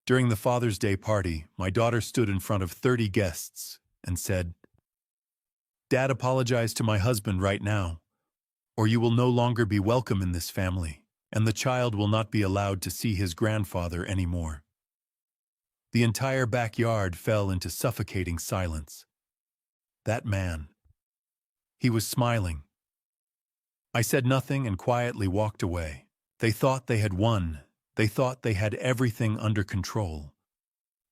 During the Father's Day party, my daughter stood in front of 30 guests and said, "Dad, apologize to my husband right now, or you will no longer be welcome in this family, and the child will not be allowed to see his grandfather anymore." The entire backyard fell into suffocating silence. That man. He was smiling. I said nothing and quietly walked away. They thought they had won. They thought they had everything under control.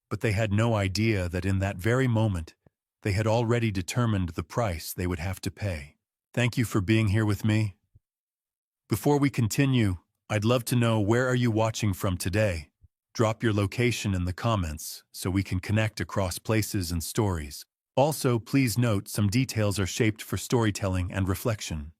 But they had no idea that in that very moment, they had already determined the price they would have to pay. Thank you for being here with me. Before we continue, I'd love to know, where are you watching from today? Drop your location in the comments so we can connect across places and stories. Also, please note some details are shaped for storytelling and reflection.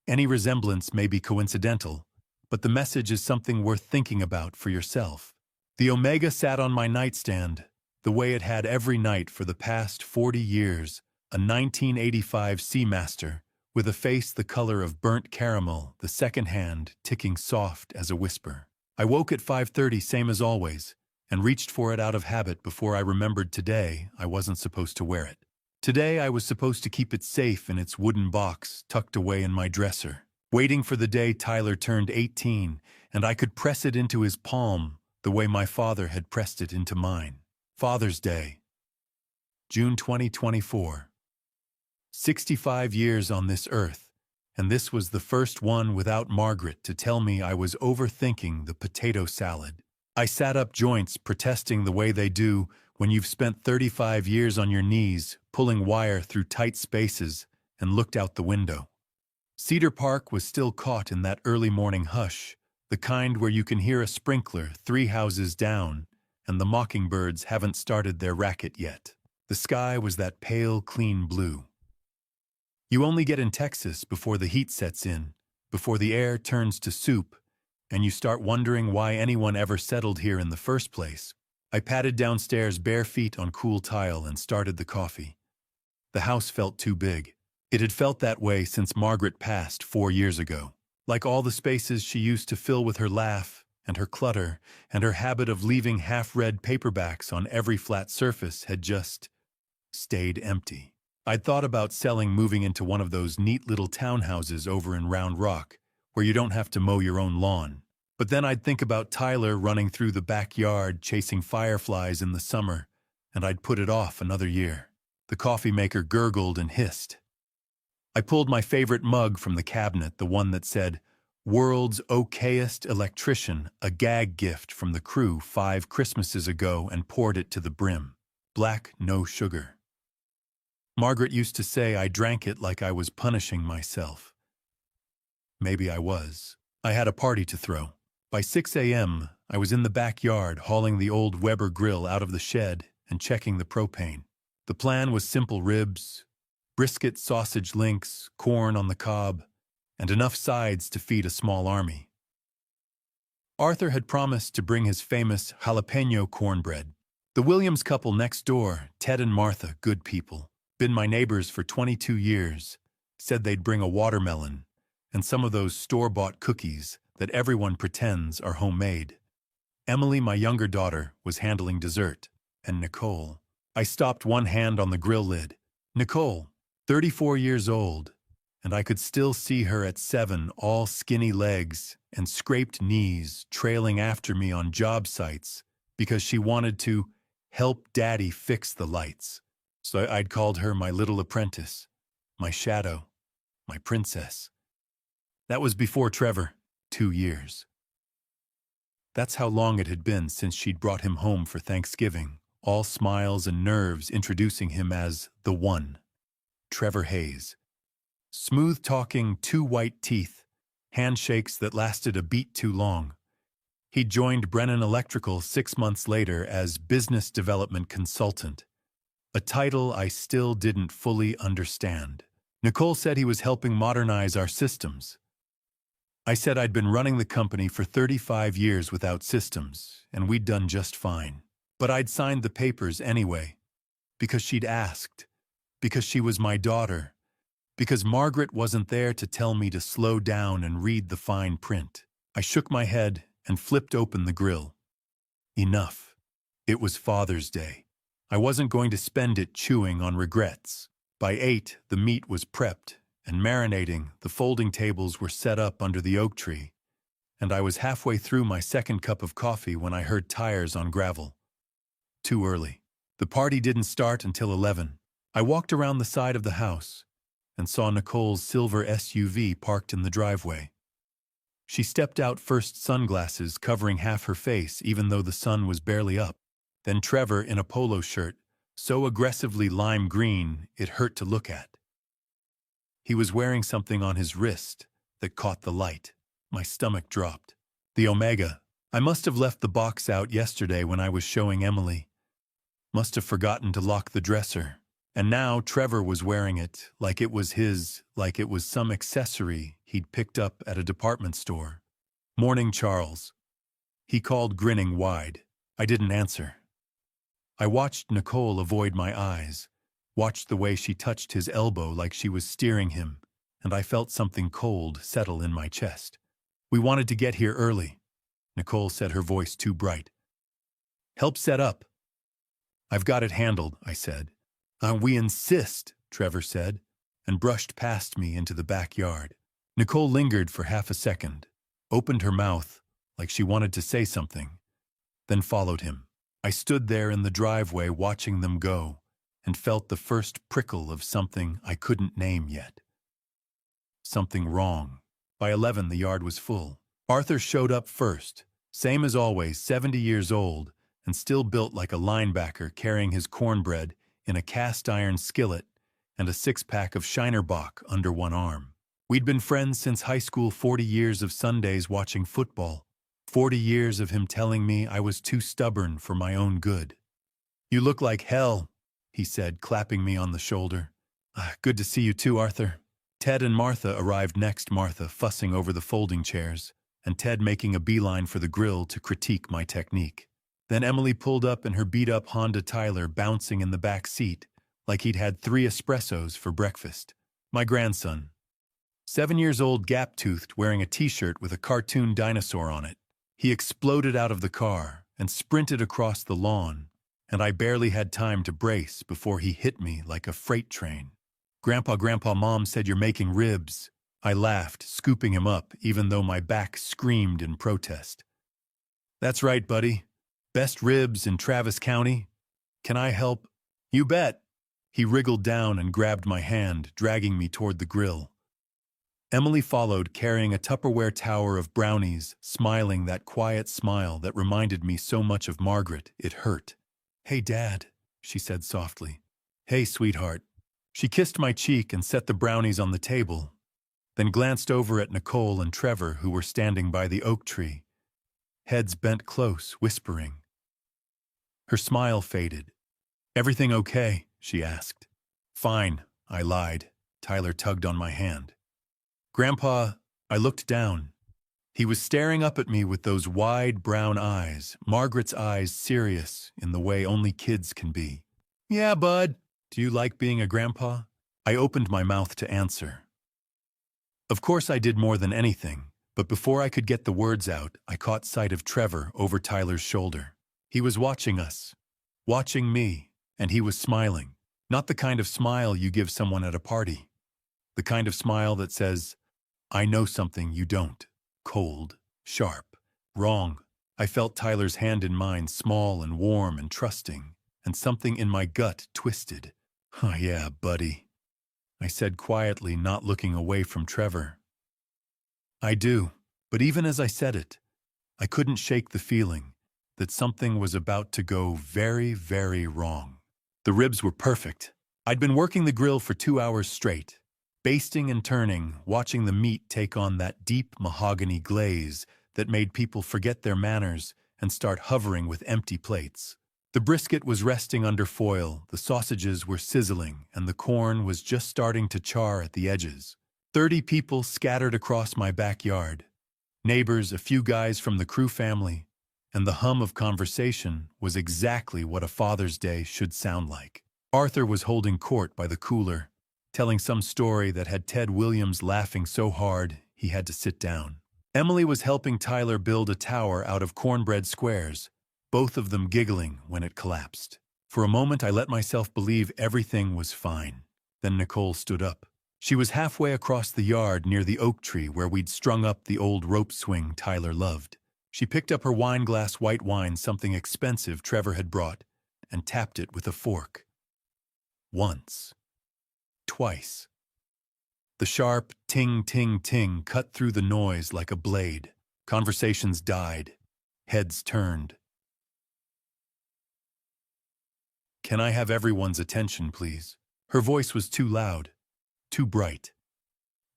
Any resemblance may be coincidental, but the message is something worth thinking about for yourself. The Omega sat on my nightstand, the way it had every night for the past 40 years, a 1985 Seamaster, with a face the color of burnt caramel, the second hand ticking soft as a whisper. I woke at 5:30, same as always, and reached for it out of habit before I remembered today I wasn't supposed to wear it. Today I was supposed to keep it safe in its wooden box tucked away in my dresser, waiting for the day Tyler turned 18 and I could press it into his palm the way my father had pressed it into mine. Father's Day, June 2024. 65 years on this earth, and this was the first one without Margaret to tell me I was overthinking the potato salad. I sat up joints, protesting the way they do when you've spent 35 years on your knees, pulling wire through tight spaces, and looked out the window. Cedar Park was still caught in that early morning hush, the kind where you can hear a sprinkler 3 houses down, and the mockingbirds haven't started their racket yet. The sky was that pale, clean blue. You only get in Texas before the heat sets in, before the air turns to soup, and you start wondering why anyone ever settled here in the first place. I padded downstairs bare feet on cool tile and started the coffee. The house felt too big. It had felt that way since Margaret passed 4 years ago. Like all the spaces she used to fill with her laugh and her clutter, and her habit of leaving half-read paperbacks on every flat surface had just stayed empty. I'd thought about moving into one of those neat little townhouses over in Round Rock, where you don't have to mow your own lawn. But then I'd think about Tyler running through the backyard chasing fireflies in the summer, and I'd put it off another year. The coffee maker gurgled and hissed. I pulled my favorite mug from the cabinet, the one that said, "World's okayest electrician, a gag gift from the crew 5 Christmases ago," and poured it to the brim. Black, no sugar. Margaret used to say I drank it like I was punishing myself. Maybe I was. I had a party to throw. By 6 a.m., I was in the backyard hauling the old Weber grill out of the shed and checking the propane. The plan was simple: ribs, brisket, sausage links, corn on the cob, and enough sides to feed a small army. Arthur had promised to bring his famous jalapeno cornbread. The Williams couple next door, Ted and Martha, good people, been my neighbors for 22 years, said they'd bring a watermelon and some of those store-bought cookies that everyone pretends are homemade. Emily, my younger daughter, was handling dessert, and Nicole. I stopped one hand on the grill lid. Nicole, 34 years old, and I could still see her at 7, all skinny legs and scraped knees, trailing after me on job sites because she wanted to help Daddy fix the lights. So I'd called her my little apprentice, my shadow, my princess. That was before Trevor. 2 years. That's how long it had been since she'd brought him home for Thanksgiving, all smiles and nerves, introducing him as the one, Trevor Hayes. Smooth-talking, 2 white teeth, handshakes that lasted a beat too long. He joined Brennan Electrical 6 months later as business development consultant, a title I still didn't fully understand. Nicole said he was helping modernize our systems. I said I'd been running the company for 35 years without systems, and we'd done just fine. But I'd signed the papers anyway, because she'd asked, because she was my daughter, because Margaret wasn't there to tell me to slow down and read the fine print. I shook my head and flipped open the grill. Enough. It was Father's Day. I wasn't going to spend it chewing on regrets. By 8, the meat was prepped and marinating, the folding tables were set up under the oak tree, and I was halfway through my second cup of coffee when I heard tires on gravel. Too early. The party didn't start until 11. I walked around the side of the house and saw Nicole's silver SUV parked in the driveway. She stepped out, first sunglasses covering half her face even though the sun was barely up. Then Trevor in a polo shirt, so aggressively lime green it hurt to look at. He was wearing something on his wrist that caught the light. My stomach dropped. The Omega. I must have left the box out yesterday when I was showing Emily. Must have forgotten to lock the dresser. And now Trevor was wearing it like it was his, like it was some accessory he'd picked up at a department store. "Morning, Charles." He called, grinning wide. I didn't answer. I watched Nicole avoid my eyes, watched the way she touched his elbow like she was steering him, and I felt something cold settle in my chest. "We wanted to get here early," Nicole said, her voice too bright. "Help set up." "I've got it handled," I said. We insist," Trevor said, and brushed past me into the backyard. Nicole lingered for half a second, opened her mouth like she wanted to say something, then followed him. I stood there in the driveway watching them go and felt the first prickle of something I couldn't name yet. Something wrong. By 11, the yard was full. Arthur showed up first, same as always, 70 years old, and still built like a linebacker, carrying his cornbread in a cast-iron skillet and a six-pack of Shiner Bock under one arm. We'd been friends since high school, 40 years of Sundays watching football, 40 years of him telling me I was too stubborn for my own good. "You look like hell," he said, clapping me on the shoulder. Good to see you too, Arthur." Ted and Martha arrived next, Martha fussing over the folding chairs, and Ted making a beeline for the grill to critique my technique. Then Emily pulled up in her beat-up Honda Tyler, bouncing in the back seat like he'd had 3 espressos for breakfast. My grandson, 7 years old, gap-toothed, wearing a t-shirt with a cartoon dinosaur on it. He exploded out of the car and sprinted across the lawn, and I barely had time to brace before he hit me like a freight train. Grandpa, Mom said you're making ribs." I laughed, scooping him up, even though my back screamed in protest. "That's right, buddy. Best ribs in Travis County. Can I help?" "You bet." He wriggled down and grabbed my hand, dragging me toward the grill. Emily followed, carrying a Tupperware tower of brownies, smiling that quiet smile that reminded me so much of Margaret. It hurt. "Hey, Dad," she said softly. "Hey, sweetheart." She kissed my cheek and set the brownies on the table, then glanced over at Nicole and Trevor, who were standing by the oak tree, heads bent close, whispering. Her smile faded. "Everything okay?" she asked. "Fine," I lied. Tyler tugged on my hand. "Grandpa," I looked down. He was staring up at me with those wide brown eyes, Margaret's eyes, serious in the way only kids can be. "Yeah, bud. Do you like being a grandpa?" I opened my mouth to answer. Of course I did more than anything, but before I could get the words out, I caught sight of Trevor over Tyler's shoulder. He was watching us, watching me, and he was smiling. Not the kind of smile you give someone at a party. The kind of smile that says, "I know something you don't." Cold, sharp, wrong. I felt Tyler's hand in mine, small and warm and trusting, and something in my gut twisted. "Oh yeah, buddy," I said quietly, not looking away from Trevor. "I do," but even as I said it, I couldn't shake the feeling that something was about to go very, very wrong. The ribs were perfect. I'd been working the grill for 2 hours straight, basting and turning, watching the meat take on that deep mahogany glaze that made people forget their manners and start hovering with empty plates. The brisket was resting under foil, the sausages were sizzling, and the corn was just starting to char at the edges. 30 people scattered across my backyard. Neighbors, a few guys from the crew family, and the hum of conversation was exactly what a Father's Day should sound like. Arthur was holding court by the cooler, telling some story that had Ted Williams laughing so hard he had to sit down. Emily was helping Tyler build a tower out of cornbread squares, both of them giggling when it collapsed. For a moment, I let myself believe everything was fine. Then Nicole stood up. She was halfway across the yard near the oak tree where we'd strung up the old rope swing Tyler loved. She picked up her wine glass white wine, something expensive Trevor had brought, and tapped it with a fork. Once. Twice. The sharp ting, ting, ting cut through the noise like a blade. Conversations died. Heads turned. "Can I have everyone's attention, please?" Her voice was too loud, too bright.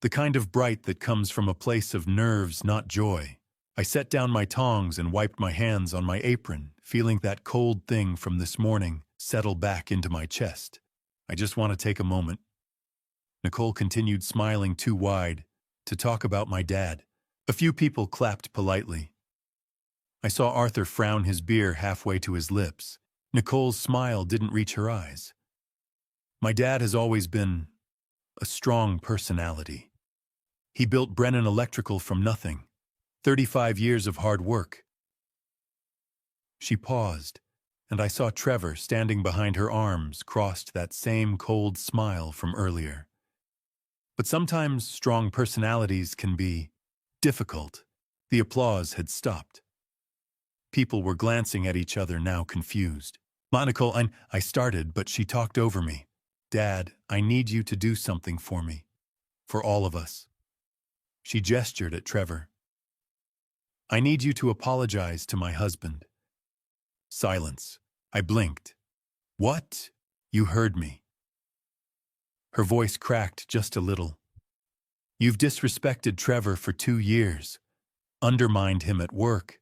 The kind of bright that comes from a place of nerves, not joy. I set down my tongs and wiped my hands on my apron, feeling that cold thing from this morning settle back into my chest. "I just want to take a moment." Nicole continued, smiling too wide, "to talk about my dad." A few people clapped politely. I saw Arthur frown his beer halfway to his lips. Nicole's smile didn't reach her eyes. My dad has always been a strong personality. He built Brennan Electrical from nothing. 35 years of hard work. She paused, and I saw Trevor standing behind her, arms crossed, that same cold smile from earlier. But sometimes strong personalities can be difficult. The applause had stopped. People were glancing at each other, now confused. "Nicole, I started, but she talked over me. Dad, I need you to do something for me. For all of us." She gestured at Trevor. "I need you to apologize to my husband." Silence. I blinked. "What?" "You heard me." Her voice cracked just a little. "You've disrespected Trevor for 2 years, undermined him at work,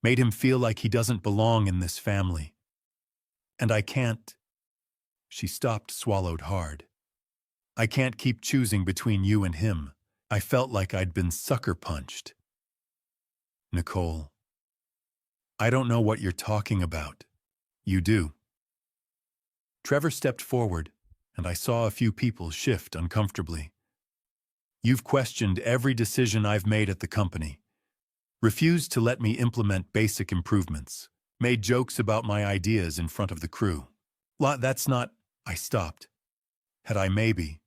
made him feel like he doesn't belong in this family. And I can't—" She stopped, swallowed hard. "I can't keep choosing between you and him." I felt like I'd been sucker punched. "Nicole, I don't know what you're talking about." "You do." Trevor stepped forward, and I saw a few people shift uncomfortably. "You've questioned every decision I've made at the company, refused to let me implement basic improvements, made jokes about my ideas in front of the crew. That's not—" I stopped. Had I maybe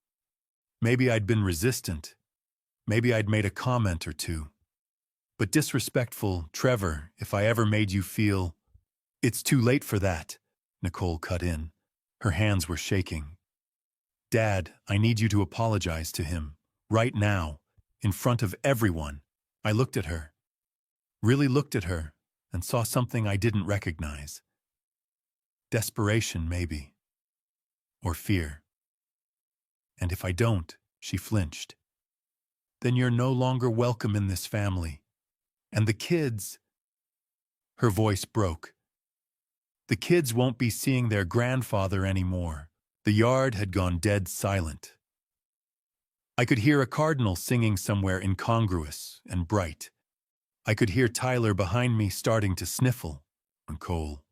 I'd been resistant. Maybe I'd made a comment or two. But disrespectful, Trevor, if I ever made you feel— "It's too late for that," Nicole cut in. Her hands were shaking. "Dad, I need you to apologize to him, right now, in front of everyone." I looked at her, really looked at her, and saw something I didn't recognize. Desperation, maybe. Or fear. "And if I don't," she flinched, "then you're no longer welcome in this family. And the kids—" Her voice broke. "The kids won't be seeing their grandfather anymore." The yard had gone dead silent. I could hear a cardinal singing somewhere incongruous and bright. I could hear Tyler behind me starting to sniffle. "Nicole,"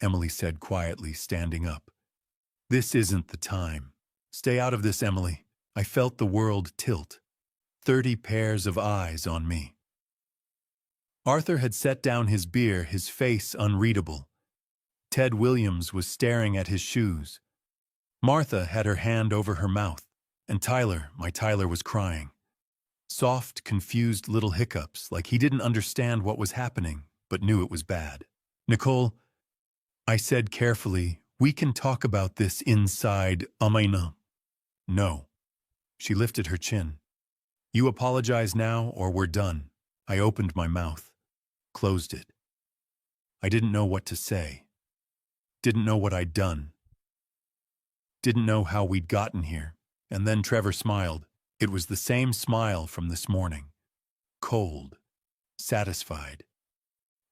Emily said quietly, standing up. "This isn't the time. Stay out of this, Emily." I felt the world tilt. 30 pairs of eyes on me. Arthur had set down his beer, his face unreadable. Ted Williams was staring at his shoes. Martha had her hand over her mouth, and my Tyler was crying. Soft, confused little hiccups, like he didn't understand what was happening, but knew it was bad. "Nicole," I said carefully, "we can talk about this inside, Amina." "No." She lifted her chin. "You apologize now, or we're done." I opened my mouth, closed it. I didn't know what to say. Didn't know what I'd done. Didn't know how we'd gotten here. And then Trevor smiled. It was the same smile from this morning. Cold. Satisfied.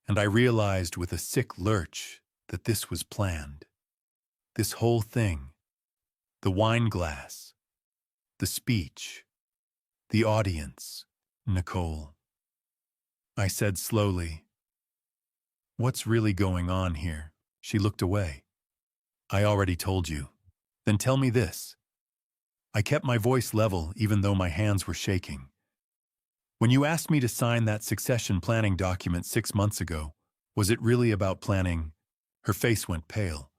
And I realized with a sick lurch that this was planned. This whole thing. The wine glass. The speech. The audience. "Nicole," I said slowly, "what's really going on here?" She looked away. "I already told you." "Then tell me this." I kept my voice level even though my hands were shaking. "When you asked me to sign that succession planning document 6 months ago, Was it really about planning? Her face went pale.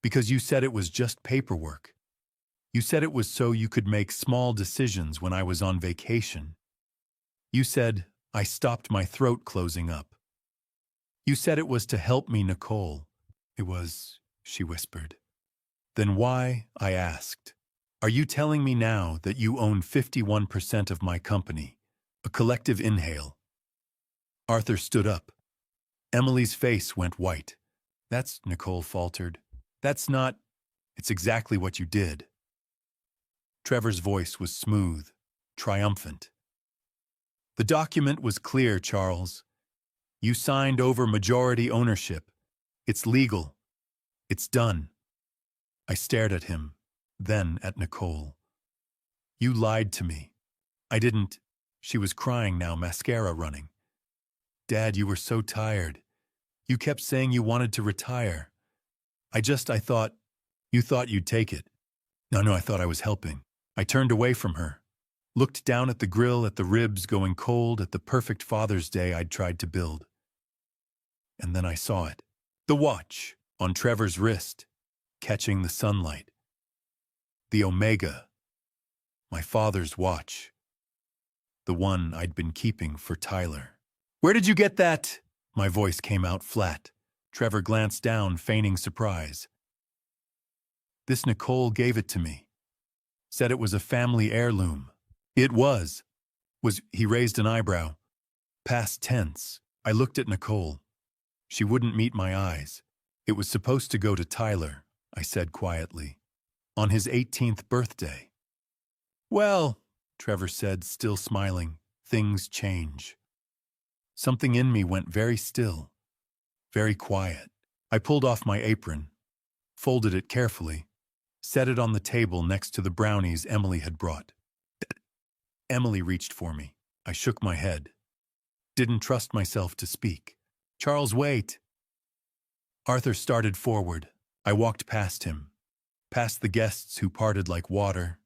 Because you said it was just paperwork. You said it was so you could make small decisions when I was on vacation. You said I stopped my throat closing up. You said it was to help me, Nicole. It was, she whispered. Then why, I asked. Are you telling me now that you own 51% of my company? A collective inhale. Arthur stood up. Emily's face went white. That's, Nicole faltered. That's not, it's exactly what you did. Trevor's voice was smooth, triumphant. The document was clear, Charles. You signed over majority ownership. It's legal. It's done. I stared at him, then at Nicole. You lied to me. I didn't. She was crying now, mascara running. Dad, you were so tired. You kept saying you wanted to retire. I thought, you thought you'd take it. No, I thought I was helping. I turned away from her, looked down at the grill, at the ribs going cold, at the perfect Father's Day I'd tried to build. And then I saw it. The watch on Trevor's wrist, catching the sunlight. The Omega. My father's watch. The one I'd been keeping for Tyler. Where did you get that? My voice came out flat. Trevor glanced down, feigning surprise. This Nicole gave it to me. Said it was a family heirloom. It was. He raised an eyebrow. Past tense. I looked at Nicole. She wouldn't meet my eyes. It was supposed to go to Tyler, I said quietly. On his 18th birthday. Well, Trevor said, still smiling, things change. Something in me went very still, very quiet. I pulled off my apron, folded it carefully, set it on the table next to the brownies Emily had brought. Emily reached for me. I shook my head. Didn't trust myself to speak. Charles, wait. Arthur started forward. I walked past him, past the guests who parted like water,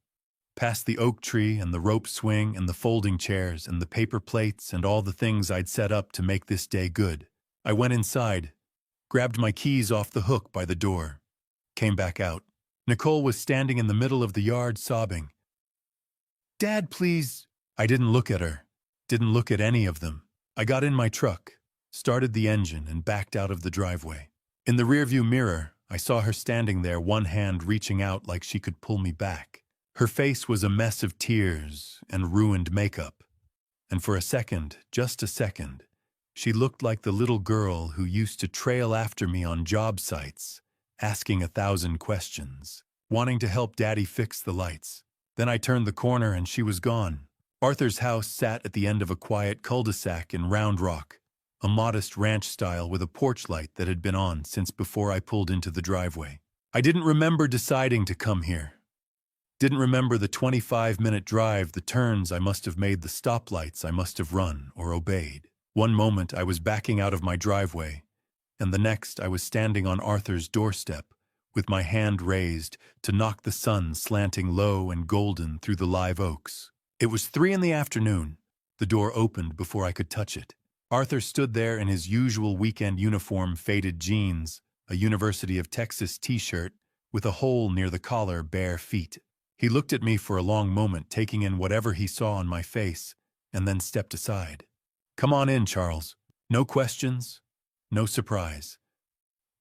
past the oak tree and the rope swing and the folding chairs and the paper plates and all the things I'd set up to make this day good. I went inside, grabbed my keys off the hook by the door, came back out. Nicole was standing in the middle of the yard sobbing. Dad, please. I didn't look at her, didn't look at any of them. I got in my truck, started the engine and backed out of the driveway. In the rearview mirror, I saw her standing there, one hand reaching out like she could pull me back. Her face was a mess of tears and ruined makeup. And for a second, just a second, she looked like the little girl who used to trail after me on job sites, asking 1,000 questions, wanting to help Daddy fix the lights. Then I turned the corner and she was gone. Arthur's house sat at the end of a quiet cul-de-sac in Round Rock, a modest ranch style with a porch light that had been on since before I pulled into the driveway. I didn't remember deciding to come here. Didn't remember the 25-minute drive, the turns I must have made, the stoplights I must have run or obeyed. One moment I was backing out of my driveway, and the next I was standing on Arthur's doorstep, with my hand raised to knock the sun slanting low and golden through the live oaks. It was 3 in the afternoon. The door opened before I could touch it. Arthur stood there in his usual weekend uniform, faded jeans, a University of Texas t-shirt with a hole near the collar, bare feet. He looked at me for a long moment, taking in whatever he saw on my face, and then stepped aside. Come on in, Charles. No questions, no surprise.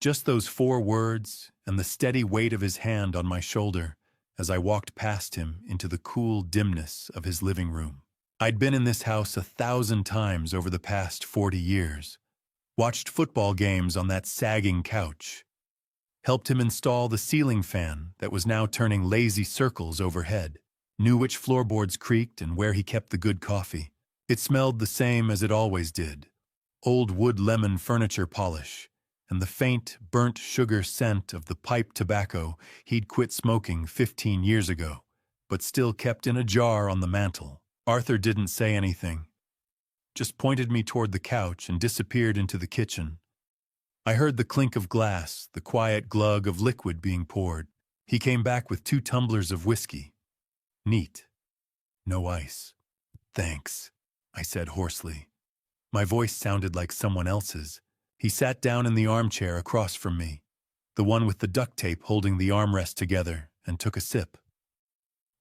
Just those 4 words and the steady weight of his hand on my shoulder as I walked past him into the cool dimness of his living room. I'd been in this house 1,000 times over the past 40 years, watched football games on that sagging couch, helped him install the ceiling fan that was now turning lazy circles overhead, knew which floorboards creaked and where he kept the good coffee. It smelled the same as it always did, old wood lemon furniture polish, and the faint, burnt sugar scent of the pipe tobacco he'd quit smoking 15 years ago, but still kept in a jar on the mantel. Arthur didn't say anything, just pointed me toward the couch and disappeared into the kitchen. I heard the clink of glass, the quiet glug of liquid being poured. He came back with 2 tumblers of whiskey. Neat. No ice. Thanks, I said hoarsely. My voice sounded like someone else's, He sat down in the armchair across from me, the one with the duct tape holding the armrest together, and took a sip.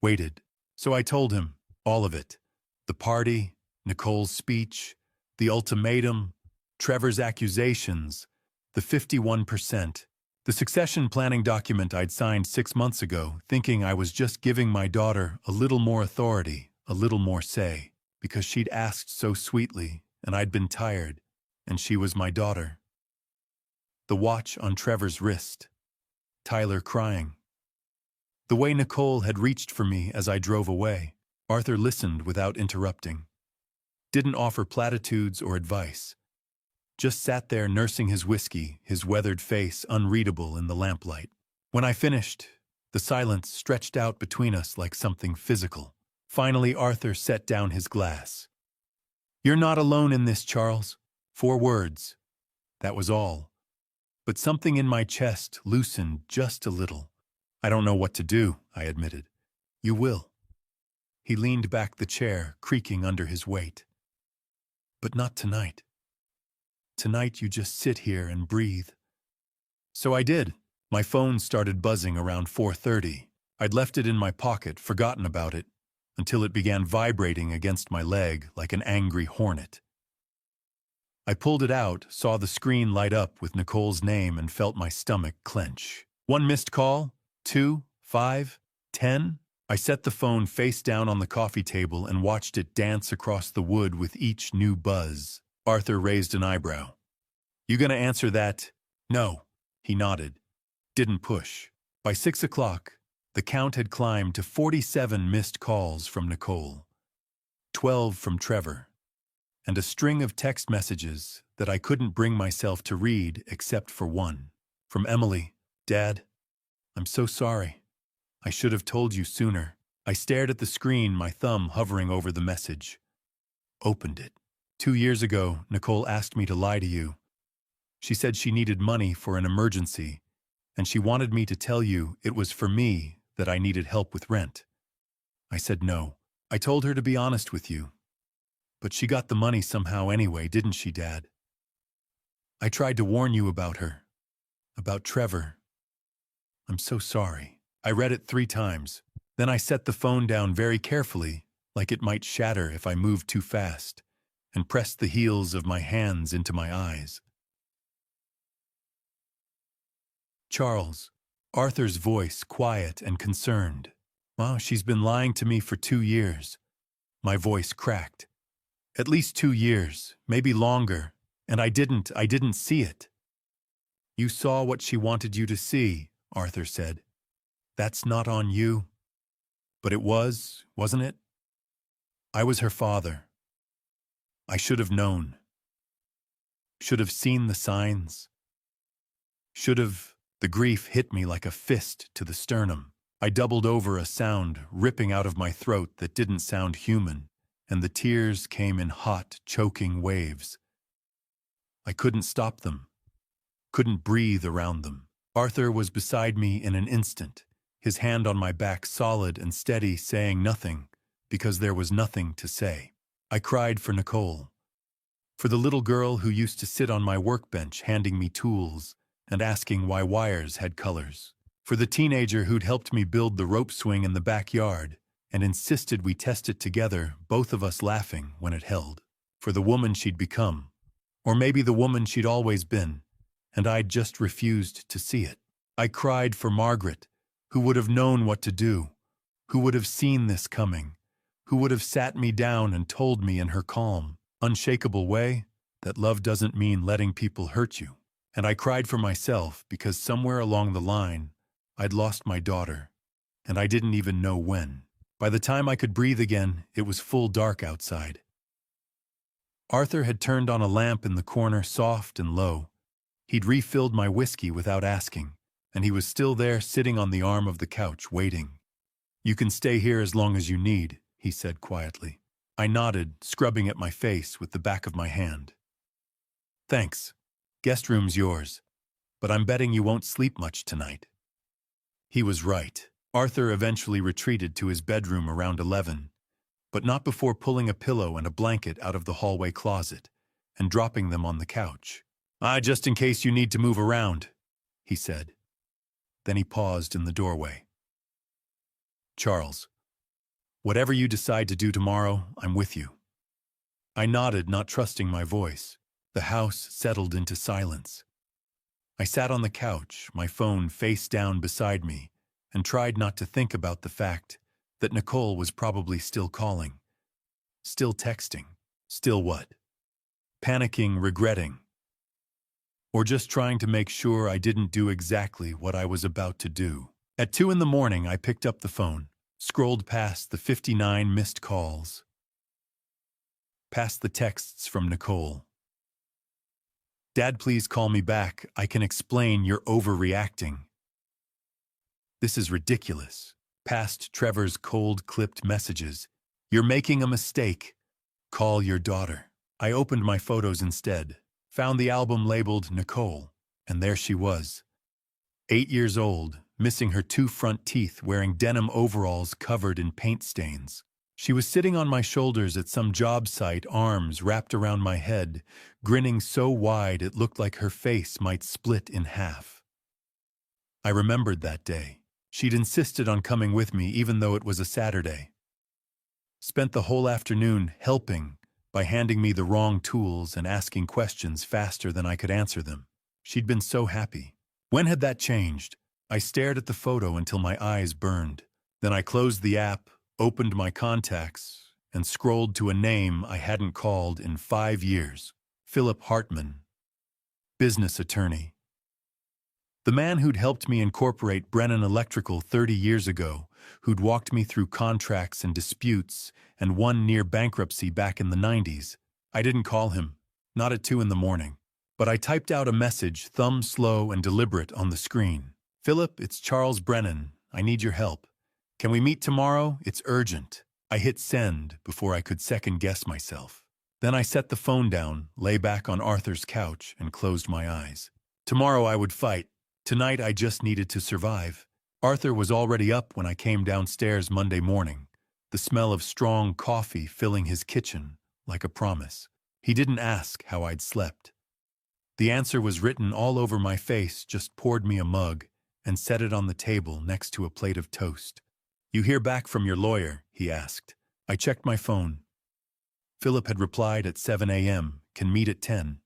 Waited. So I told him, all of it. The party, Nicole's speech, the ultimatum, Trevor's accusations, the 51%, the succession planning document I'd signed 6 months ago, thinking I was just giving my daughter a little more authority, a little more say, because she'd asked so sweetly, and I'd been tired, and she was my daughter. The watch on Trevor's wrist, Tyler crying. The way Nicole had reached for me as I drove away. Arthur listened without interrupting. Didn't offer platitudes or advice. Just sat there nursing his whiskey, his weathered face unreadable in the lamplight. When I finished, the silence stretched out between us like something physical. Finally, Arthur set down his glass. "You're not alone in this, Charles." 4 words. That was all. But something in my chest loosened just a little. "I don't know what to do," I admitted. "You will." He leaned back the chair, creaking under his weight. "But not tonight. Tonight you just sit here and breathe." So I did. My phone started buzzing around 4:30. I'd left it in my pocket, forgotten about it, until it began vibrating against my leg like an angry hornet. I pulled it out, saw the screen light up with Nicole's name, and felt my stomach clench. 1 missed call, 2, 5, 10. I set the phone face down on the coffee table and watched it dance across the wood with each new buzz. Arthur raised an eyebrow. "You gonna answer that?" "No." He nodded. Didn't push. By 6 o'clock, the count had climbed to 47 missed calls from Nicole, 12 from Trevor, and a string of text messages that I couldn't bring myself to read except for one. From Emily. "Dad, I'm so sorry. I should have told you sooner." I stared at the screen, my thumb hovering over the message. Opened it. 2 years ago, Nicole asked me to lie to you. She said she needed money for an emergency, and she wanted me to tell you it was for me that I needed help with rent. I said no. I told her to be honest with you. But she got the money somehow anyway, didn't she, Dad? I tried to warn you about her. About Trevor. I'm so sorry. I read it 3 times. Then I set the phone down very carefully, like it might shatter if I moved too fast, and pressed the heels of my hands into my eyes. "Charles," Arthur's voice quiet and concerned. "Ma, she's been lying to me for 2 years. My voice cracked. At least 2 years, maybe longer, and I didn't see it." "You saw what she wanted you to see," Arthur said. "That's not on you." "But it was, wasn't it? I was her father. I should have known. Should have seen the signs. Should have..." The grief hit me like a fist to the sternum. I doubled over, a sound ripping out of my throat that didn't sound human, and the tears came in hot, choking waves. I couldn't stop them. Couldn't breathe around them. Arthur was beside me in an instant, his hand on my back solid and steady, saying nothing, because there was nothing to say. I cried for Nicole. For the little girl who used to sit on my workbench handing me tools and asking why wires had colors. For the teenager who'd helped me build the rope swing in the backyard and insisted we test it together, both of us laughing when it held. For the woman she'd become, or maybe the woman she'd always been, and I'd just refused to see it. I cried for Margaret, who would have known what to do, who would have seen this coming, who would have sat me down and told me in her calm, unshakable way that love doesn't mean letting people hurt you. And I cried for myself because somewhere along the line, I'd lost my daughter, and I didn't even know when. By the time I could breathe again, it was full dark outside. Arthur had turned on a lamp in the corner, soft and low. He'd refilled my whiskey without asking, and he was still there sitting on the arm of the couch, waiting. "You can stay here as long as you need," he said quietly. I nodded, scrubbing at my face with the back of my hand. "Thanks. Guest room's yours, but I'm betting you won't sleep much tonight." He was right. Arthur eventually retreated to his bedroom around 11, but not before pulling a pillow and a blanket out of the hallway closet and dropping them on the couch. Just in case you need to move around, he said. Then he paused in the doorway. Charles, whatever you decide to do tomorrow, I'm with you. I nodded, not trusting my voice. The house settled into silence. I sat on the couch, my phone face down beside me, and tried not to think about the fact that Nicole was probably still calling, still texting, still what? Panicking, regretting, or just trying to make sure I didn't do exactly what I was about to do. At 2 in the morning, I picked up the phone, scrolled past the 59 missed calls, past the texts from Nicole. Dad, please call me back. I can explain, you're overreacting. This is ridiculous. Past Trevor's cold, clipped messages. You're making a mistake. Call your daughter. I opened my photos instead, found the album labeled Nicole, and there she was. 8 years old, missing her 2 front teeth, wearing denim overalls covered in paint stains. She was sitting on my shoulders at some job site, arms wrapped around my head, grinning so wide it looked like her face might split in half. I remembered that day. She'd insisted on coming with me even though it was a Saturday. Spent the whole afternoon helping by handing me the wrong tools and asking questions faster than I could answer them. She'd been so happy. When had that changed? I stared at the photo until my eyes burned. Then I closed the app, opened my contacts, and scrolled to a name I hadn't called in 5 years. Philip Hartman, business attorney. The man who'd helped me incorporate Brennan Electrical 30 years ago, who'd walked me through contracts and disputes and won near bankruptcy back in the 90s. I didn't call him, not at 2 in the morning, but I typed out a message, thumb slow and deliberate, on the screen. Philip, it's Charles Brennan. I need your help. Can we meet tomorrow? It's urgent. I hit send before I could second-guess myself. Then I set the phone down, lay back on Arthur's couch, and closed my eyes. Tomorrow I would fight. Tonight I just needed to survive. Arthur was already up when I came downstairs Monday morning, the smell of strong coffee filling his kitchen like a promise. He didn't ask how I'd slept. The answer was written all over my face, just poured me a mug and set it on the table next to a plate of toast. You hear back from your lawyer? He asked. I checked my phone. Philip had replied at 7 a.m., can meet at 10.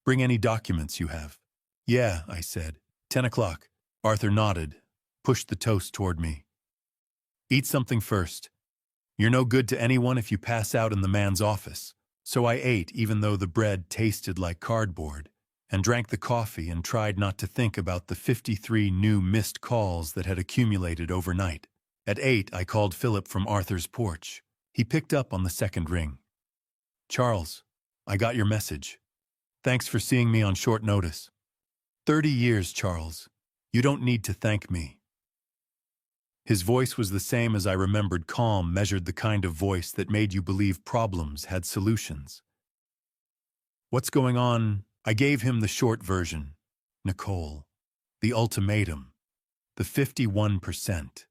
Bring any documents you have. Yeah, I said. 10 o'clock. Arthur nodded, pushed the toast toward me. Eat something first. You're no good to anyone if you pass out in the man's office. So I ate, even though the bread tasted like cardboard, and drank the coffee and tried not to think about the 53 new missed calls that had accumulated overnight. At 8, I called Philip from Arthur's porch. He picked up on the second ring. Charles, I got your message. Thanks for seeing me on short notice. 30 years, Charles. You don't need to thank me. His voice was the same as I remembered, calm, measured, the kind of voice that made you believe problems had solutions. What's going on? I gave him the short version. Nicole. The ultimatum. The 51%.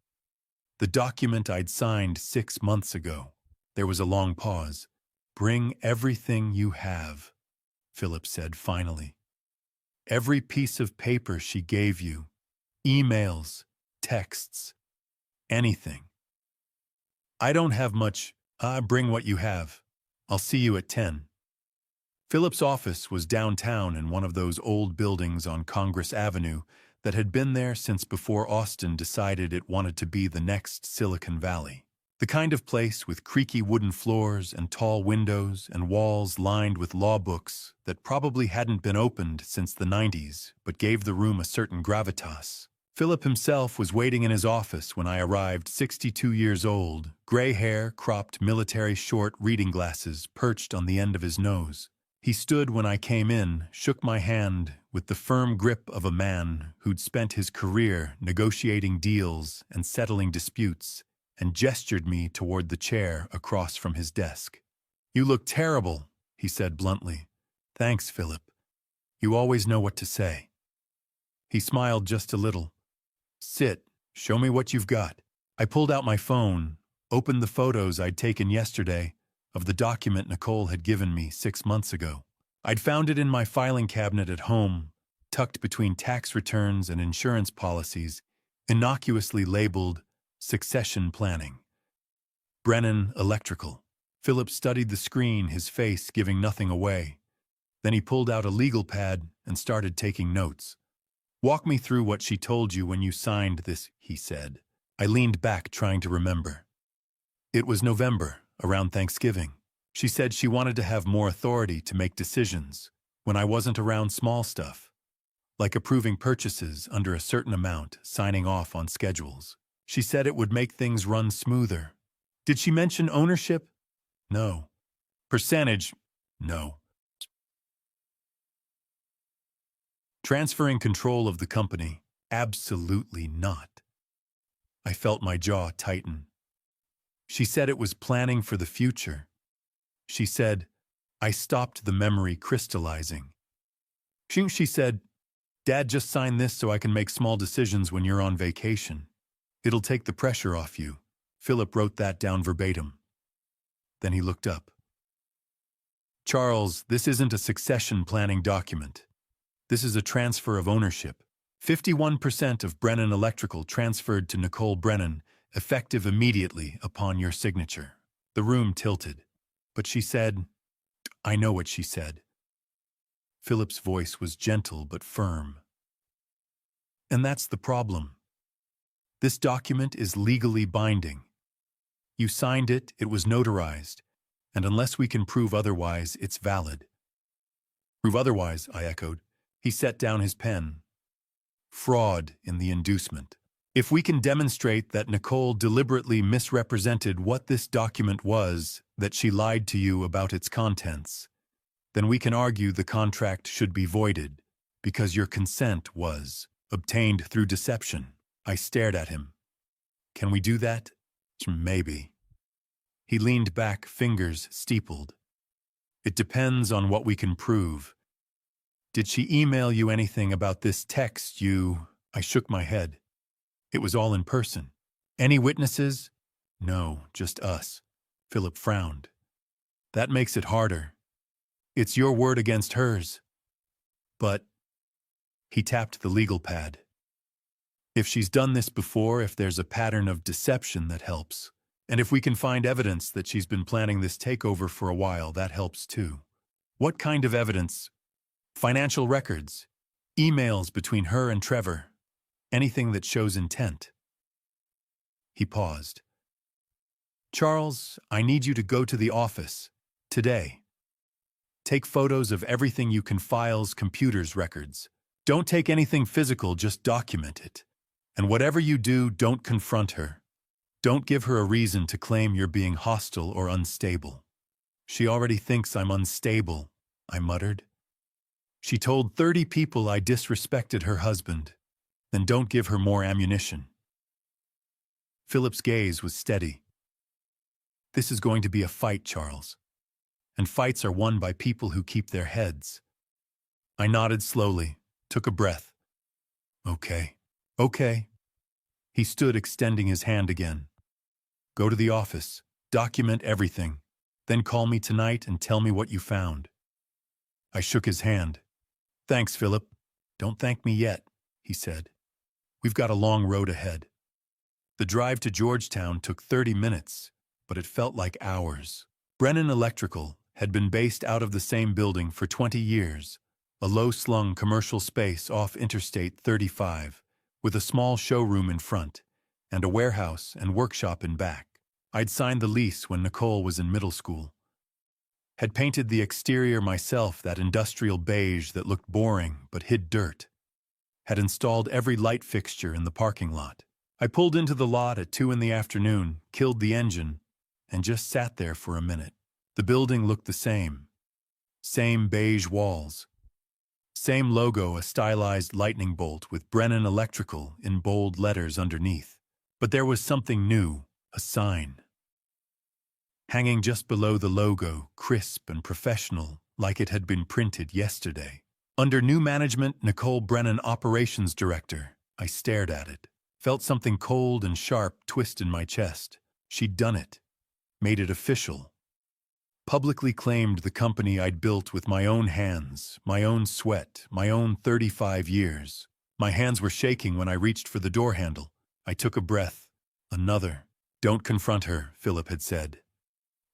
The document I'd signed 6 months ago. There was a long pause. Bring everything you have, Philip said finally. Every piece of paper she gave you. Emails, texts, anything. I don't have much. Bring what you have. I'll see you at 10. Philip's office was downtown in one of those old buildings on Congress Avenue that had been there since before Austin decided it wanted to be the next Silicon Valley. The kind of place with creaky wooden floors and tall windows and walls lined with law books that probably hadn't been opened since the 90s, but gave the room a certain gravitas. Philip himself was waiting in his office when I arrived, 62 years old, gray hair, cropped military short, reading glasses perched on the end of his nose. He stood when I came in, shook my hand with the firm grip of a man who'd spent his career negotiating deals and settling disputes, and gestured me toward the chair across from his desk. You look terrible, he said bluntly. Thanks, Philip. You always know what to say. He smiled just a little. Sit, show me what you've got. I pulled out my phone, opened the photos I'd taken yesterday of the document Nicole had given me 6 months ago. I'd found it in my filing cabinet at home, tucked between tax returns and insurance policies, innocuously labeled Succession Planning. Brennan Electrical. Philip studied the screen, his face giving nothing away. Then he pulled out a legal pad and started taking notes. "Walk me through what she told you when you signed this," he said. I leaned back, trying to remember. It was November, around Thanksgiving. She said she wanted to have more authority to make decisions when I wasn't around, small stuff, like approving purchases under a certain amount, signing off on schedules. She said it would make things run smoother. Did she mention ownership? No. Percentage? No. Transferring control of the company? Absolutely not. I felt my jaw tighten. She said it was planning for the future. She said, I stopped the memory crystallizing. She said, Dad, just sign this so I can make small decisions when you're on vacation. It'll take the pressure off you. Philip wrote that down verbatim. Then he looked up. Charles, this isn't a succession planning document. This is a transfer of ownership. 51% of Brennan Electrical transferred to Nicole Brennan, effective immediately upon your signature. The room tilted. But she said, I know what she said. Philip's voice was gentle but firm. And that's the problem. This document is legally binding. You signed it, it was notarized, and unless we can prove otherwise, it's valid. Prove otherwise, I echoed. He set down his pen. Fraud in the inducement. If we can demonstrate that Nicole deliberately misrepresented what this document was, that she lied to you about its contents, then we can argue the contract should be voided, because your consent was obtained through deception. I stared at him. Can we do that? Maybe. He leaned back, fingers steepled. It depends on what we can prove. Did she email you anything about this text you... I shook my head. It was all in person. Any witnesses? No, just us. Philip frowned. That makes it harder. It's your word against hers. But... He tapped the legal pad. If she's done this before, if there's a pattern of deception, that helps. And if we can find evidence that she's been planning this takeover for a while, that helps too. What kind of evidence? Financial records, emails between her and Trevor, anything that shows intent. He paused. Charles, I need you to go to the office, today. Take photos of everything you can, files, computers, records. Don't take anything physical, just document it. And whatever you do, don't confront her. Don't give her a reason to claim you're being hostile or unstable. She already thinks I'm unstable, I muttered. She told 30 people I disrespected her husband. Then don't give her more ammunition. Philip's gaze was steady. This is going to be a fight, Charles. And fights are won by people who keep their heads. I nodded slowly, took a breath. Okay. Okay. He stood, extending his hand again. Go to the office, document everything, then call me tonight and tell me what you found. I shook his hand. Thanks, Philip. Don't thank me yet, he said. We've got a long road ahead. The drive to Georgetown took 30 minutes, but it felt like hours. Brennan Electrical had been based out of the same building for 20 years, a low-slung commercial space off Interstate 35, with a small showroom in front, and a warehouse and workshop in back. I'd signed the lease when Nicole was in middle school. Had painted the exterior myself, that industrial beige that looked boring but hid dirt. Had installed every light fixture in the parking lot. I pulled into the lot at 2 in the afternoon, killed the engine, and just sat there for a minute. The building looked the same. Same beige walls. Same logo, a stylized lightning bolt with Brennan Electrical in bold letters underneath. But there was something new, a sign. Hanging just below the logo, crisp and professional, like it had been printed yesterday. Under new management, Nicole Brennan, Operations Director. I stared at it. Felt something cold and sharp twist in my chest. She'd done it. Made it official. Publicly claimed the company I'd built with my own hands, my own sweat, my own 35 years. My hands were shaking when I reached for the door handle. I took a breath. Another. Don't confront her, Philip had said.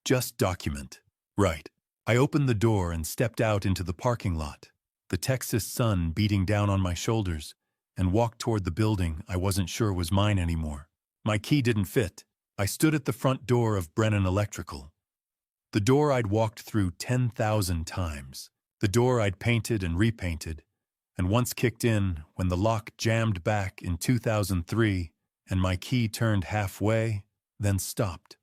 Just document. Right. I opened the door and stepped out into the parking lot, the Texas sun beating down on my shoulders, and walked toward the building I wasn't sure was mine anymore. My key didn't fit. I stood at the front door of Brennan Electrical. The door I'd walked through 10,000 times. The door I'd painted and repainted, and once kicked in when the lock jammed back in 2003 and my key turned halfway, then stopped.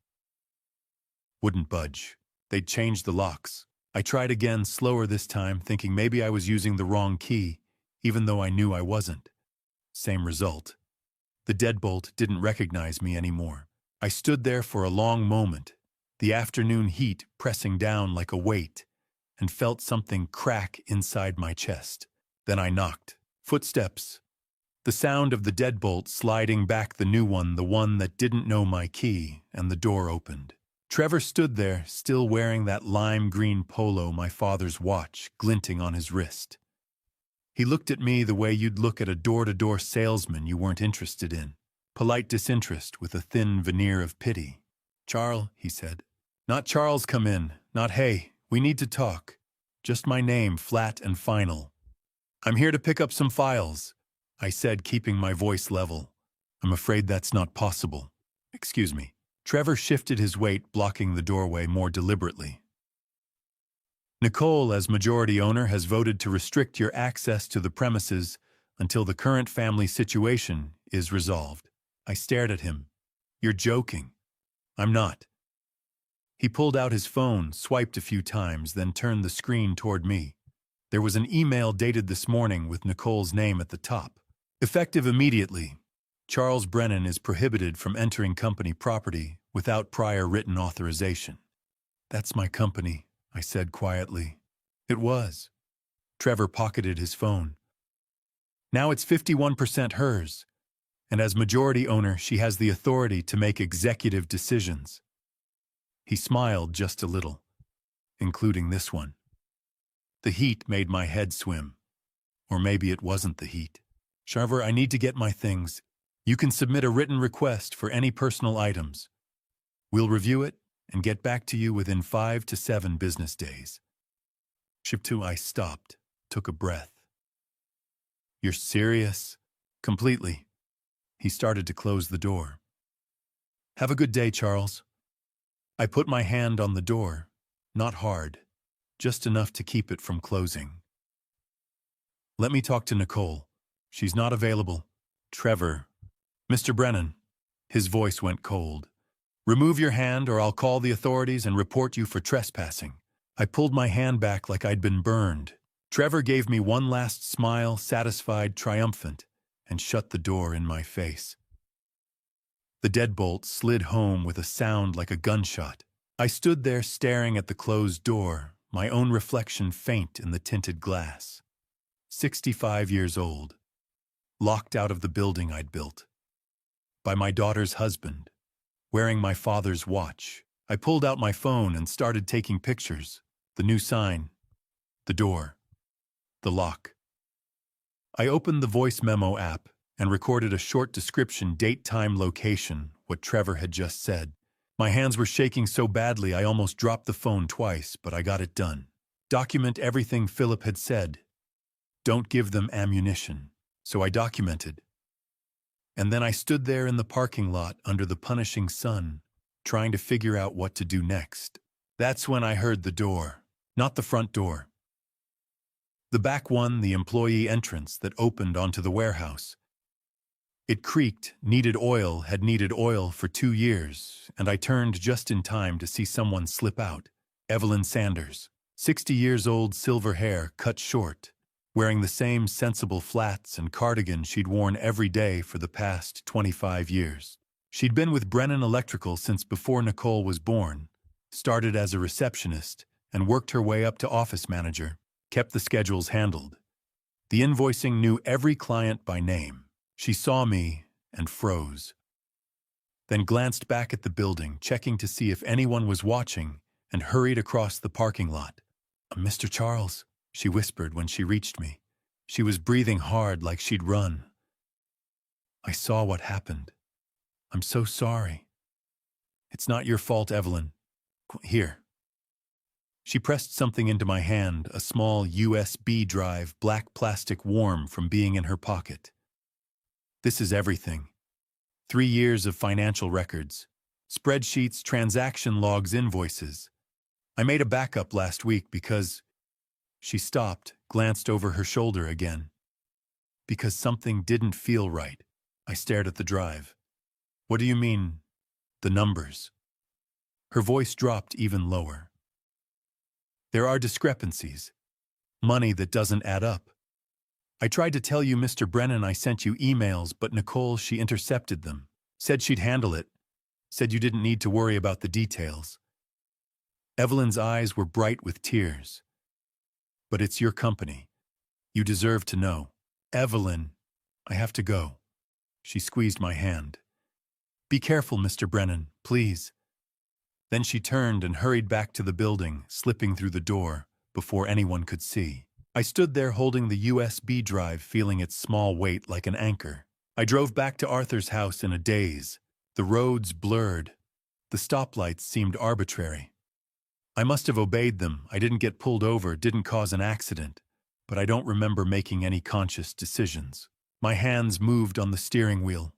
Wouldn't budge. They'd changed the locks. I tried again, slower this time, thinking maybe I was using the wrong key, even though I knew I wasn't. Same result. The deadbolt didn't recognize me anymore. I stood there for a long moment, the afternoon heat pressing down like a weight, and felt something crack inside my chest. Then I knocked. Footsteps. The sound of the deadbolt sliding back the new one, the one that didn't know my key, and the door opened. Trevor stood there, still wearing that lime green polo, my father's watch glinting on his wrist. He looked at me the way you'd look at a door-to-door salesman you weren't interested in. Polite disinterest with a thin veneer of pity. "Charles," he said. "Not Charles, come in. Not hey, we need to talk. Just my name, flat and final." "I'm here to pick up some files," I said, keeping my voice level. "I'm afraid that's not possible. Excuse me." Trevor shifted his weight, blocking the doorway more deliberately. "Nicole, as majority owner, has voted to restrict your access to the premises until the current family situation is resolved." I stared at him. "You're joking." "I'm not." He pulled out his phone, swiped a few times, then turned the screen toward me. There was an email dated this morning with Nicole's name at the top. "Effective immediately. Charles Brennan is prohibited from entering company property without prior written authorization." "That's my company," I said quietly. "It was." Trevor pocketed his phone. "Now it's 51% hers, and as majority owner, she has the authority to make executive decisions." He smiled just a little, including this one. The heat made my head swim. Or maybe it wasn't the heat. "Trevor, I need to get my things. You can submit a written request for any personal items. We'll review it and get back to you within 5 to 7 business days." Ship 2, I stopped, took a breath. "You're serious?" "Completely." He started to close the door. "Have a good day, Charles." I put my hand on the door, not hard, just enough to keep it from closing. "Let me talk to Nicole. She's not available." "Trevor." "Mr. Brennan." His voice went cold. "Remove your hand or I'll call the authorities and report you for trespassing." I pulled my hand back like I'd been burned. Trevor gave me one last smile, satisfied, triumphant, and shut the door in my face. The deadbolt slid home with a sound like a gunshot. I stood there staring at the closed door, my own reflection faint in the tinted glass. 65 years old, locked out of the building I'd built. By my daughter's husband, wearing my father's watch. I pulled out my phone and started taking pictures. The new sign, the door, the lock. I opened the voice memo app and recorded a short description, date, time, location, what Trevor had just said. My hands were shaking so badly I almost dropped the phone twice, but I got it done. Document everything Philip had said. Don't give them ammunition. So I documented. And then I stood there in the parking lot under the punishing sun, trying to figure out what to do next. That's when I heard the door. Not the front door. The back one, the employee entrance that opened onto the warehouse. It creaked, needed oil for 2 years, and I turned just in time to see someone slip out. Evelyn Sanders, 60 years old, silver hair, cut short, wearing the same sensible flats and cardigan she'd worn every day for the past 25 years. She'd been with Brennan Electrical since before Nicole was born, started as a receptionist, and worked her way up to office manager, kept the schedules handled. The invoicing knew every client by name. She saw me and froze. Then glanced back at the building, checking to see if anyone was watching, and hurried across the parking lot. "Mr. Charles," she whispered when she reached me. She was breathing hard like she'd run. "I saw what happened. I'm so sorry." "It's not your fault, Evelyn. Here." She pressed something into my hand, a small USB drive, black plastic warm from being in her pocket. "This is everything. 3 years of financial records, spreadsheets, transaction logs, invoices. I made a backup last week because—" She stopped, glanced over her shoulder again. "Because something didn't feel right." I stared at the drive. "What do you mean, the numbers?" Her voice dropped even lower. "There are discrepancies. Money that doesn't add up. I tried to tell you, Mr. Brennan, I sent you emails, but Nicole, she intercepted them. Said she'd handle it. Said you didn't need to worry about the details." Evelyn's eyes were bright with tears. "But it's your company. You deserve to know." "Evelyn, I have to go." She squeezed my hand. "Be careful, Mr. Brennan, please." Then she turned and hurried back to the building, slipping through the door before anyone could see. I stood there holding the USB drive, feeling its small weight like an anchor. I drove back to Arthur's house in a daze. The roads blurred. The stoplights seemed arbitrary. I must have obeyed them. I didn't get pulled over, didn't cause an accident, but I don't remember making any conscious decisions. My hands moved on the steering wheel.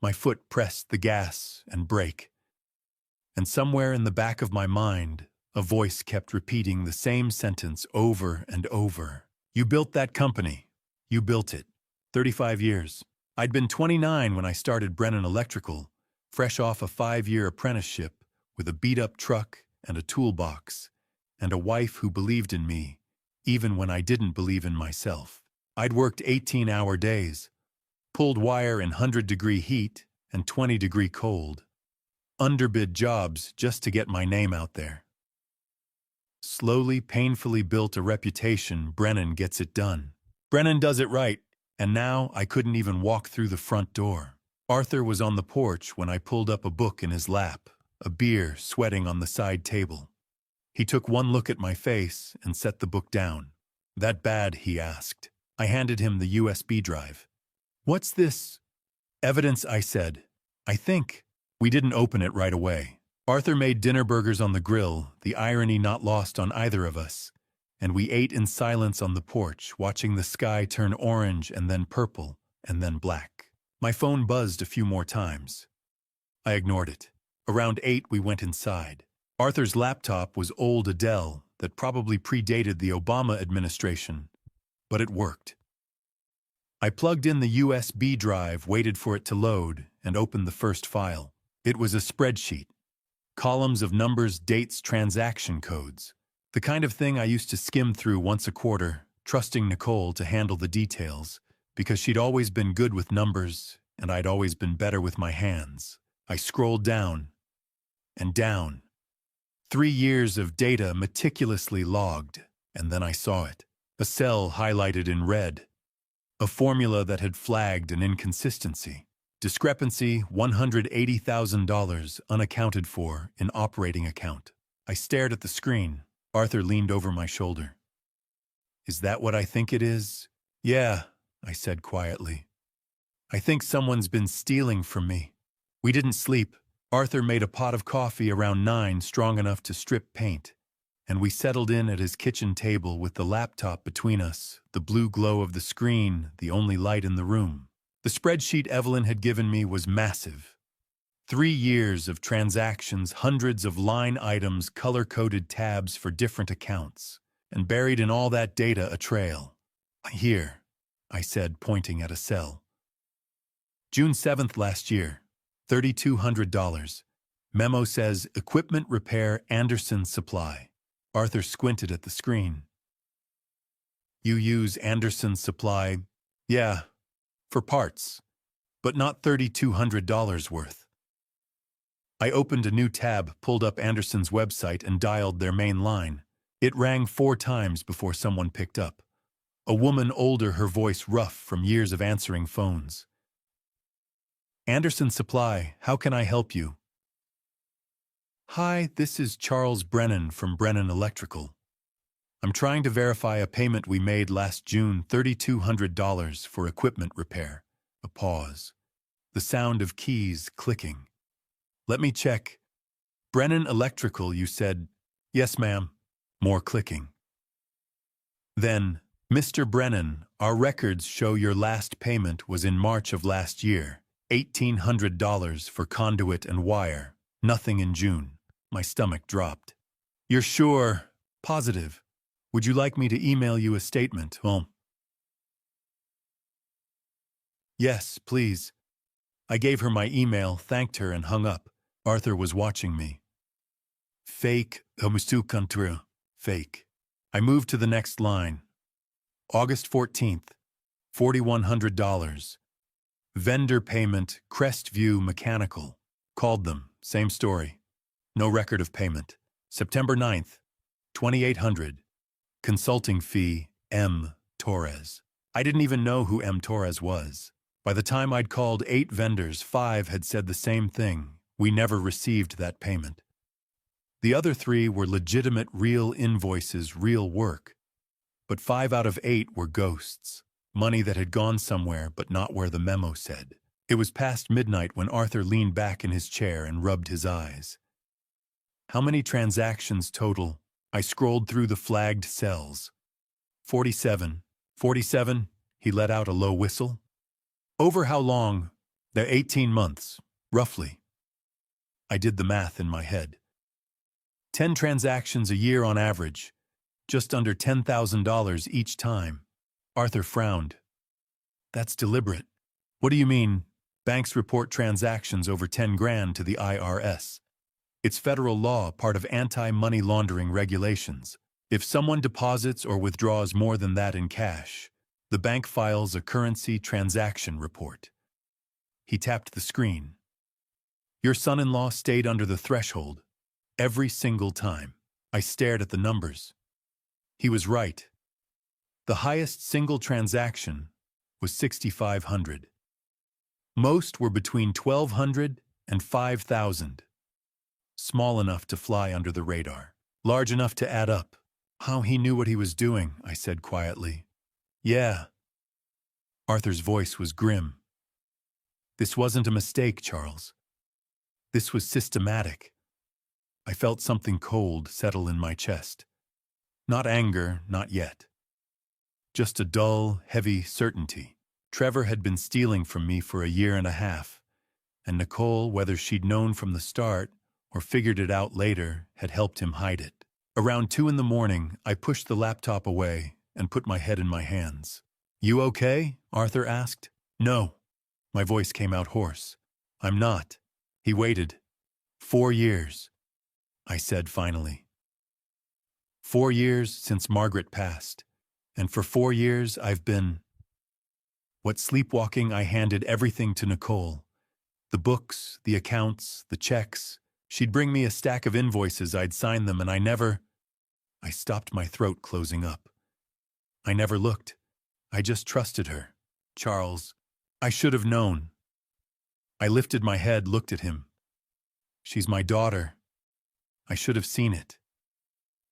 My foot pressed the gas and brake. And somewhere in the back of my mind, a voice kept repeating the same sentence over and over. "You built that company. You built it. 35 years. I'd been 29 when I started Brennan Electrical, fresh off a 5-year apprenticeship with a beat-up truck and a toolbox, and a wife who believed in me, even when I didn't believe in myself. I'd worked 18-hour days, pulled wire in 100-degree heat and 20-degree cold, underbid jobs just to get my name out there. Slowly, painfully built a reputation. Brennan gets it done. Brennan does it right, and now I couldn't even walk through the front door. Arthur was on the porch when I pulled up, a book in his lap, a beer sweating on the side table. He took one look at my face and set the book down. "That bad?" he asked. I handed him the USB drive. "What's this?" "Evidence," I said. "I think." We didn't open it right away. Arthur made dinner burgers on the grill, the irony not lost on either of us, and we ate in silence on the porch, watching the sky turn orange and then purple and then black. My phone buzzed a few more times. I ignored it. Around 8 we went inside. Arthur's laptop was old Adele that probably predated the Obama administration, but it worked. I plugged in the USB drive, waited for it to load, and opened the first file. It was a spreadsheet. Columns of numbers, dates, transaction codes. The kind of thing I used to skim through once a quarter, trusting Nicole to handle the details, because she'd always been good with numbers, and I'd always been better with my hands. I scrolled down and down. 3 years of data meticulously logged, and then I saw it. A cell highlighted in red. A formula that had flagged an inconsistency. Discrepancy, $180,000 unaccounted for in operating account. I stared at the screen. Arthur leaned over my shoulder. "Is that what I think it is?" "Yeah," I said quietly. "I think someone's been stealing from me." We didn't sleep. Arthur made a pot of coffee around 9, strong enough to strip paint, and we settled in at his kitchen table with the laptop between us, the blue glow of the screen, the only light in the room. The spreadsheet Evelyn had given me was massive. 3 years of transactions, hundreds of line items, color-coded tabs for different accounts, and buried in all that data a trail. "Here," I said, pointing at a cell. "June 7th last year, $3,200. Memo says, equipment repair, Anderson Supply." Arthur squinted at the screen. "You use Anderson Supply?" "Yeah. For parts, but not $3,200 worth." I opened a new tab, pulled up Anderson's website, and dialed their main line. It rang 4 times before someone picked up. A woman older, her voice rough from years of answering phones. "Anderson Supply, how can I help you?" Hi, this is Charles Brennan from Brennan Electrical. I'm trying to verify a payment we made last June, $3,200 for equipment repair. A pause. The sound of keys clicking. Let me check. Brennan Electrical, you said. Yes, ma'am. More clicking. Then, Mr. Brennan, our records show your last payment was in March of last year. $1,800 for conduit and wire. Nothing in June. My stomach dropped. You're sure? Positive. Would you like me to email you a statement? Yes, please. I gave her my email, thanked her, and hung up. Arthur was watching me. Fake, fake. I moved to the next line. August 14th, $4,100. Vendor payment, Crestview Mechanical. Called them, same story. No record of payment. September 9th, $2,800. Consulting fee, M. Torres. I didn't even know who M. Torres was. By the time I'd called 8 vendors, 5 had said the same thing. We never received that payment. The other 3 were legitimate, real invoices, real work. But 5 out of 8 were ghosts. Money that had gone somewhere, but not where the memo said. It was past midnight when Arthur leaned back in his chair and rubbed his eyes. How many transactions total? I scrolled through the flagged cells. 47. 47? He let out a low whistle. Over how long? They're 18 months, roughly. I did the math in my head. 10 transactions a year on average. Just under $10,000 each time. Arthur frowned. That's deliberate. What do you mean? Banks report transactions over 10 grand to the IRS. It's federal law, part of anti-money laundering regulations. If someone deposits or withdraws more than that in cash, the bank files a currency transaction report. He tapped the screen. Your son-in-law stayed under the threshold. Every single time. I stared at the numbers. He was right. The highest single transaction was $6,500. Most were between $1,200 and $5,000. Small enough to fly under the radar. Large enough to add up. How he knew what he was doing, I said quietly. Yeah. Arthur's voice was grim. This wasn't a mistake, Charles. This was systematic. I felt something cold settle in my chest. Not anger, not yet. Just a dull, heavy certainty. Trevor had been stealing from me for a year and a half, and Nicole, whether she'd known from the start or figured it out later, had helped him hide it. Around 2 a.m, I pushed the laptop away and put my head in my hands. You okay? Arthur asked. No. My voice came out hoarse. I'm not. He waited. 4 years. I said finally. 4 years since Margaret passed, and for 4 years I've been... What sleepwalking, I handed everything to Nicole. The books, the accounts, the checks. She'd bring me a stack of invoices, I'd sign them, and I stopped, my throat closing up. I never looked. I just trusted her. Charles, I should have known. I lifted my head, looked at him. She's my daughter. I should have seen it.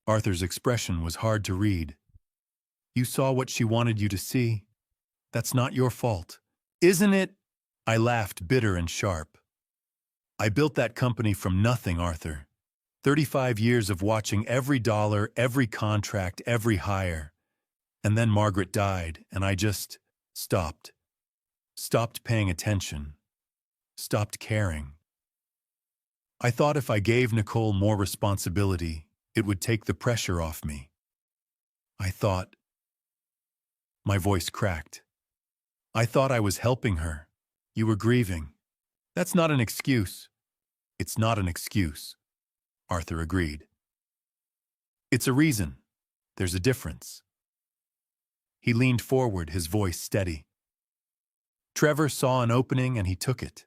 Arthur's expression was hard to read. You saw what she wanted you to see. That's not your fault. Isn't it? I laughed, bitter and sharp. I built that company from nothing, Arthur. 35 years of watching every dollar, every contract, every hire. And then Margaret died, and I just stopped. Stopped paying attention. Stopped caring. I thought if I gave Nicole more responsibility, it would take the pressure off me. I thought... My voice cracked. I thought I was helping her. You were grieving. That's not an excuse. It's not an excuse. Arthur agreed. It's a reason. There's a difference. He leaned forward, his voice steady. Trevor saw an opening and he took it.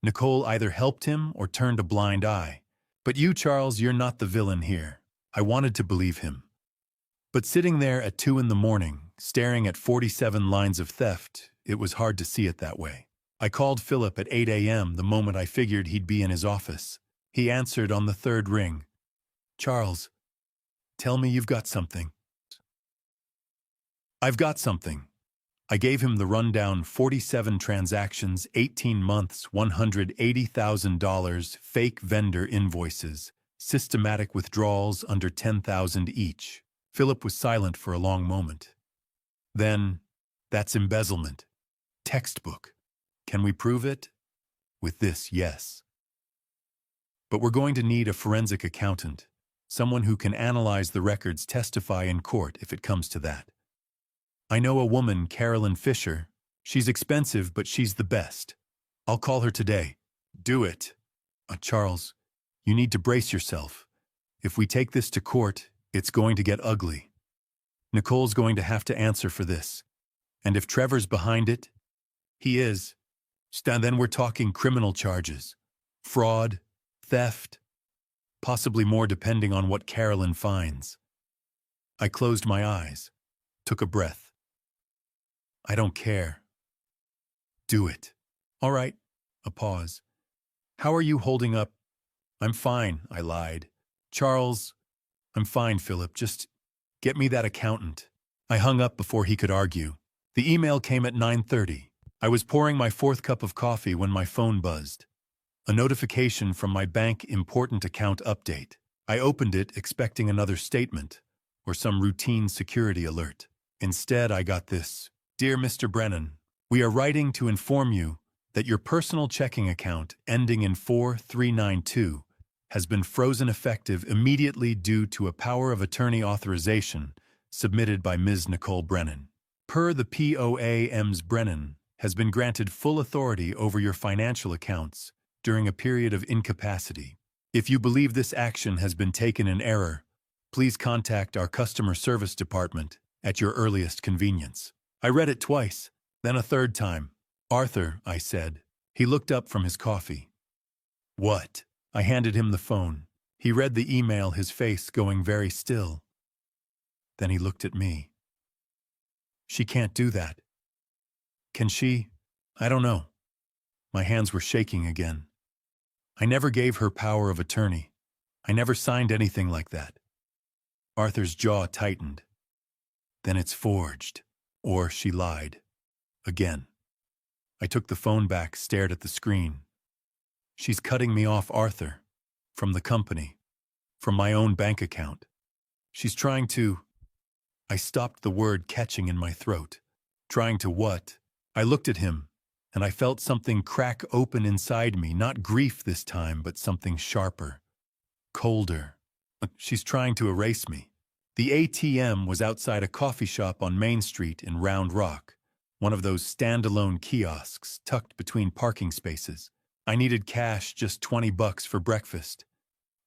Nicole either helped him or turned a blind eye. But you, Charles, you're not the villain here. I wanted to believe him. But sitting there at 2 a.m, staring at 47 lines of theft, it was hard to see it that way. I called Philip at 8 a.m. the moment I figured he'd be in his office. He answered on the third ring. Charles, tell me you've got something. I've got something. I gave him the rundown: 47 transactions, 18 months, $180,000, fake vendor invoices, systematic withdrawals under $10,000 each. Philip was silent for a long moment. Then, that's embezzlement. Textbook. Can we prove it? With this, yes. But we're going to need a forensic accountant, someone who can analyze the records, testify in court if it comes to that. I know a woman, Carolyn Fisher. She's expensive, but she's the best. I'll call her today. Do it. Charles, you need to brace yourself. If we take this to court, it's going to get ugly. Nicole's going to have to answer for this. And if Trevor's behind it, he is. Then we're talking criminal charges. Fraud, theft, possibly more depending on what Carolyn finds. I closed my eyes, took a breath. I don't care. Do it. All right. A pause. How are you holding up? I'm fine, I lied. Charles, I'm fine, Philip. Just get me that accountant. I hung up before he could argue. The email came at 9:30. I was pouring my fourth cup of coffee when my phone buzzed. A notification from my bank: important account update. I opened it expecting another statement or some routine security alert. Instead, I got this. Dear Mr. Brennan, we are writing to inform you that your personal checking account ending in 4392 has been frozen effective immediately due to a power of attorney authorization submitted by Ms. Nicole Brennan. Per the POA, Ms. Brennan has been granted full authority over your financial accounts during a period of incapacity. If you believe this action has been taken in error, please contact our customer service department at your earliest convenience. I read it twice, then a third time. Arthur, I said. He looked up from his coffee. What? I handed him the phone. He read the email, his face going very still. Then he looked at me. She can't do that. Can she? I don't know. My hands were shaking again. I never gave her power of attorney. I never signed anything like that. Arthur's jaw tightened. Then it's forged. Or she lied. Again. I took the phone back, stared at the screen. She's cutting me off, Arthur. From the company. From my own bank account. She's trying to... I stopped, the word catching in my throat. Trying to what? I looked at him, and I felt something crack open inside me, not grief this time, but something sharper. Colder. She's trying to erase me. The ATM was outside a coffee shop on Main Street in Round Rock, one of those standalone kiosks tucked between parking spaces. I needed cash, just $20 for breakfast.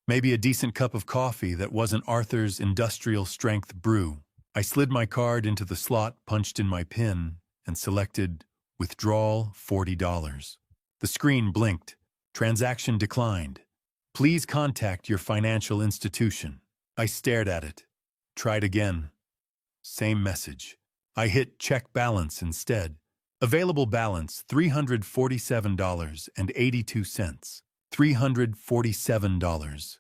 Maybe a decent cup of coffee that wasn't Arthur's industrial-strength brew. I slid my card into the slot, punched in my PIN, and selected Withdrawal $40. The screen blinked. Transaction declined. Please contact your financial institution. I stared at it. Tried again. Same message. I hit check balance instead. Available balance $347.82. $347.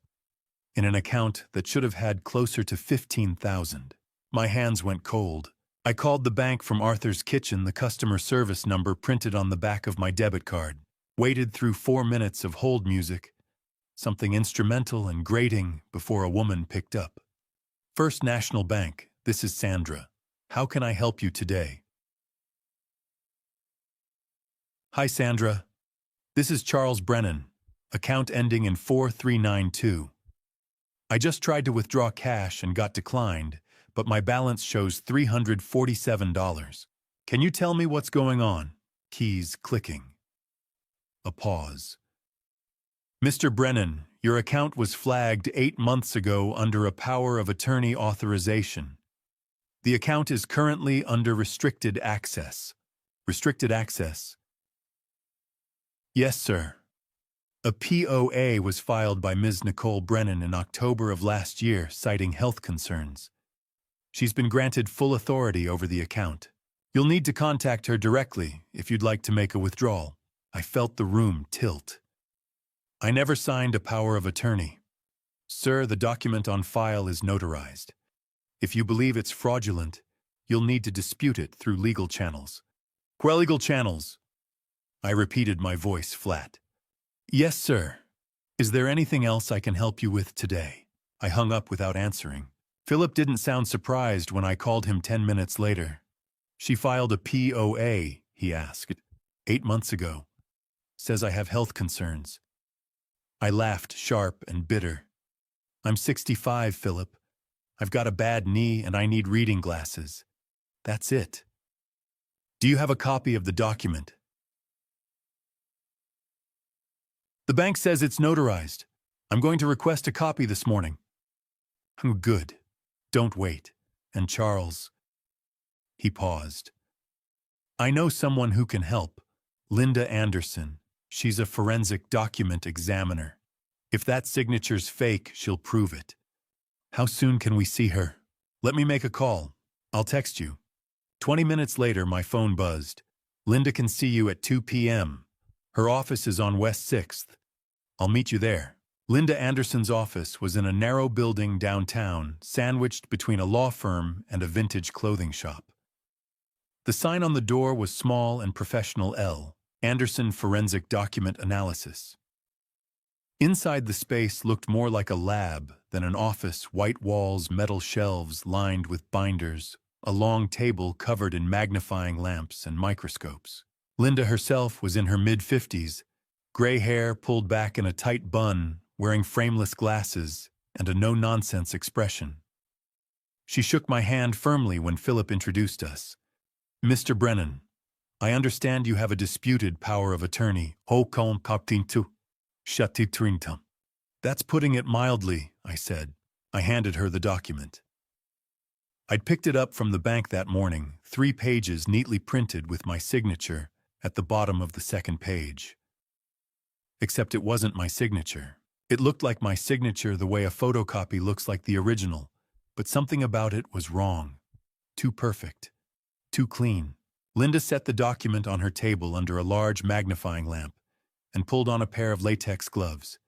In an account that should have had closer to $15,000. My hands went cold. I called the bank from Arthur's kitchen, the customer service number printed on the back of my debit card. Waited through 4 minutes of hold music, something instrumental and grating, before a woman picked up. First National Bank, this is Sandra. How can I help you today? Hi, Sandra. This is Charles Brennan, account ending in 4392. I just tried to withdraw cash and got declined, but my balance shows $347. Can you tell me what's going on? Keys clicking. A pause. Mr. Brennan, your account was flagged 8 months ago under a power of attorney authorization. The account is currently under restricted access. Restricted access? Yes, sir. A POA was filed by Ms. Nicole Brennan in October of last year, citing health concerns. She's been granted full authority over the account. You'll need to contact her directly if you'd like to make a withdrawal. I felt the room tilt. I never signed a power of attorney. Sir, the document on file is notarized. If you believe it's fraudulent, you'll need to dispute it through legal channels. Quell legal channels? I repeated, my voice flat. Yes, sir. Is there anything else I can help you with today? I hung up without answering. Philip didn't sound surprised when I called him 10 minutes later. She filed a POA, he asked. 8 months ago. Says I have health concerns. I laughed, sharp and bitter. I'm 65, Philip. I've got a bad knee and I need reading glasses. That's it. Do you have a copy of the document? The bank says it's notarized. I'm going to request a copy this morning. Good. Don't wait. And Charles. He paused. I know someone who can help. Linda Anderson. She's a forensic document examiner. If that signature's fake, she'll prove it. How soon can we see her? Let me make a call. I'll text you. 20 minutes later, my phone buzzed. Linda can see you at 2 p.m. Her office is on West 6th. I'll meet you there. Linda Anderson's office was in a narrow building downtown, sandwiched between a law firm and a vintage clothing shop. The sign on the door was small and professional L, Anderson Forensic Document Analysis. Inside, the space looked more like a lab than an office, white walls, metal shelves lined with binders, a long table covered in magnifying lamps and microscopes. Linda herself was in her mid-50s, gray hair pulled back in a tight bun, wearing frameless glasses and a no-nonsense expression. She shook my hand firmly when Philip introduced us. Mr. Brennan, I understand you have a disputed power of attorney. That's putting it mildly, I said. I handed her the document. I'd picked it up from the bank that morning, 3 pages neatly printed with my signature at the bottom of the second page. Except it wasn't my signature. It looked like my signature the way a photocopy looks like the original, but something about it was wrong. Too perfect. Too clean. Linda set the document on her table under a large magnifying lamp and pulled on a pair of latex gloves.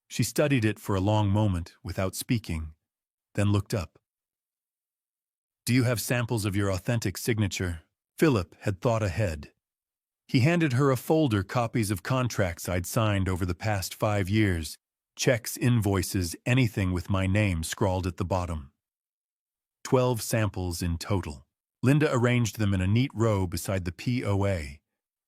She studied it for a long moment without speaking, then looked up. Do you have samples of your authentic signature? Philip had thought ahead. He handed her a folder, copies of contracts I'd signed over the past 5 years, checks, invoices, anything with my name scrawled at the bottom. 12 samples in total. Linda arranged them in a neat row beside the POA,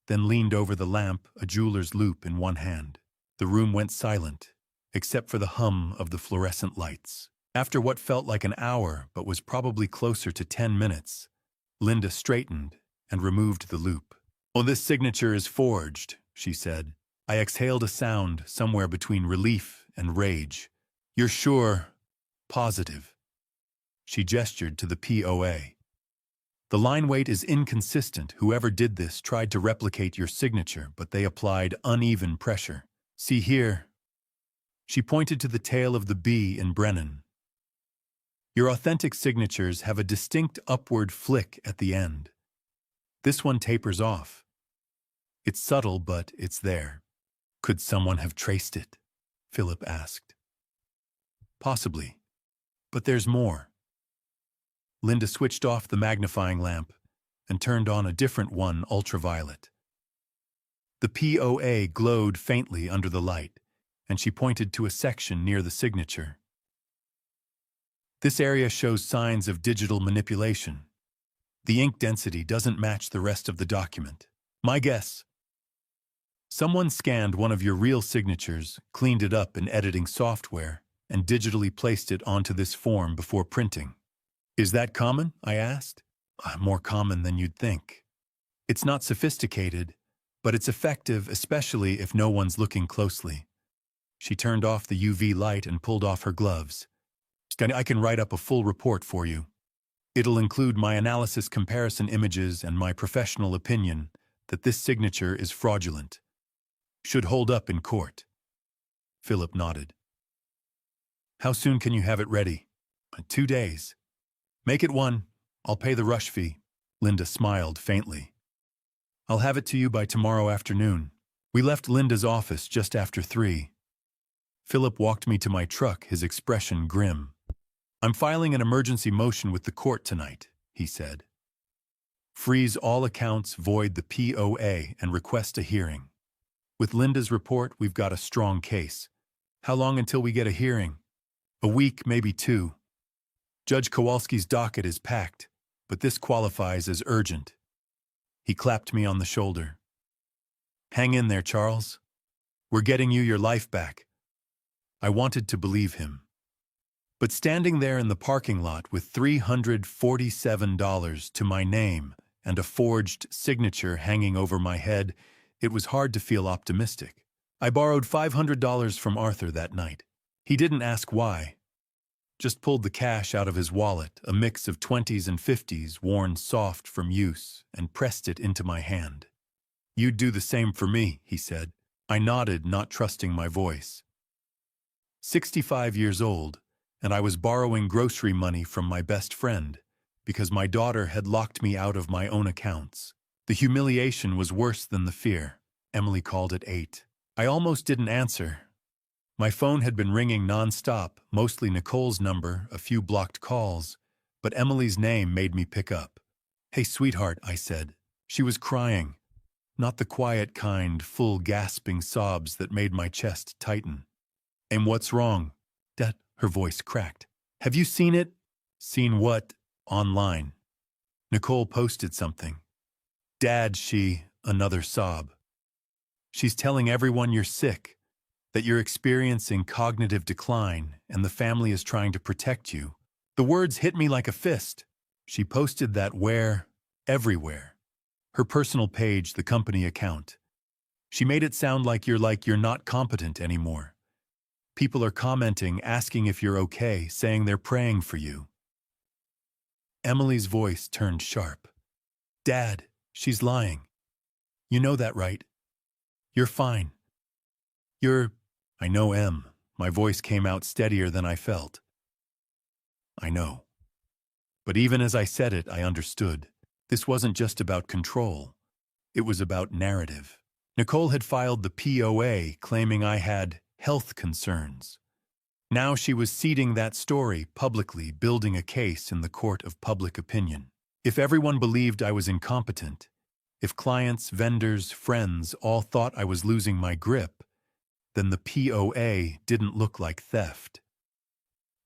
then leaned over the lamp, a jeweler's loupe in one hand. The room went silent, except for the hum of the fluorescent lights. After what felt like an hour, but was probably closer to 10 minutes, Linda straightened and removed the loupe. Oh, this signature is forged, she said. I exhaled a sound somewhere between relief and rage. You're sure? Positive. She gestured to the POA. The line weight is inconsistent. Whoever did this tried to replicate your signature, but they applied uneven pressure. See here. She pointed to the tail of the B in Brennan. Your authentic signatures have a distinct upward flick at the end. This one tapers off. It's subtle, but it's there. Could someone have traced it? Philip asked. Possibly. But there's more. Linda switched off the magnifying lamp and turned on a different one, ultraviolet. The POA glowed faintly under the light, and she pointed to a section near the signature. This area shows signs of digital manipulation. The ink density doesn't match the rest of the document. My guess. Someone scanned one of your real signatures, cleaned it up in editing software, and digitally placed it onto this form before printing. Is that common? I asked. More common than you'd think. It's not sophisticated, but it's effective, especially if no one's looking closely. She turned off the UV light and pulled off her gloves. I can write up a full report for you. It'll include my analysis, comparison images, and my professional opinion that this signature is fraudulent. Should hold up in court. Philip nodded. How soon can you have it ready? 2 days. Make it 1. I'll pay the rush fee. Linda smiled faintly. I'll have it to you by tomorrow afternoon. We left Linda's office just after 3. Philip walked me to my truck, his expression grim. "I'm filing an emergency motion with the court tonight," he said. "Freeze all accounts, void the POA, and request a hearing. With Linda's report, we've got a strong case. How long until we get a hearing?" "A week, maybe 2. Judge Kowalski's docket is packed, but this qualifies as urgent." He clapped me on the shoulder. "Hang in there, Charles. We're getting you your life back." I wanted to believe him. But standing there in the parking lot with $347 to my name and a forged signature hanging over my head, it was hard to feel optimistic. I borrowed $500 from Arthur that night. He didn't ask why. Just pulled the cash out of his wallet, a mix of 20s and 50s worn soft from use, and pressed it into my hand. "You'd do the same for me," he said. I nodded, not trusting my voice. 65 years old, and I was borrowing grocery money from my best friend because my daughter had locked me out of my own accounts. The humiliation was worse than the fear. Emily called at 8. I almost didn't answer. My phone had been ringing nonstop, mostly Nicole's number, a few blocked calls, but Emily's name made me pick up. "Hey, sweetheart," I said. She was crying. Not the quiet kind, full gasping sobs that made my chest tighten. "And what's wrong?" "Dad," her voice cracked. "Have you seen it?" "Seen what?" "Online. Nicole posted something." "Dad, another sob. "She's telling everyone you're sick, that you're experiencing cognitive decline, and the family is trying to protect you." The words hit me like a fist. "She posted that where?" "Everywhere. Her personal page, the company account. She made it sound like you're not competent anymore. People are commenting, asking if you're okay, saying they're praying for you." Emily's voice turned sharp. "Dad, she's lying. You know that, right? You're fine. I know, Em." My voice came out steadier than I felt. "I know." But even as I said it, I understood. This wasn't just about control. It was about narrative. Nicole had filed the POA claiming I had health concerns. Now she was seeding that story publicly, building a case in the court of public opinion. If everyone believed I was incompetent, if clients, vendors, friends all thought I was losing my grip, then the POA didn't look like theft.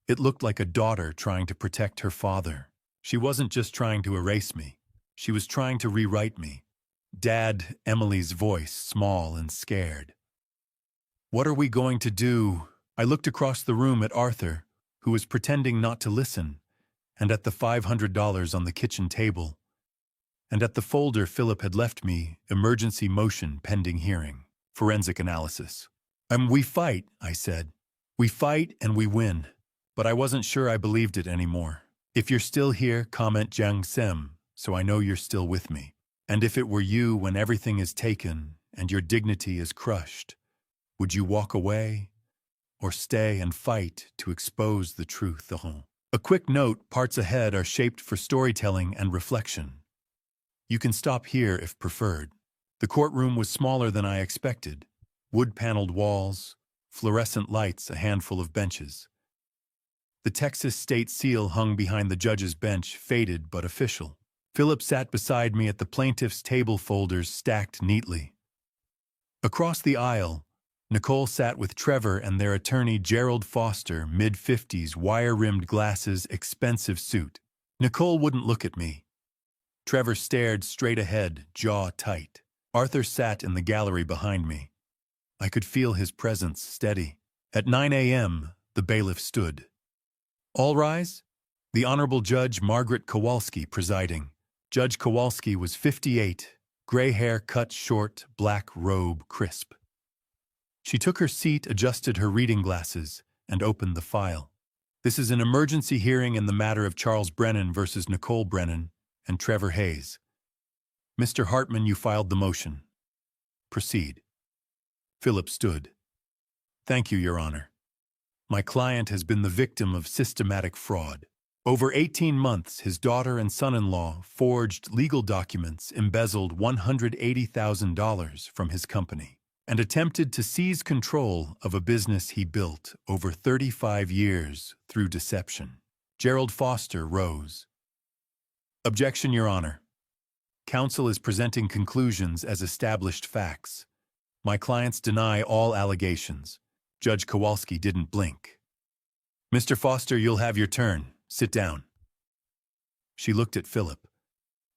It looked like a daughter trying to protect her father. She wasn't just trying to erase me. She was trying to rewrite me. "Dad," Emily's voice, small and scared. "What are we going to do?" I looked across the room at Arthur, who was pretending not to listen, and at the $500 on the kitchen table, and at the folder Philip had left me, emergency motion pending hearing, forensic analysis. We fight," I said. "We fight and we win." But I wasn't sure I believed it anymore. "If you're still here, comment Jang Sem, so I know you're still with me. And if it were you when everything is taken and your dignity is crushed, would you walk away or stay and fight to expose the truth?" A quick note, parts ahead are shaped for storytelling and reflection. You can stop here if preferred. The courtroom was smaller than I expected. Wood-paneled walls, fluorescent lights, a handful of benches. The Texas state seal hung behind the judge's bench, faded but official. Philip sat beside me at the plaintiff's table, folders stacked neatly. Across the aisle, Nicole sat with Trevor and their attorney Gerald Foster, mid-50s, wire-rimmed glasses, expensive suit. Nicole wouldn't look at me. Trevor stared straight ahead, jaw tight. Arthur sat in the gallery behind me. I could feel his presence steady. At 9 a.m., the bailiff stood. "All rise." The Honorable Judge Margaret Kowalski presiding. Judge Kowalski was 58, gray hair cut short, black robe crisp. She took her seat, adjusted her reading glasses, and opened the file. "This is an emergency hearing in the matter of Charles Brennan versus Nicole Brennan and Trevor Hayes. Mr. Hartman, you filed the motion. Proceed." Philip stood. "Thank you, Your Honor. My client has been the victim of systematic fraud. Over 18 months, his daughter and son-in-law forged legal documents, embezzled $180,000 from his company. and attempted to seize control of a business he built over 35 years through deception. Gerald Foster rose. Objection, Your Honor. Counsel is presenting conclusions as established facts. My clients deny all allegations. Judge Kowalski didn't blink. Mr. Foster, you'll have your turn. Sit down. She looked at Philip.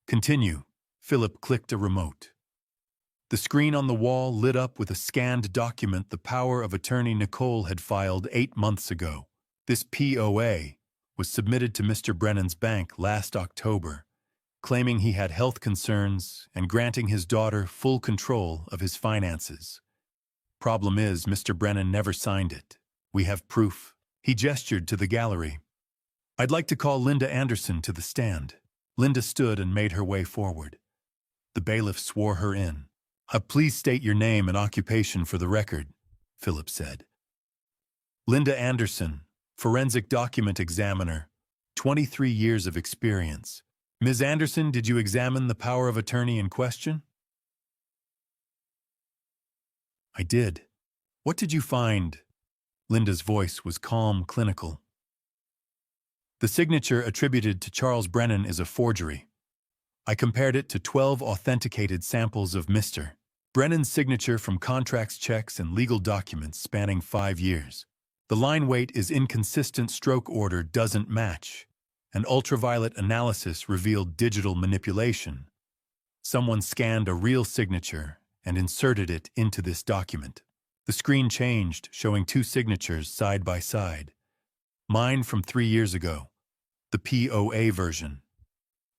Continue. Philip clicked a remote. The screen on the wall lit up with a scanned document the power of attorney Nicole had filed 8 months ago. This POA was submitted to Mr. Brennan's bank last October, claiming he had health concerns and granting his daughter full control of his finances. Problem is, Mr. Brennan never signed it. We have proof. He gestured to the gallery. I'd like to call Linda Anderson to the stand. Linda stood and made her way forward. The bailiff swore her in. Please state your name and occupation for the record, Philip said. Linda Anderson, forensic document examiner, 23 years of experience. Ms. Anderson, did you examine the power of attorney in question? I did. What did you find? Linda's voice was calm, clinical. The signature attributed to Charles Brennan is a forgery. I compared it to 12 authenticated samples of Mr. Brennan's signature from contracts, checks, and legal documents spanning 5 years. The line weight is inconsistent, stroke order doesn't match. An ultraviolet analysis revealed digital manipulation. Someone scanned a real signature and inserted it into this document. The screen changed, showing 2 signatures side by side. Mine from 3 years ago, the POA version.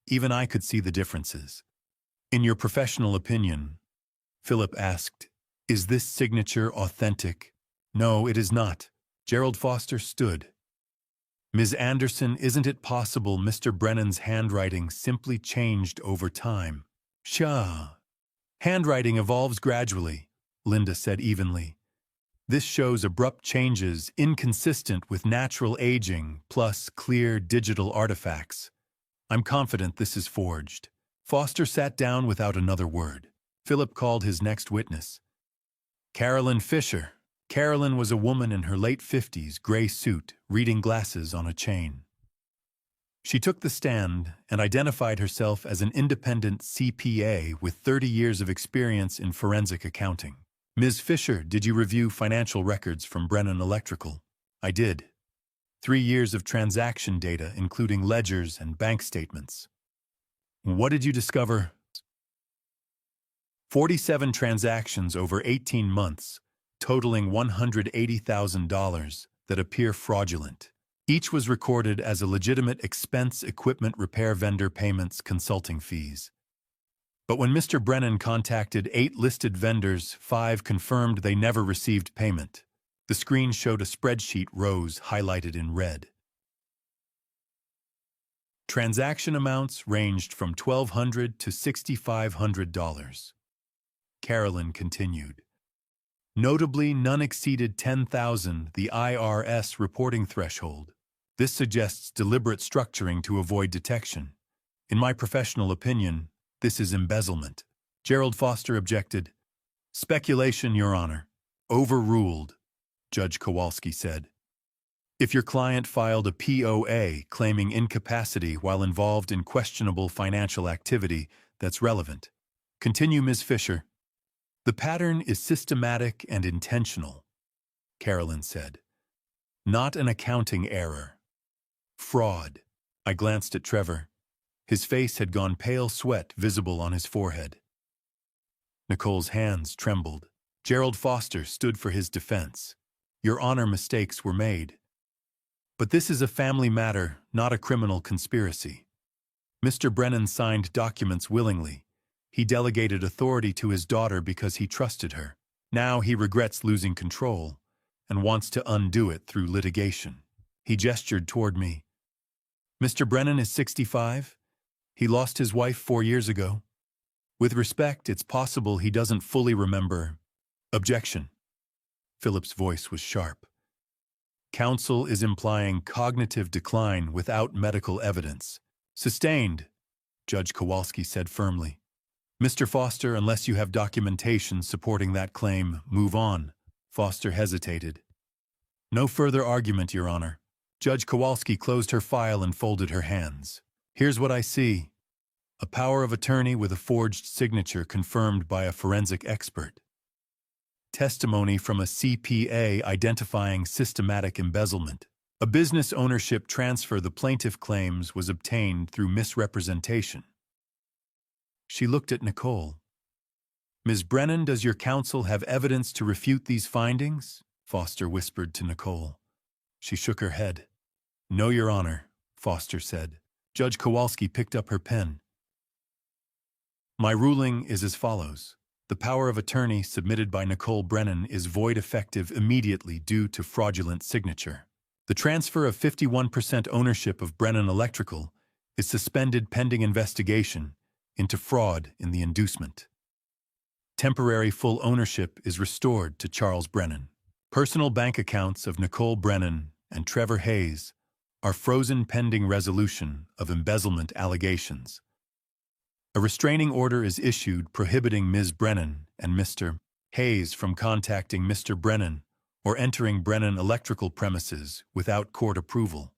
Even I could see the differences. In your professional opinion, Philip asked, is this signature authentic? No, it is not. Gerald Foster stood. Ms. Anderson, isn't it possible Mr. Brennan's handwriting simply changed over time? Pshaw. Handwriting evolves gradually, Linda said evenly. This shows abrupt changes inconsistent with natural aging plus clear digital artifacts. I'm confident this is forged. Foster sat down without another word. Philip called his next witness. Carolyn Fisher. Carolyn was a woman in her late 50s, gray suit, reading glasses on a chain. She took the stand and identified herself as an independent CPA with 30 years of experience in forensic accounting. Ms. Fisher, did you review financial records from Brennan Electrical? I did. 3 years of transaction data, including ledgers and bank statements. What did you discover? 47 transactions over 18 months, totaling $180,000 that appear fraudulent. Each was recorded as a legitimate expense, equipment repair, vendor payments, consulting fees. But when Mr. Brennan contacted 8 listed vendors, 5 confirmed they never received payment. The screen showed a spreadsheet rows highlighted in red. Transaction amounts ranged from $1,200 to $6,500. Carolyn continued. Notably, none exceeded $10,000, the IRS reporting threshold. This suggests deliberate structuring to avoid detection. In my professional opinion, this is embezzlement. Gerald Foster objected. Speculation, Your Honor. Overruled, Judge Kowalski said. If your client filed a POA claiming incapacity while involved in questionable financial activity, that's relevant. Continue, Ms. Fisher. The pattern is systematic and intentional, Carolyn said. Not an accounting error. Fraud. I glanced at Trevor. His face had gone pale, sweat visible on his forehead. Nicole's hands trembled. Gerald Foster stood for his defense. Your Honor, mistakes were made. But this is a family matter, not a criminal conspiracy. Mr. Brennan signed documents willingly. He delegated authority to his daughter because he trusted her. Now he regrets losing control and wants to undo it through litigation. He gestured toward me. Mr. Brennan is 65. He lost his wife 4 years ago. With respect, it's possible he doesn't fully remember. Objection. Philip's voice was sharp. Counsel is implying cognitive decline without medical evidence. Sustained, Judge Kowalski said firmly. Mr. Foster, unless you have documentation supporting that claim, move on. Foster hesitated. No further argument, Your Honor. Judge Kowalski closed her file and folded her hands. Here's what I see. A power of attorney with a forged signature confirmed by a forensic expert. Testimony from a CPA identifying systematic embezzlement. A business ownership transfer the plaintiff claims was obtained through misrepresentation. She looked at Nicole. Ms. Brennan, does your counsel have evidence to refute these findings? Foster whispered to Nicole. She shook her head. No, Your Honor, Foster said. Judge Kowalski picked up her pen. My ruling is as follows. The power of attorney submitted by Nicole Brennan is void effective immediately due to fraudulent signature. The transfer of 51% ownership of Brennan Electrical is suspended pending investigation into fraud in the inducement. Temporary full ownership is restored to Charles Brennan. Personal bank accounts of Nicole Brennan and Trevor Hayes are frozen pending resolution of embezzlement allegations. A restraining order is issued prohibiting Ms. Brennan and Mr. Hayes from contacting Mr. Brennan or entering Brennan Electrical premises without court approval.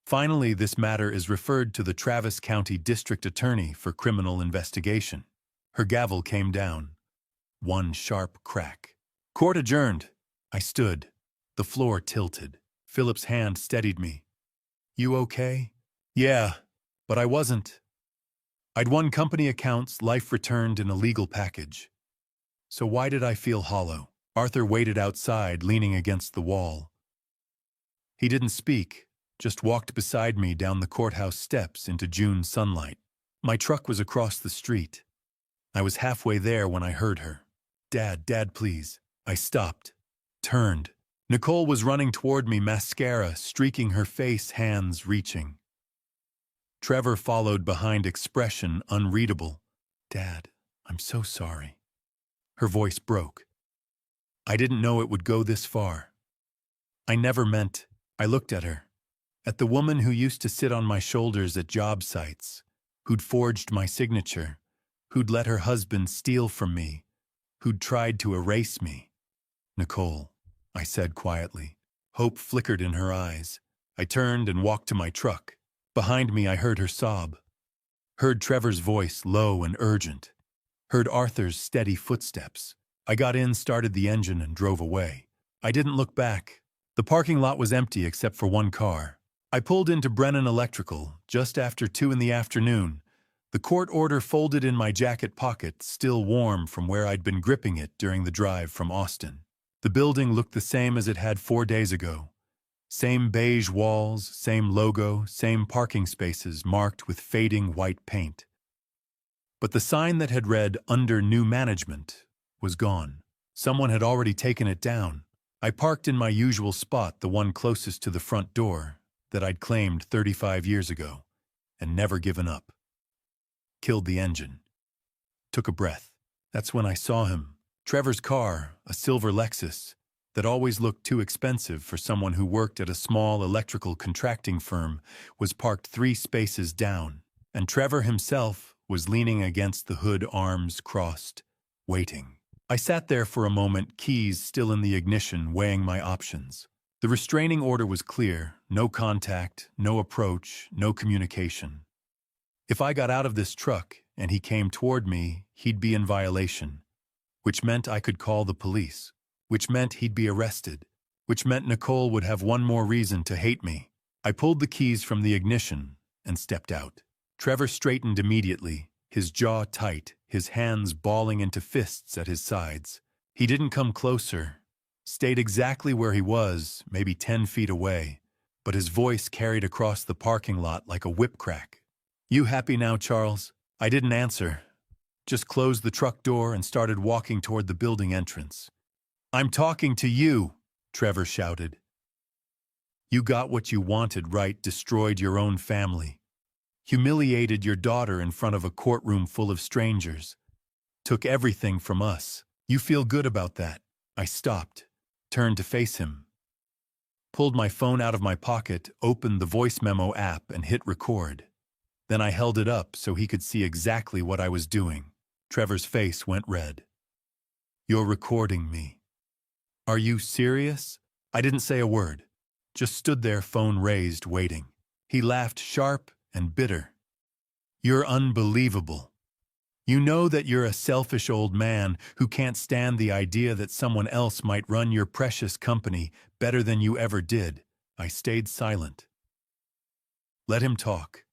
Finally, this matter is referred to the Travis County District Attorney for criminal investigation. Her gavel came down. One sharp crack. Court adjourned. I stood. The floor tilted. Philip's hand steadied me. You okay? Yeah, but I wasn't. I'd won company accounts, life returned in a legal package. So why did I feel hollow? Arthur waited outside, leaning against the wall. He didn't speak, just walked beside me down the courthouse steps into June sunlight. My truck was across the street. I was halfway there when I heard her. Dad, please. I stopped, turned. Nicole was running toward me, mascara streaking her face, hands reaching. Trevor followed behind, expression unreadable. Dad, I'm so sorry. Her voice broke. I didn't know it would go this far. I never meant. I looked at her. At the woman who used to sit on my shoulders at job sites, who'd forged my signature, who'd let her husband steal from me, who'd tried to erase me. Nicole, I said quietly. Hope flickered in her eyes. I turned and walked to my truck. Behind me, I heard her sob. Heard Trevor's voice, low and urgent. Heard Arthur's steady footsteps. I got in, started the engine, and drove away. I didn't look back. The parking lot was empty except for one car. I pulled into Brennan Electrical just after 2 in the afternoon. The court order folded in my jacket pocket, still warm from where I'd been gripping it during the drive from Austin. The building looked the same as it had 4 days ago. Same beige walls, same logo, same parking spaces marked with fading white paint. But the sign that had read, "Under New Management," was gone. Someone had already taken it down. I parked in my usual spot, the one closest to the front door, that I'd claimed 35 years ago, and never given up. Killed the engine. Took a breath. That's when I saw him. Trevor's car, a silver Lexus, that always looked too expensive for someone who worked at a small electrical contracting firm, was parked 3 spaces down, and Trevor himself was leaning against the hood, arms crossed, waiting. I sat there for a moment, keys still in the ignition, weighing my options. The restraining order was clear: no contact, no approach, no communication. If I got out of this truck and he came toward me, he'd be in violation, which meant I could call the police, which meant he'd be arrested, which meant Nicole would have one more reason to hate me. I pulled the keys from the ignition and stepped out. Trevor straightened immediately, his jaw tight, his hands balling into fists at his sides. He didn't come closer, stayed exactly where he was, maybe 10 feet away, but his voice carried across the parking lot like a whip crack. You happy now, Charles? I didn't answer, just closed the truck door and started walking toward the building entrance. I'm talking to you, Trevor shouted. You got what you wanted, right? Destroyed your own family. Humiliated your daughter in front of a courtroom full of strangers. Took everything from us. You feel good about that? I stopped, turned to face him. Pulled my phone out of my pocket, opened the voice memo app and hit record. Then I held it up so he could see exactly what I was doing. Trevor's face went red. You're recording me. Are you serious? I didn't say a word. Just stood there, phone raised, waiting. He laughed sharp and bitter. You're unbelievable. You know that you're a selfish old man who can't stand the idea that someone else might run your precious company better than you ever did. I stayed silent. Let him talk.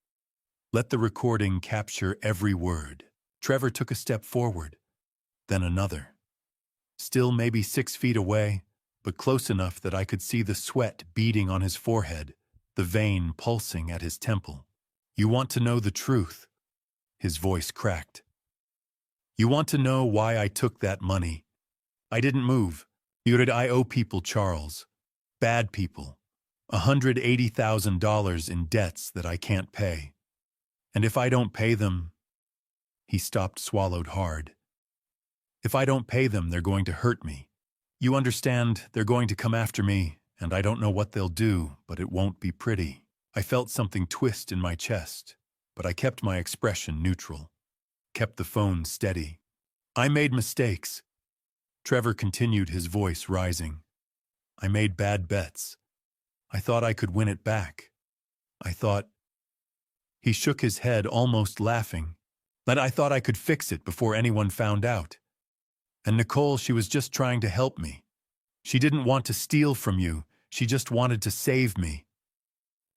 Let the recording capture every word. Trevor took a step forward, then another. Still maybe 6 feet away, but close enough that I could see the sweat beading on his forehead, the vein pulsing at his temple. You want to know the truth? His voice cracked. You want to know why I took that money? I didn't move. I owe people, Charles. Bad people. $180,000 in debts that I can't pay. And if I don't pay them... He stopped, swallowed hard. If I don't pay them, they're going to hurt me. You understand, they're going to come after me, and I don't know what they'll do, but it won't be pretty. I felt something twist in my chest, but I kept my expression neutral, kept the phone steady. I made mistakes. Trevor continued, his voice rising. I made bad bets. I thought I could win it back. I thought... He shook his head, almost laughing. That I thought I could fix it before anyone found out. And Nicole, she was just trying to help me. She didn't want to steal from you. She just wanted to save me.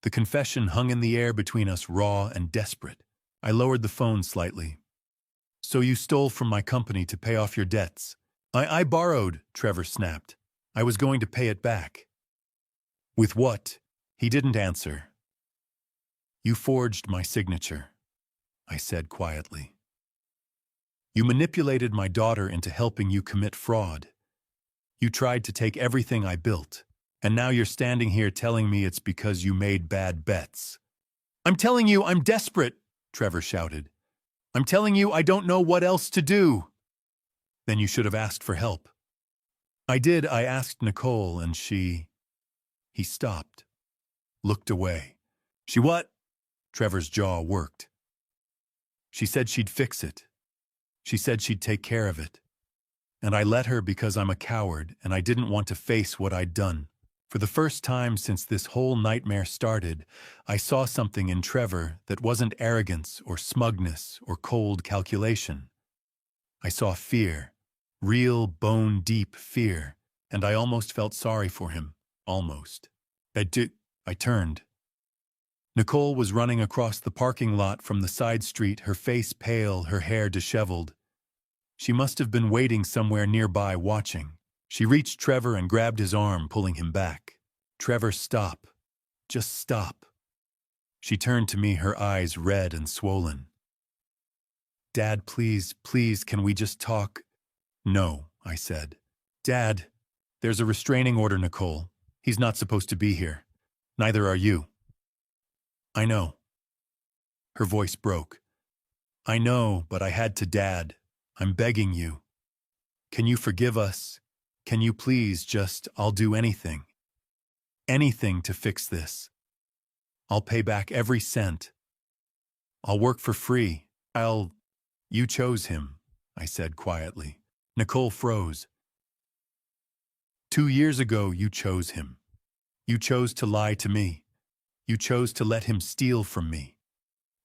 The confession hung in the air between us, raw and desperate. I lowered the phone slightly. So you stole from my company to pay off your debts. I borrowed, Trevor snapped. I was going to pay it back. With what? He didn't answer. You forged my signature, I said quietly. You manipulated my daughter into helping you commit fraud. You tried to take everything I built, and now you're standing here telling me it's because you made bad bets. I'm telling you I'm desperate, Trevor shouted. I'm telling you I don't know what else to do. Then you should have asked for help. I did. I asked Nicole, and she... He stopped, looked away. She what? Trevor's jaw worked. She said she'd fix it. She said she'd take care of it. And I let her because I'm a coward and I didn't want to face what I'd done. For the first time since this whole nightmare started, I saw something in Trevor that wasn't arrogance or smugness or cold calculation. I saw fear, real bone-deep fear, and I almost felt sorry for him. Almost. I turned. Nicole was running across the parking lot from the side street, her face pale, her hair disheveled. She must have been waiting somewhere nearby watching. She reached Trevor and grabbed his arm, pulling him back. Trevor, stop. Just stop. She turned to me, her eyes red and swollen. Dad, please, please, can we just talk? No, I said. Dad, there's a restraining order, Nicole. He's not supposed to be here. Neither are you. I know. Her voice broke. I know, but I had to, Dad. I'm begging you. Can you forgive us? Can you please I'll do anything. Anything to fix this. I'll pay back every cent. I'll work for free. You chose him, I said quietly. Nicole froze. 2 years ago, you chose him. You chose to lie to me. You chose to let him steal from me.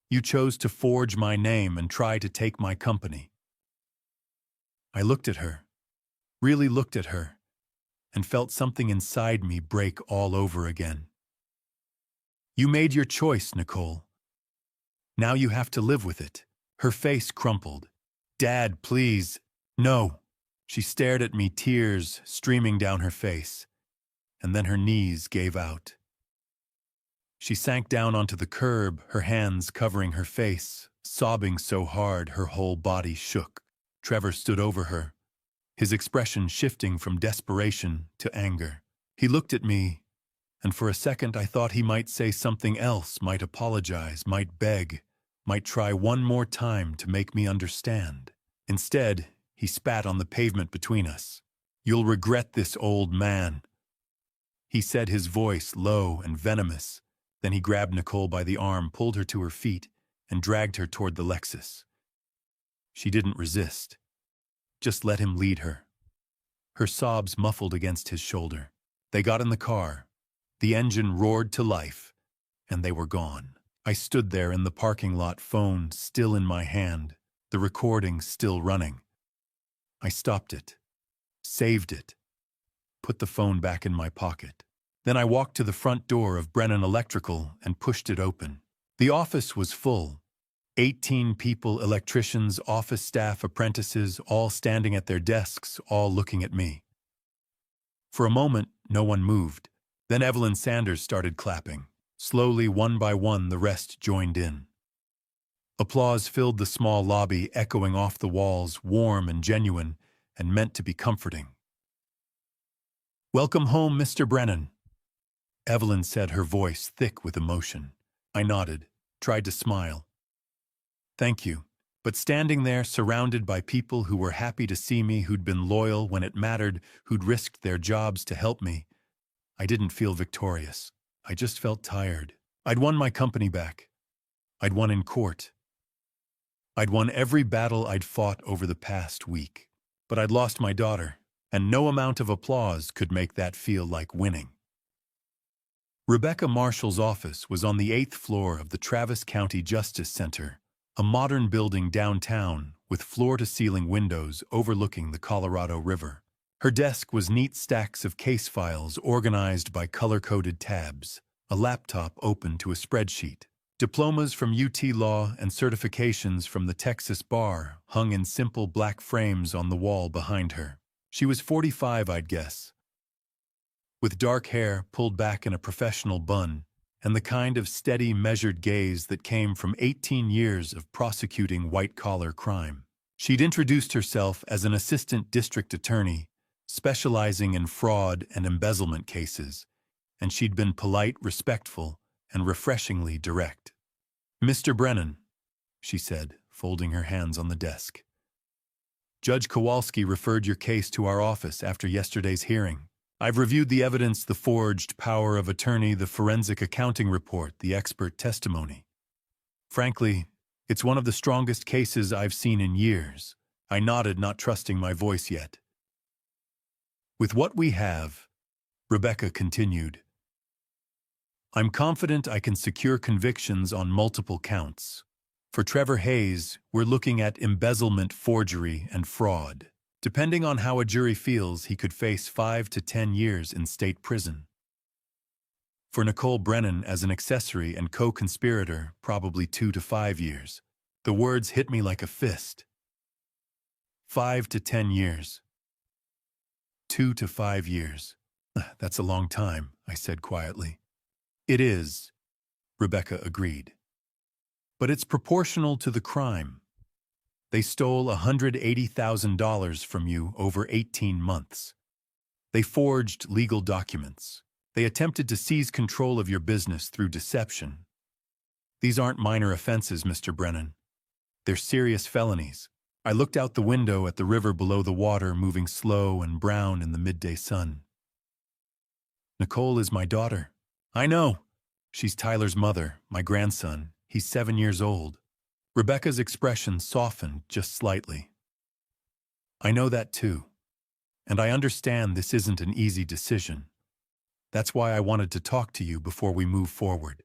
You chose to forge my name and try to take my company. I looked at her, really looked at her, and felt something inside me break all over again. You made your choice, Nicole. Now you have to live with it. Her face crumpled. Dad, please. No. She stared at me, tears streaming down her face, and then her knees gave out. She sank down onto the curb, her hands covering her face, sobbing so hard her whole body shook. Trevor stood over her, his expression shifting from desperation to anger. He looked at me, and for a second I thought he might say something else, might apologize, might beg, might try one more time to make me understand. Instead, he spat on the pavement between us. You'll regret this, old man. He said, his voice low and venomous. Then he grabbed Nicole by the arm, pulled her to her feet, and dragged her toward the Lexus. She didn't resist. Just let him lead her. Her sobs muffled against his shoulder. They got in the car. The engine roared to life, and they were gone. I stood there in the parking lot, phone still in my hand, the recording still running. I stopped it, saved it, put the phone back in my pocket. Then I walked to the front door of Brennan Electrical and pushed it open. The office was full. 18 people, electricians, office staff, apprentices, all standing at their desks, all looking at me. For a moment, no one moved. Then Evelyn Sanders started clapping. Slowly, one by one, the rest joined in. Applause filled the small lobby, echoing off the walls, warm and genuine, and meant to be comforting. "Welcome home, Mr. Brennan," Evelyn said, her voice thick with emotion. I nodded, tried to smile. "Thank you." But standing there, surrounded by people who were happy to see me, who'd been loyal when it mattered, who'd risked their jobs to help me, I didn't feel victorious. I just felt tired. I'd won my company back. I'd won in court. I'd won every battle I'd fought over the past week. But I'd lost my daughter, and no amount of applause could make that feel like winning. Rebecca Marshall's office was on the 8th floor of the Travis County Justice Center, a modern building downtown with floor-to-ceiling windows overlooking the Colorado River. Her desk was neat stacks of case files organized by color-coded tabs, a laptop open to a spreadsheet. Diplomas from UT Law and certifications from the Texas Bar hung in simple black frames on the wall behind her. She was 45, I'd guess, with dark hair pulled back in a professional bun, and the kind of steady, measured gaze that came from 18 years of prosecuting white-collar crime. She'd introduced herself as an assistant district attorney, specializing in fraud and embezzlement cases, and she'd been polite, respectful, and refreshingly direct. "Mr. Brennan," she said, folding her hands on the desk. "Judge Kowalski referred your case to our office after yesterday's hearing. I've reviewed the evidence, the forged power of attorney, the forensic accounting report, the expert testimony. Frankly, it's one of the strongest cases I've seen in years." I nodded, not trusting my voice yet. "With what we have," Rebecca continued, "I'm confident I can secure convictions on multiple counts. For Trevor Hayes, we're looking at embezzlement, forgery, and fraud. Depending on how a jury feels, he could face 5 to 10 years in state prison. For Nicole Brennan as an accessory and co-conspirator, probably 2 to 5 years. The words hit me like a fist. 5 to 10 years. 2 to 5 years. That's a long time, I said quietly. "It is," Rebecca agreed. "But it's proportional to the crime. They stole $180,000 from you over 18 months. They forged legal documents. They attempted to seize control of your business through deception. These aren't minor offenses, Mr. Brennan. They're serious felonies." I looked out the window at the river below, the water moving slow and brown in the midday sun. "Nicole is my daughter." "I know. She's Tyler's mother, my grandson. He's 7 years old." Rebecca's expression softened just slightly. "I know that too. And I understand this isn't an easy decision. That's why I wanted to talk to you before we move forward."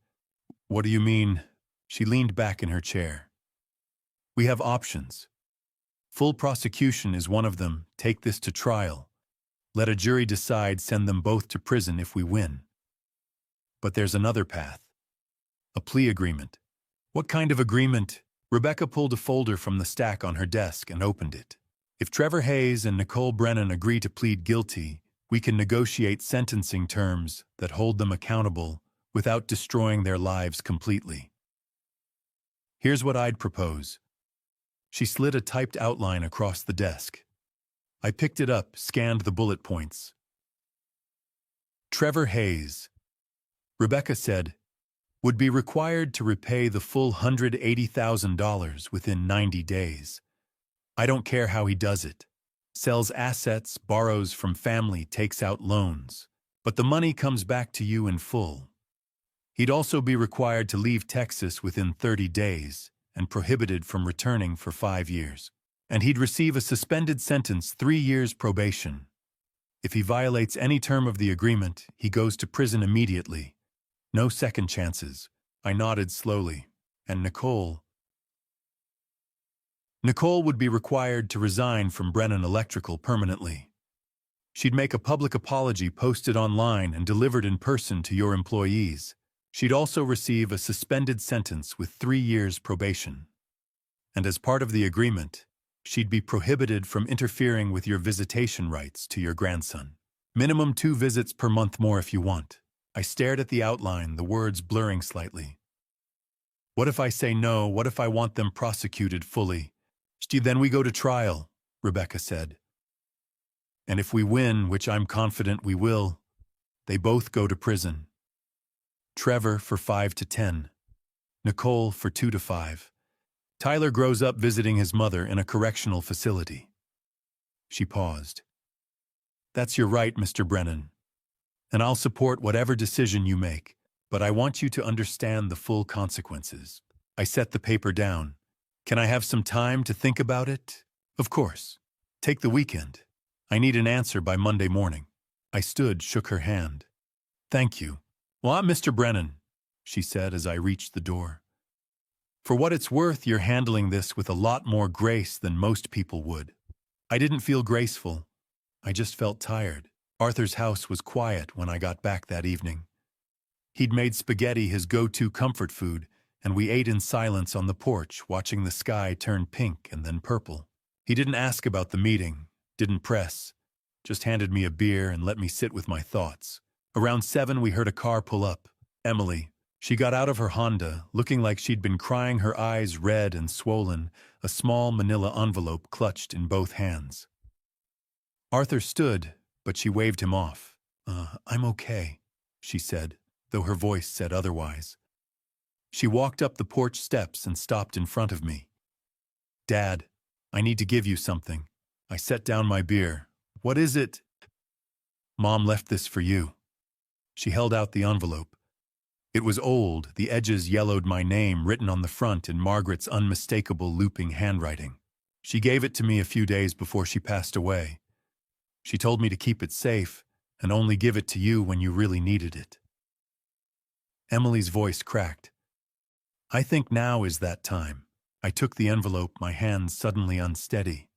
"What do you mean?" She leaned back in her chair. "We have options. Full prosecution is one of them. Take this to trial. Let a jury decide, send them both to prison if we win. But there's another path. A plea agreement." "What kind of agreement?" Rebecca pulled a folder from the stack on her desk and opened it. "If Trevor Hayes and Nicole Brennan agree to plead guilty, we can negotiate sentencing terms that hold them accountable without destroying their lives completely. Here's what I'd propose." She slid a typed outline across the desk. I picked it up, scanned the bullet points. "Trevor Hayes," Rebecca said, "would be required to repay the full $180,000 within 90 days. I don't care how he does it. Sells assets, borrows from family, takes out loans. But the money comes back to you in full. He'd also be required to leave Texas within 30 days and prohibited from returning for 5 years. And he'd receive a suspended sentence, 3 years probation. If he violates any term of the agreement, he goes to prison immediately. No second chances. I nodded slowly. And Nicole would be required to resign from Brennan Electrical permanently. She'd make a public apology posted online and delivered in person to your employees. She'd also receive a suspended sentence with 3 years probation. And as part of the agreement, she'd be prohibited from interfering with your visitation rights to your grandson. Minimum 2 visits per month more if you want. I stared at the outline, the words blurring slightly. What if I say no? What if I want them prosecuted fully? Then we go to trial, Rebecca said. And if we win, which I'm confident we will, they both go to prison. Trevor for 5 to 10. Nicole for 2 to 5. Tyler grows up visiting his mother in a correctional facility. She paused. That's your right, Mr. Brennan. And I'll support whatever decision you make, but I want you to understand the full consequences. I set the paper down. Can I have some time to think about it? Of course. Take the weekend. I need an answer by Monday morning. I stood, shook her hand. Thank you. Well, I'm Mr. Brennan, she said as I reached the door. For what it's worth, you're handling this with a lot more grace than most people would. I didn't feel graceful. I just felt tired. Arthur's house was quiet when I got back that evening. He'd made spaghetti his go-to comfort food, and we ate in silence on the porch, watching the sky turn pink and then purple. He didn't ask about the meeting, didn't press, just handed me a beer and let me sit with my thoughts. Around 7, we heard a car pull up. Emily. She got out of her Honda, looking like she'd been crying, her eyes red and swollen, a small manila envelope clutched in both hands. Arthur stood, but she waved him off. I'm okay, she said, though her voice said otherwise. She walked up the porch steps and stopped in front of me. Dad, I need to give you something. I set down my beer. What is it? Mom left this for you. She held out the envelope. It was old, the edges yellowed my name written on the front in Margaret's unmistakable looping handwriting. She gave it to me a few days before she passed away. She told me to keep it safe and only give it to you when you really needed it. Emily's voice cracked. I think now is that time. I took the envelope, my hands suddenly unsteady.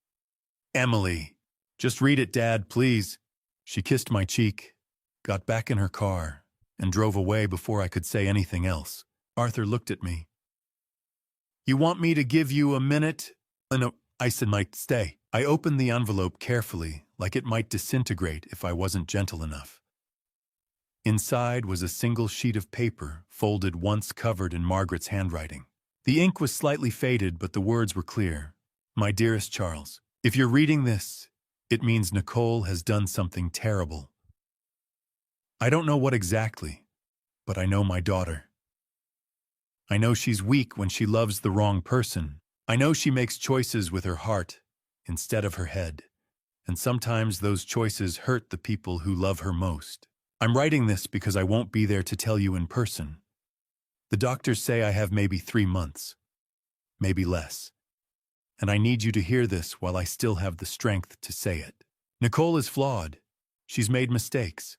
Emily, just read it, Dad, please. She kissed my cheek, got back in her car, and drove away before I could say anything else. Arthur looked at me. You want me to give you a minute? No, I said might stay. I opened the envelope carefully, like it might disintegrate if I wasn't gentle enough. Inside was a single sheet of paper, folded once, covered in Margaret's handwriting. The ink was slightly faded, but the words were clear. My dearest Charles, if you're reading this, it means Nicole has done something terrible. I don't know what exactly, but I know my daughter. I know she's weak when she loves the wrong person. I know she makes choices with her heart instead of her head, and sometimes those choices hurt the people who love her most. I'm writing this because I won't be there to tell you in person. The doctors say I have maybe 3 months, maybe less. And I need you to hear this while I still have the strength to say it. Nicole is flawed. She's made mistakes.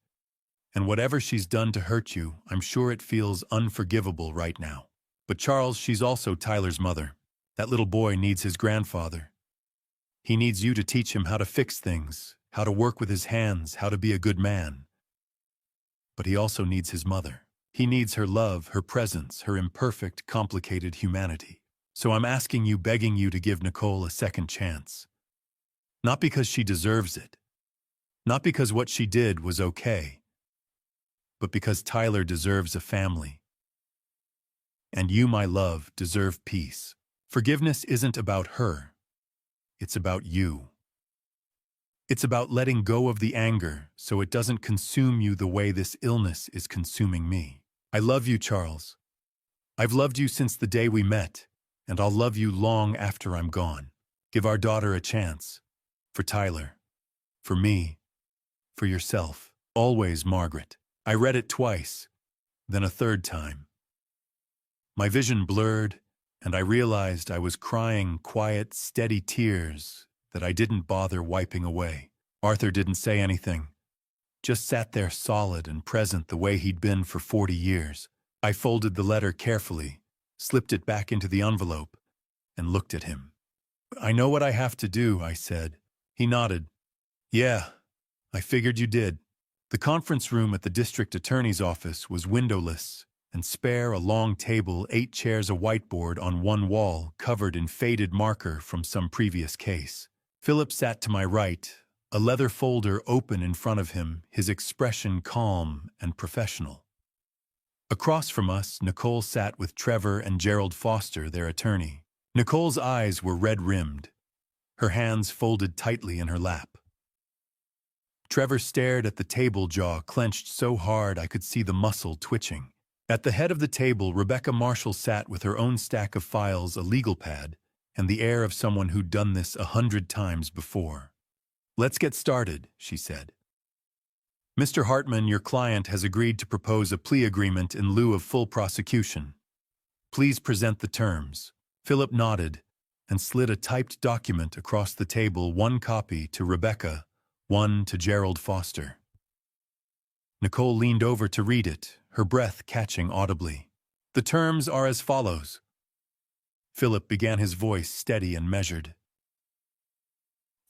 And whatever she's done to hurt you, I'm sure it feels unforgivable right now. But Charles, she's also Tyler's mother. That little boy needs his grandfather. He needs you to teach him how to fix things, how to work with his hands, how to be a good man. But he also needs his mother. He needs her love, her presence, her imperfect, complicated humanity. So I'm asking you, begging you to give Nicole a second chance. Not because she deserves it. Not because what she did was okay. But because Tyler deserves a family. And you, my love, deserve peace. Forgiveness isn't about her. It's about you. It's about letting go of the anger so it doesn't consume you the way this illness is consuming me. I love you, Charles. I've loved you since the day we met, and I'll love you long after I'm gone. Give our daughter a chance. For Tyler. For me. For yourself. Always, Margaret. I read it twice, then a third time. My vision blurred, and I realized I was crying quiet, steady tears that I didn't bother wiping away. Arthur didn't say anything, just sat there solid and present the way he'd been for 40 years. I folded the letter carefully, slipped it back into the envelope, and looked at him. "I know what I have to do," I said. He nodded. "Yeah, I figured you did." The conference room at the district attorney's office was windowless and spare, a long table, 8 chairs, a whiteboard on one wall covered in faded marker from some previous case. Philip sat to my right, a leather folder open in front of him, his expression calm and professional. Across from us, Nicole sat with Trevor and Gerald Foster, their attorney. Nicole's eyes were red-rimmed, her hands folded tightly in her lap. Trevor stared at the table, jaw clenched so hard I could see the muscle twitching. At the head of the table, Rebecca Marshall sat with her own stack of files, a legal pad, and the air of someone who'd done this 100 times before. "Let's get started," she said. "Mr. Hartman, your client has agreed to propose a plea agreement in lieu of full prosecution. Please present the terms." Philip nodded and slid a typed document across the table, one copy to Rebecca, one to Gerald Foster. Nicole leaned over to read it, her breath catching audibly. "The terms are as follows." Philip began, his voice steady and measured.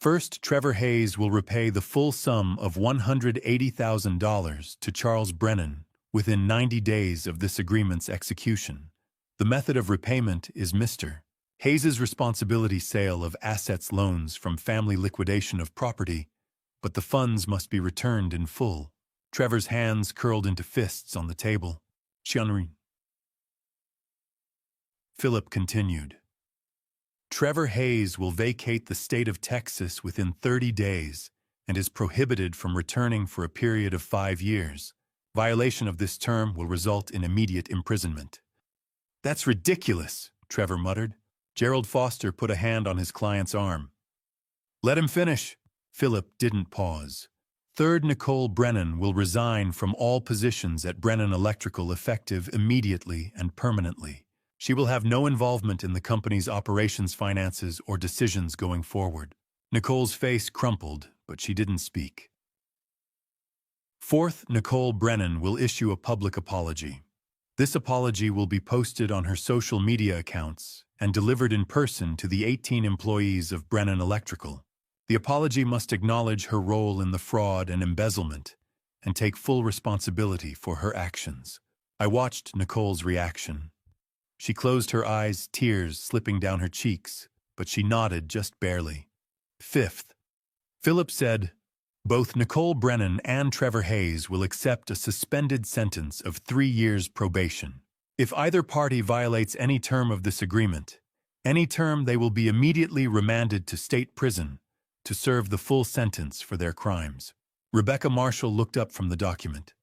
"First, Trevor Hayes will repay the full sum of $180,000 to Charles Brennan within 90 days of this agreement's execution. The method of repayment is Mr. Hayes's responsibility, sale of assets, loans from family, liquidation of property, but the funds must be returned in full." Trevor's hands curled into fists on the table. Philip continued. "Trevor Hayes will vacate the state of Texas within 30 days and is prohibited from returning for a period of 5 years. Violation of this term will result in immediate imprisonment." "That's ridiculous," Trevor muttered. Gerald Foster put a hand on his client's arm. "Let him finish." Philip didn't pause. "Third, Nicole Brennan will resign from all positions at Brennan Electrical effective immediately and permanently. She will have no involvement in the company's operations, finances, or decisions going forward." Nicole's face crumpled, but she didn't speak. "Fourth, Nicole Brennan will issue a public apology. This apology will be posted on her social media accounts and delivered in person to the 18 employees of Brennan Electrical. The apology must acknowledge her role in the fraud and embezzlement and take full responsibility for her actions." I watched Nicole's reaction. She closed her eyes, tears slipping down her cheeks, but she nodded just barely. "Fifth," Philip said, "both Nicole Brennan and Trevor Hayes will accept a suspended sentence of 3 years probation. If either party violates any term of this agreement, any term, they will be immediately remanded to state prison to serve the full sentence for their crimes." Rebecca Marshall looked up from the document.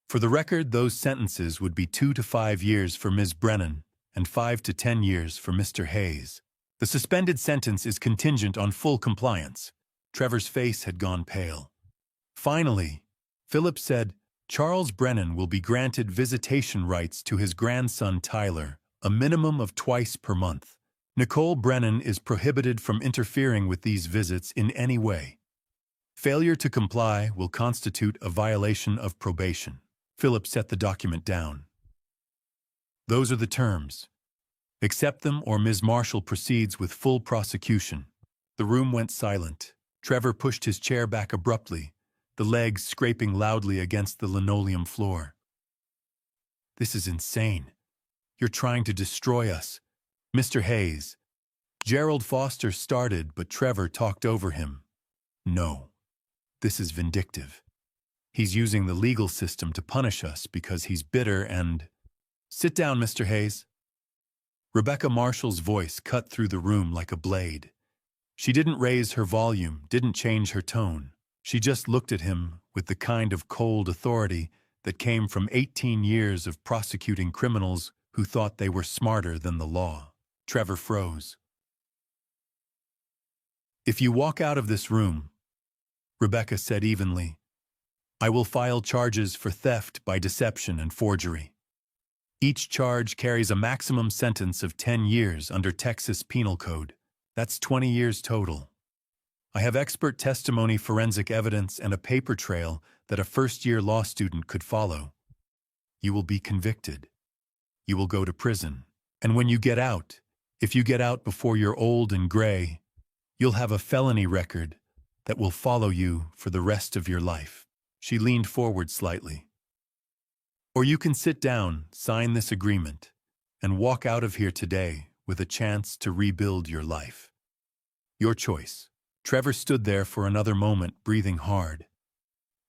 "For the record, those sentences would be 2 to 5 years for Ms. Brennan and 5 to 10 years for Mr. Hayes. The suspended sentence is contingent on full compliance." Trevor's face had gone pale. "Finally," Philip said, "Charles Brennan will be granted visitation rights to his grandson Tyler, a minimum of twice per month. Nicole Brennan is prohibited from interfering with these visits in any way. Failure to comply will constitute a violation of probation." Philip set the document down. "Those are the terms. Accept them or Ms. Marshall proceeds with full prosecution." The room went silent. Trevor pushed his chair back abruptly, the legs scraping loudly against the linoleum floor. "This is insane. You're trying to destroy us. Mr. Hayes." Gerald Foster started, but Trevor talked over him. "No. This is vindictive. He's using the legal system to punish us because he's bitter and—" "Sit down, Mr. Hayes." Rebecca Marshall's voice cut through the room like a blade. She didn't raise her volume, didn't change her tone. She just looked at him with the kind of cold authority that came from 18 years of prosecuting criminals who thought they were smarter than the law. Trevor froze. "If you walk out of this room," Rebecca said evenly, "I will file charges for theft by deception and forgery." Each charge carries a maximum sentence of 10 years under Texas Penal Code. That's 20 years total. I have expert testimony, forensic evidence, and a paper trail that a first-year law student could follow. You will be convicted. You will go to prison. And when you get out, if you get out before you're old and gray, you'll have a felony record that will follow you for the rest of your life. She leaned forward slightly. Or you can sit down, sign this agreement, and walk out of here today with a chance to rebuild your life. Your choice. Trevor stood there for another moment, breathing hard.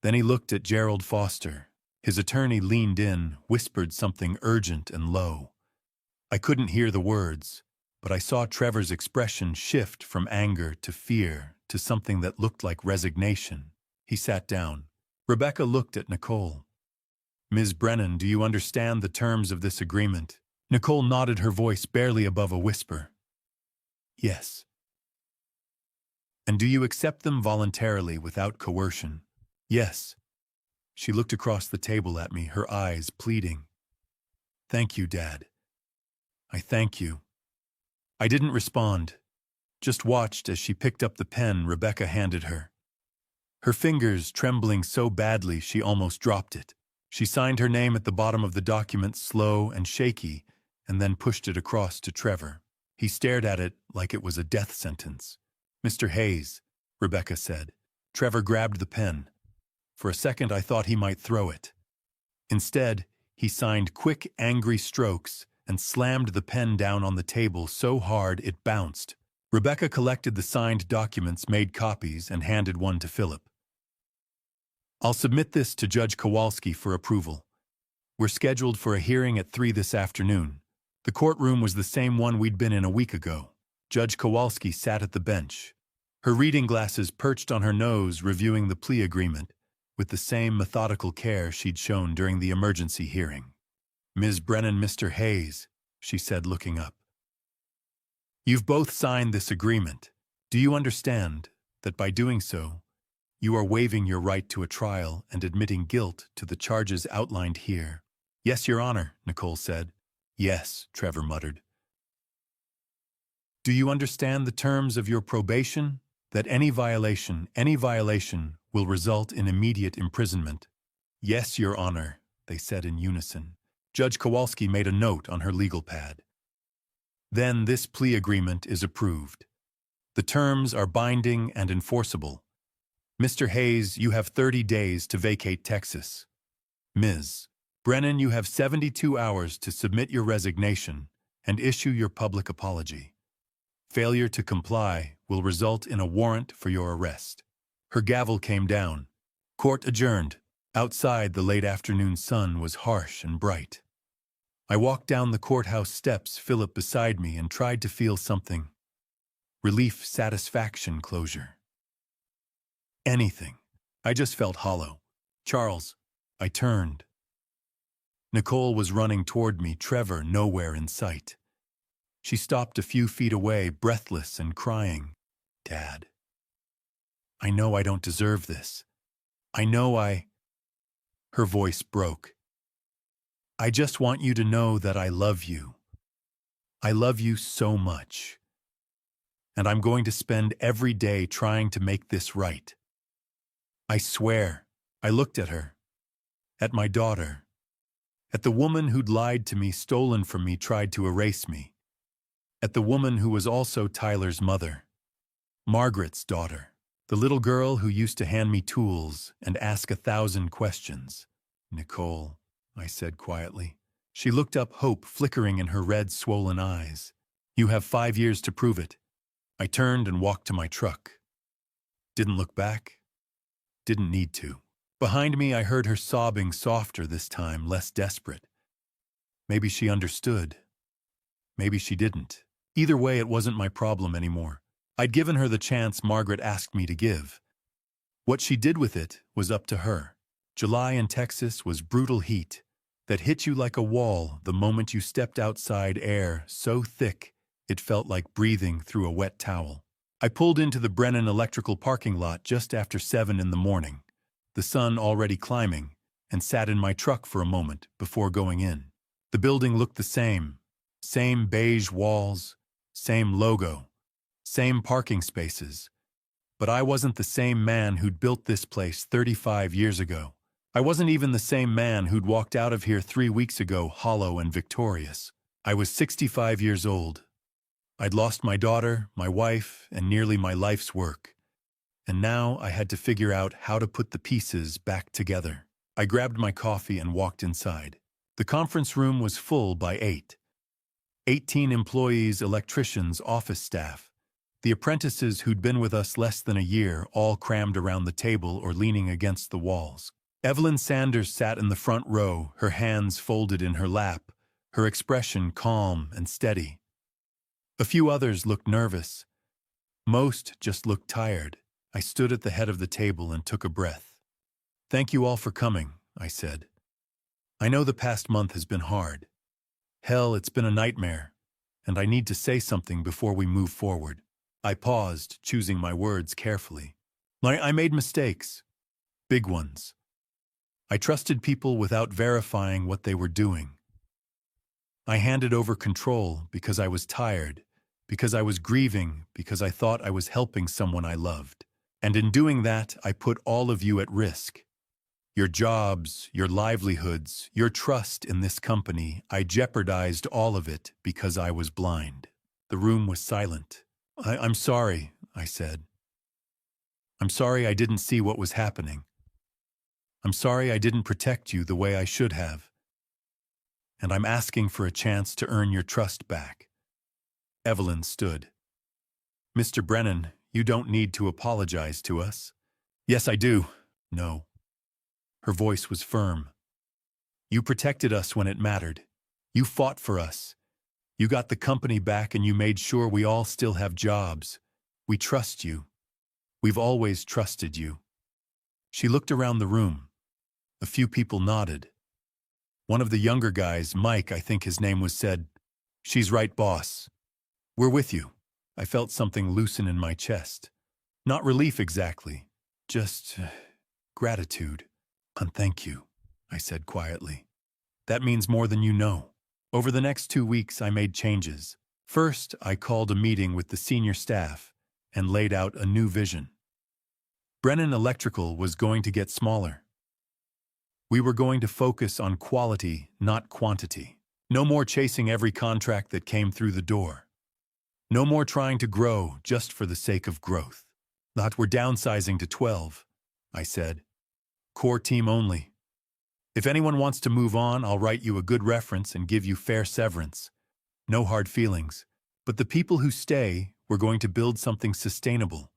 Then he looked at Gerald Foster. His attorney leaned in, whispered something urgent and low. I couldn't hear the words, but I saw Trevor's expression shift from anger to fear to something that looked like resignation. He sat down. Rebecca looked at Nicole. Ms. Brennan, do you understand the terms of this agreement? Nicole nodded, her voice barely above a whisper. Yes. And do you accept them voluntarily without coercion? Yes. She looked across the table at me, her eyes pleading. Thank you, Dad. I thank you. I didn't respond, just watched as she picked up the pen Rebecca handed her. Her fingers trembling so badly she almost dropped it. She signed her name at the bottom of the document, slow and shaky, and then pushed it across to Trevor. He stared at it like it was a death sentence. Mr. Hayes, Rebecca said. Trevor grabbed the pen. For a second I thought he might throw it. Instead, he signed quick, angry strokes and slammed the pen down on the table so hard it bounced. Rebecca collected the signed documents, made copies, and handed one to Philip. I'll submit this to Judge Kowalski for approval. We're scheduled for a hearing at 3 this afternoon. The courtroom was the same one we'd been in a week ago. Judge Kowalski sat at the bench, her reading glasses perched on her nose, reviewing the plea agreement with the same methodical care she'd shown during the emergency hearing. Ms. Brennan, Mr. Hayes, she said, looking up. You've both signed this agreement. Do you understand that by doing so, you are waiving your right to a trial and admitting guilt to the charges outlined here? Yes, Your Honor, Nicole said. Yes, Trevor muttered. Do you understand the terms of your probation? That any violation will result in immediate imprisonment? Yes, Your Honor, they said in unison. Judge Kowalski made a note on her legal pad. Then this plea agreement is approved. The terms are binding and enforceable. Mr. Hayes, you have 30 days to vacate Texas. Ms. Brennan, you have 72 hours to submit your resignation and issue your public apology. Failure to comply will result in a warrant for your arrest. Her gavel came down. Court adjourned. Outside, the late afternoon sun was harsh and bright. I walked down the courthouse steps, Philip beside me, and tried to feel something. Relief, satisfaction, closure. Anything. I just felt hollow. Charles. I turned. Nicole was running toward me, Trevor nowhere in sight. She stopped a few feet away, breathless and crying. Dad. I know I don't deserve this. I know I... Her voice broke. I just want you to know that I love you. I love you so much. And I'm going to spend every day trying to make this right. I swear. I looked at her. At my daughter. At the woman who'd lied to me, stolen from me, tried to erase me. At the woman who was also Tyler's mother. Margaret's daughter. The little girl who used to hand me tools and ask 1,000 questions. Nicole, I said quietly. She looked up, hope flickering in her red, swollen eyes. You have 5 years to prove it. I turned and walked to my truck. Didn't look back. Didn't need to. Behind me, I heard her sobbing, softer this time, less desperate. Maybe she understood. Maybe she didn't. Either way, it wasn't my problem anymore. I'd given her the chance Margaret asked me to give. What she did with it was up to her. July in Texas was brutal heat that hit you like a wall the moment you stepped outside, air so thick it felt like breathing through a wet towel. I pulled into the Brennan electrical parking lot just after 7 in the morning, the sun already climbing, and sat in my truck for a moment before going in. The building looked the same. Same beige walls, same logo, same parking spaces. But I wasn't the same man who'd built this place 35 years ago. I wasn't even the same man who'd walked out of here 3 weeks ago hollow and victorious. I was 65 years old. I'd lost my daughter, my wife, and nearly my life's work. And now I had to figure out how to put the pieces back together. I grabbed my coffee and walked inside. The conference room was full by 8. 18 employees, electricians, office staff. The apprentices who'd been with us less than a year, all crammed around the table or leaning against the walls. Evelyn Sanders sat in the front row, her hands folded in her lap, her expression calm and steady. A few others looked nervous. Most just looked tired. I stood at the head of the table and took a breath. "Thank you all for coming," I said. "I know the past month has been hard. Hell, it's been a nightmare, and I need to say something before we move forward." I paused, choosing my words carefully. I made mistakes. Big ones. I trusted people without verifying what they were doing. I handed over control because I was tired, because I was grieving, because I thought I was helping someone I loved. And in doing that, I put all of you at risk. Your jobs, your livelihoods, your trust in this company, I jeopardized all of it because I was blind. The room was silent. I'm sorry, I said. I'm sorry I didn't see what was happening. I'm sorry I didn't protect you the way I should have. And I'm asking for a chance to earn your trust back. Evelyn stood. "Mr. Brennan, you don't need to apologize to us." "Yes, I do." "No." Her voice was firm. "You protected us when it mattered. You fought for us. You got the company back and you made sure we all still have jobs. We trust you. We've always trusted you." She looked around the room. A few people nodded. One of the younger guys, Mike, I think his name was, said, "She's right, boss. We're with you." I felt something loosen in my chest. Not relief exactly, just gratitude. "And thank you," I said quietly. "That means more than you know." Over the next 2 weeks, I made changes. First, I called a meeting with the senior staff and laid out a new vision. Brennan Electrical was going to get smaller. We were going to focus on quality, not quantity. No more chasing every contract that came through the door. No more trying to grow just for the sake of growth. "That we're downsizing to 12, I said. "Core team only. If anyone wants to move on, I'll write you a good reference and give you fair severance. No hard feelings. But the people who stay, we're going to build something sustainable.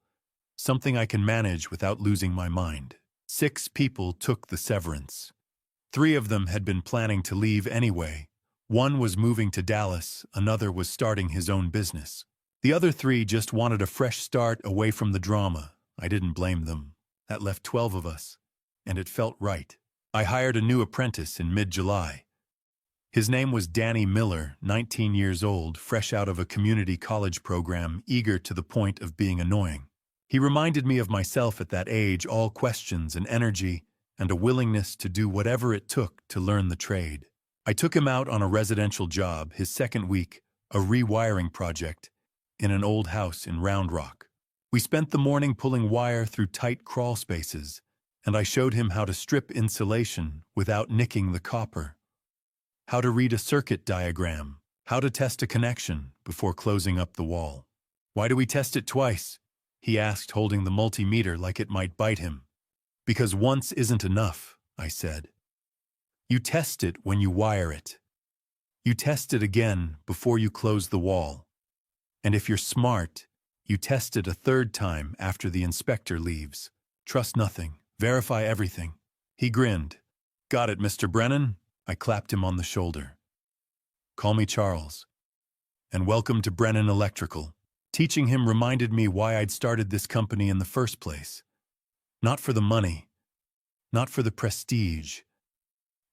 Something I can manage without losing my mind." 6 people took the severance. 3 of them had been planning to leave anyway. One was moving to Dallas, another was starting his own business. The other 3 just wanted a fresh start away from the drama. I didn't blame them. That left 12 of us, and it felt right. I hired a new apprentice in mid-July. His name was Danny Miller, 19 years old, fresh out of a community college program, eager to the point of being annoying. He reminded me of myself at that age, all questions and energy, and a willingness to do whatever it took to learn the trade. I took him out on a residential job, his second week, a rewiring project, in an old house in Round Rock. We spent the morning pulling wire through tight crawl spaces, and I showed him how to strip insulation without nicking the copper, how to read a circuit diagram, how to test a connection before closing up the wall. "Why do we test it twice?" he asked, holding the multimeter like it might bite him. "Because once isn't enough," I said. "You test it when you wire it. You test it again before you close the wall. And if you're smart, you test it a 3rd time after the inspector leaves. Trust nothing. Verify everything." He grinned. "Got it, Mr. Brennan." I clapped him on the shoulder. "Call me Charles. And welcome to Brennan Electrical." Teaching him reminded me why I'd started this company in the first place. Not for the money, not for the prestige,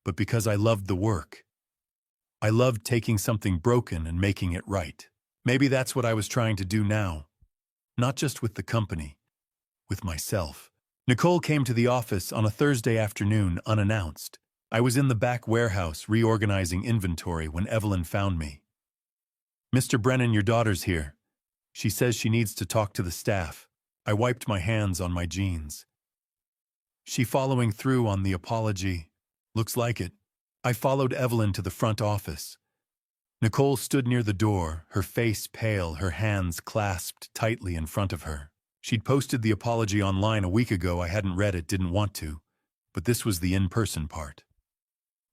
but because I loved the work. I loved taking something broken and making it right. Maybe that's what I was trying to do now. Not just with the company, with myself. Nicole came to the office on a Thursday afternoon unannounced. I was in the back warehouse reorganizing inventory when Evelyn found me. "Mr. Brennan, your daughter's here. She says she needs to talk to the staff." I wiped my hands on my jeans. "She following through on the apology?" "Looks like it." I followed Evelyn to the front office. Nicole stood near the door, her face pale, her hands clasped tightly in front of her. She'd posted the apology online a week ago. I hadn't read it, didn't want to. But this was the in-person part.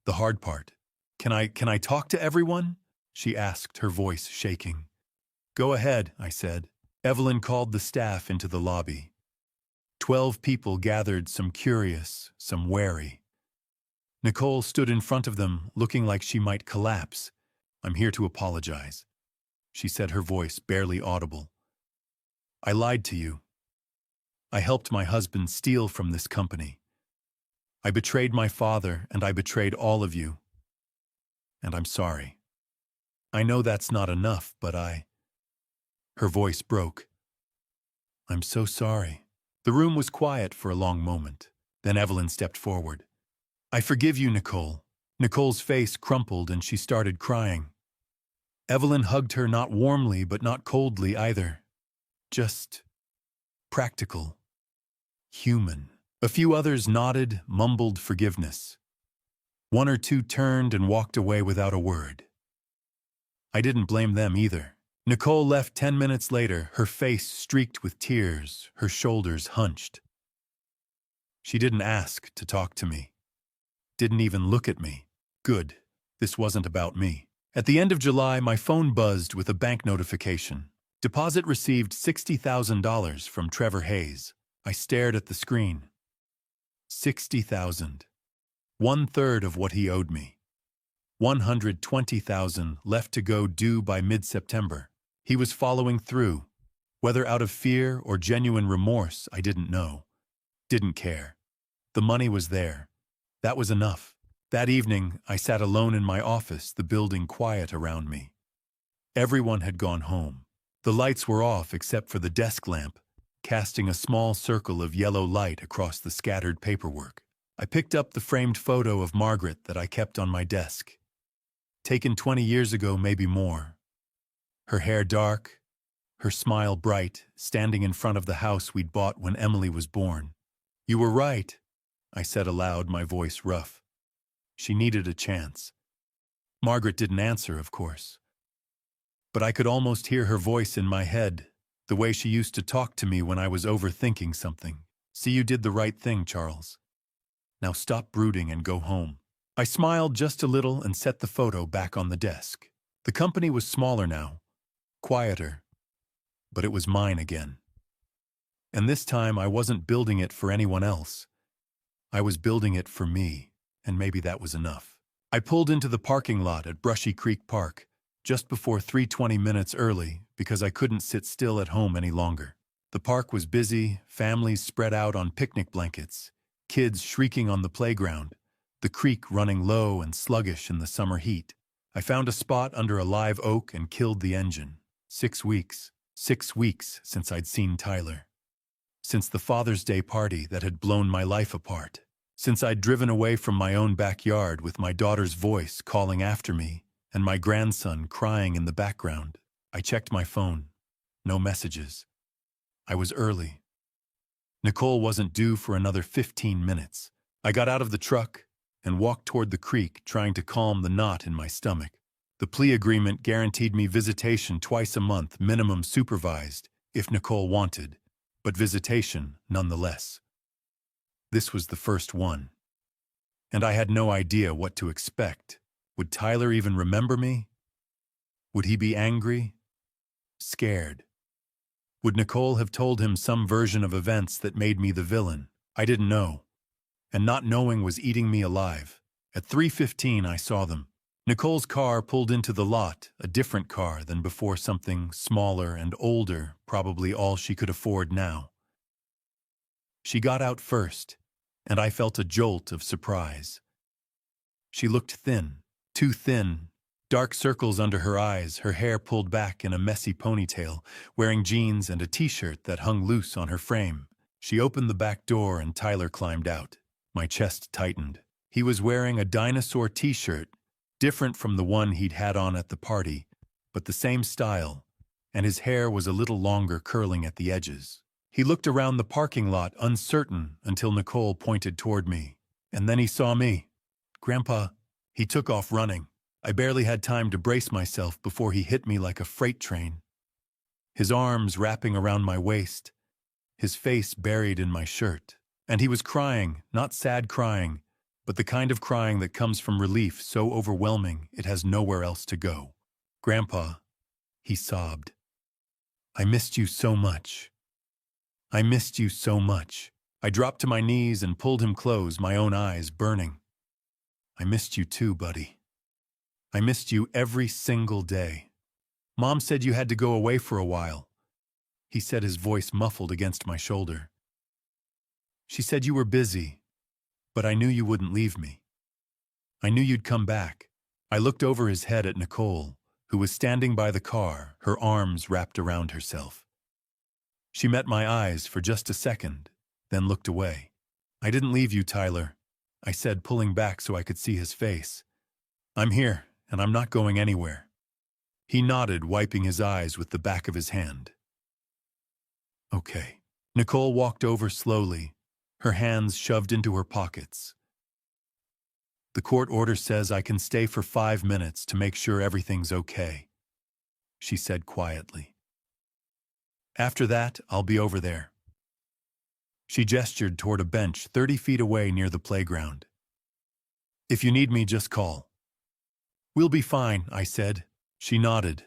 The hard part. Can I talk to everyone?" she asked, her voice shaking. "Go ahead," I said. Evelyn called the staff into the lobby. 12 people gathered, some curious, some wary. Nicole stood in front of them, looking like she might collapse. "I'm here to apologize," she said, her voice barely audible. "I lied to you. I helped my husband steal from this company. I betrayed my father, and I betrayed all of you. And I'm sorry. I know that's not enough, but Her voice broke. "I'm so sorry." The room was quiet for a long moment. Then Evelyn stepped forward. "I forgive you, Nicole." Nicole's face crumpled and she started crying. Evelyn hugged her, not warmly but not coldly either. Just practical. Human. A few others nodded, mumbled forgiveness. One or two turned and walked away without a word. I didn't blame them either. Nicole left 10 minutes later, her face streaked with tears, her shoulders hunched. She didn't ask to talk to me. Didn't even look at me. Good. This wasn't about me. At the end of July, my phone buzzed with a bank notification. Deposit received $60,000 from Trevor Hayes. I stared at the screen. 60,000. 1/3 of what he owed me. 120,000 left to go, due by mid-September. He was following through. Whether out of fear or genuine remorse, I didn't know. Didn't care. The money was there. That was enough. That evening, I sat alone in my office, the building quiet around me. Everyone had gone home. The lights were off except for the desk lamp, casting a small circle of yellow light across the scattered paperwork. I picked up the framed photo of Margaret that I kept on my desk. Taken 20 years ago, maybe more. Her hair dark, her smile bright, standing in front of the house we'd bought when Emily was born. "You were right," I said aloud, my voice rough. She needed a chance. Margaret didn't answer, of course. But I could almost hear her voice in my head, the way she used to talk to me when I was overthinking something. "See, you did the right thing, Charles. Now stop brooding and go home." I smiled just a little and set the photo back on the desk. The company was smaller now, quieter, but it was mine again. And this time I wasn't building it for anyone else. I was building it for me, and maybe that was enough. I pulled into the parking lot at Brushy Creek Park, just before 3:20 minutes early, because I couldn't sit still at home any longer. The park was busy, families spread out on picnic blankets, kids shrieking on the playground, the creek running low and sluggish in the summer heat. I found a spot under a live oak and killed the engine. 6 weeks since I'd seen Tyler. Since the Father's Day party that had blown my life apart. Since I'd driven away from my own backyard with my daughter's voice calling after me and my grandson crying in the background. I checked my phone. No messages. I was early. Nicole wasn't due for another 15 minutes. I got out of the truck and walked toward the creek, trying to calm the knot in my stomach. The plea agreement guaranteed me visitation twice a month, minimum supervised, if Nicole wanted, but visitation nonetheless. This was the first one. And I had no idea what to expect. Would Tyler even remember me? Would he be angry? Scared? Would Nicole have told him some version of events that made me the villain? I didn't know. And not knowing was eating me alive. At 3:15 I saw them. Nicole's car pulled into the lot, a different car than before, something smaller and older, probably all she could afford now. She got out first, and I felt a jolt of surprise. She looked thin, too thin, dark circles under her eyes, her hair pulled back in a messy ponytail, wearing jeans and a t-shirt that hung loose on her frame. She opened the back door and Tyler climbed out. My chest tightened. He was wearing a dinosaur t-shirt, different from the one he'd had on at the party, but the same style, and his hair was a little longer, curling at the edges. He looked around the parking lot, uncertain, until Nicole pointed toward me. And then he saw me. Grandpa, he took off running. I barely had time to brace myself before he hit me like a freight train. His arms wrapping around my waist, his face buried in my shirt. And he was crying, not sad crying, but the kind of crying that comes from relief so overwhelming it has nowhere else to go. Grandpa, he sobbed. I missed you so much. I missed you so much. I dropped to my knees and pulled him close, my own eyes burning. I missed you too, buddy. I missed you every single day. Mom said you had to go away for a while. He said, his voice muffled against my shoulder. She said you were busy, but I knew you wouldn't leave me. I knew you'd come back. I looked over his head at Nicole, who was standing by the car, her arms wrapped around herself. She met my eyes for just a second, then looked away. I didn't leave you, Tyler, I said, pulling back so I could see his face. I'm here, and I'm not going anywhere. He nodded, wiping his eyes with the back of his hand. Okay. Nicole walked over slowly, her hands shoved into her pockets. The court order says I can stay for 5 minutes to make sure everything's okay, she said quietly. After that, I'll be over there. She gestured toward a bench 30 feet away near the playground. If you need me, just call. We'll be fine, I said. She nodded,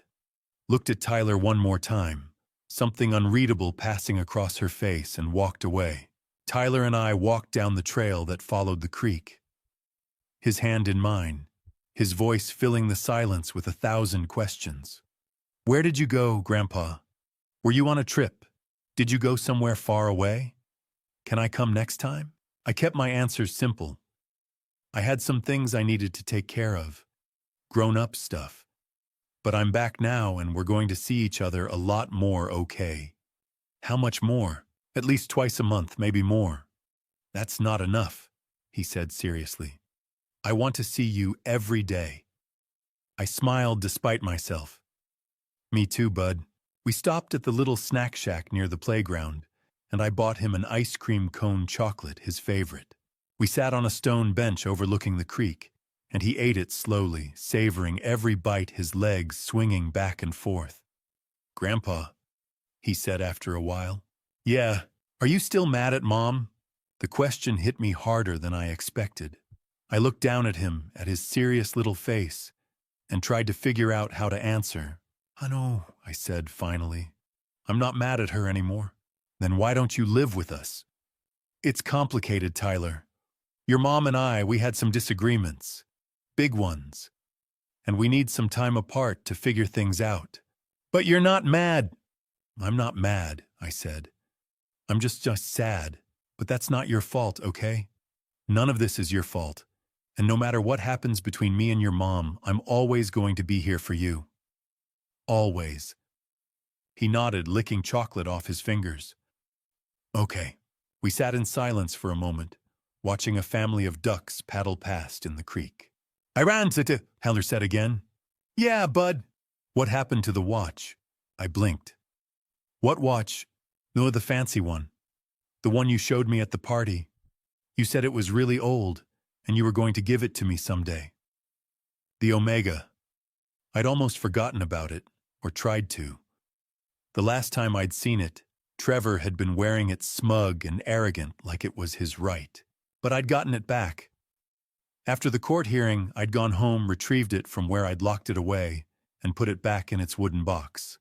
looked at Tyler one more time, something unreadable passing across her face, and walked away. Tyler and I walked down the trail that followed the creek. His hand in mine, his voice filling the silence with 1,000 questions. Where did you go, Grandpa? Were you on a trip? Did you go somewhere far away? Can I come next time? I kept my answers simple. I had some things I needed to take care of. Grown-up stuff. But I'm back now, and we're going to see each other a lot more, okay? How much more? At least twice a month, maybe more. That's not enough, he said seriously. I want to see you every day. I smiled despite myself. Me too, bud. We stopped at the little snack shack near the playground, and I bought him an ice cream cone chocolate, his favorite. We sat on a stone bench overlooking the creek, and he ate it slowly, savoring every bite, his legs swinging back and forth. Grandpa, he said after a while. Yeah, are you still mad at Mom? The question hit me harder than I expected. I looked down at him, at his serious little face, and tried to figure out how to answer. I know, I said finally. I'm not mad at her anymore. Then why don't you live with us? It's complicated, Tyler. Your mom and I, we had some disagreements. Big ones. And we need some time apart to figure things out. But you're not mad. I'm not mad, I said. I'm just sad. But that's not your fault, okay? None of this is your fault. And no matter what happens between me and your mom, I'm always going to be here for you. Always. He nodded, licking chocolate off his fingers. Okay. We sat in silence for a moment, watching a family of ducks paddle past in the creek. I ran to, Heller said again. Yeah, bud. What happened to the watch? I blinked. What watch? No, the fancy one. The one you showed me at the party. You said it was really old, and you were going to give it to me someday. The Omega. I'd almost forgotten about it, or tried to. The last time I'd seen it, Trevor had been wearing it smug and arrogant like it was his right. But I'd gotten it back. After the court hearing, I'd gone home, retrieved it from where I'd locked it away, and put it back in its wooden box.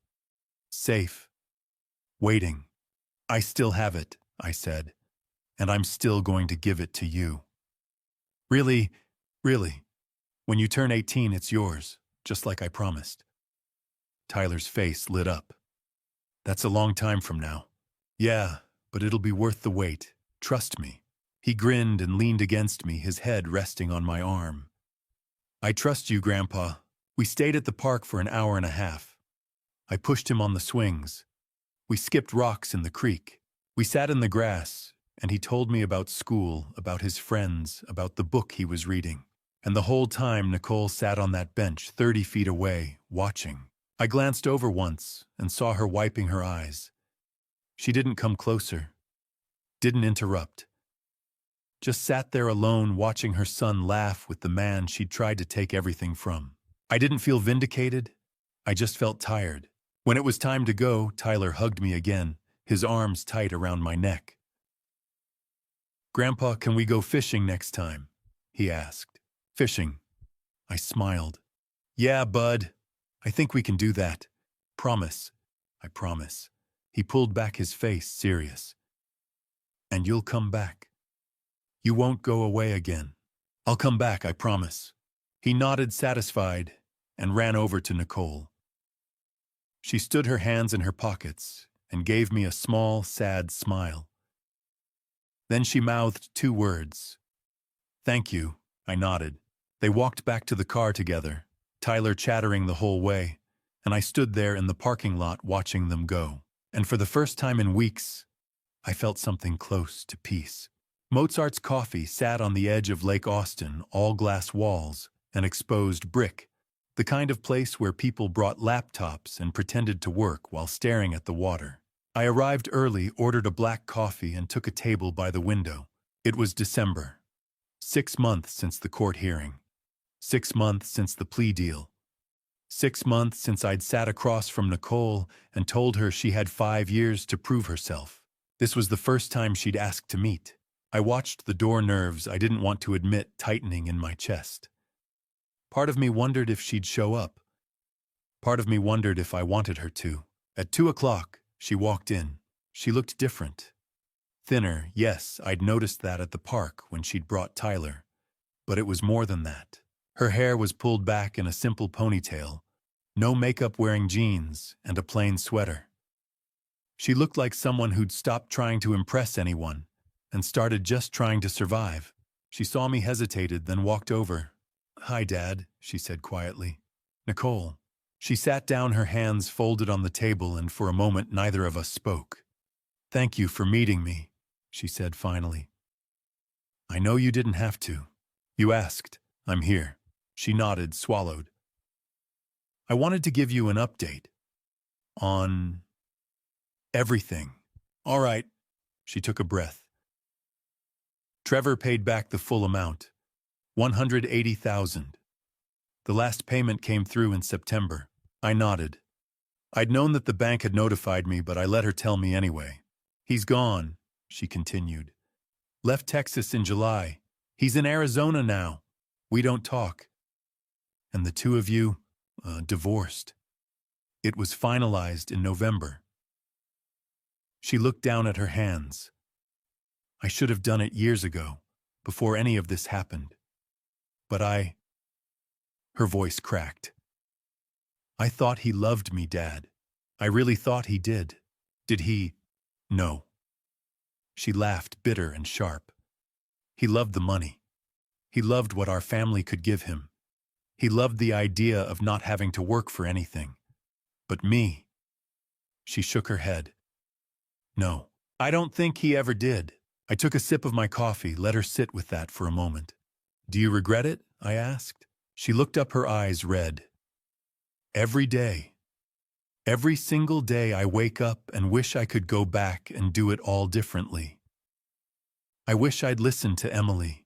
Safe. Waiting. I still have it, I said, and I'm still going to give it to you. Really, when you turn 18, it's yours, just like I promised. Tyler's face lit up. That's a long time from now. Yeah, but it'll be worth the wait. Trust me. He grinned and leaned against me, his head resting on my arm. I trust you, Grandpa. We stayed at the park for an hour and a half. I pushed him on the swings. We skipped rocks in the creek. We sat in the grass, and he told me about school, about his friends, about the book he was reading. And the whole time Nicole sat on that bench 30 feet away, watching. I glanced over once and saw her wiping her eyes. She didn't come closer, didn't interrupt. Just sat there alone watching her son laugh with the man she'd tried to take everything from. I didn't feel vindicated. I just felt tired. When it was time to go, Tyler hugged me again, his arms tight around my neck. "Grandpa, can we go fishing next time?" he asked. "Fishing." I smiled. "Yeah, bud. I think we can do that. Promise." "I promise." He pulled back his face, serious. "And you'll come back. You won't go away again." "I'll come back, I promise." He nodded, satisfied, and ran over to Nicole. She stood her hands in her pockets and gave me a small, sad smile. Then she mouthed 2 words. "Thank you," I nodded. They walked back to the car together, Tyler chattering the whole way, and I stood there in the parking lot watching them go. And for the first time in weeks, I felt something close to peace. Mozart's Coffee sat on the edge of Lake Austin, all glass walls and exposed brick, the kind of place where people brought laptops and pretended to work while staring at the water. I arrived early, ordered a black coffee, and took a table by the window. It was December. 6 months since the court hearing. 6 months since the plea deal. 6 months since I'd sat across from Nicole and told her she had 5 years to prove herself. This was the first time she'd asked to meet. I watched the door nerves I didn't want to admit tightening in my chest. Part of me wondered if she'd show up. Part of me wondered if I wanted her to. At 2 o'clock, she walked in. She looked different. Thinner, yes, I'd noticed that at the park when she'd brought Tyler. But it was more than that. Her hair was pulled back in a simple ponytail, no makeup, wearing jeans and a plain sweater. She looked like someone who'd stopped trying to impress anyone and started just trying to survive. She saw me, hesitated, then walked over. "Hi, Dad," she said quietly. "Nicole." She sat down, her hands folded on the table, and for a moment neither of us spoke. "Thank you for meeting me," she said finally. "I know you didn't have to. You asked. I'm here." She nodded, swallowed. "I wanted to give you an update. On everything." "All right." She took a breath. "Trevor paid back the full amount. $180,000. The last payment came through in September." I nodded. I'd known that the bank had notified me, but I let her tell me anyway. "He's gone," she continued. "Left Texas in July. He's in Arizona now. We don't talk. And the 2 of you, divorced. It was finalized in November." She looked down at her hands. "I should have done it years ago, before any of this happened. But Her voice cracked. "I thought he loved me, Dad. I really thought he did." "Did he?" "No." She laughed, bitter and sharp. "He loved the money. He loved what our family could give him. He loved the idea of not having to work for anything. But me..." She shook her head. "No, I don't think he ever did." I took a sip of my coffee, let her sit with that for a moment. "Do you regret it?" I asked. She looked up, her eyes red. "Every day. Every single day I wake up and wish I could go back and do it all differently. I wish I'd listened to Emily.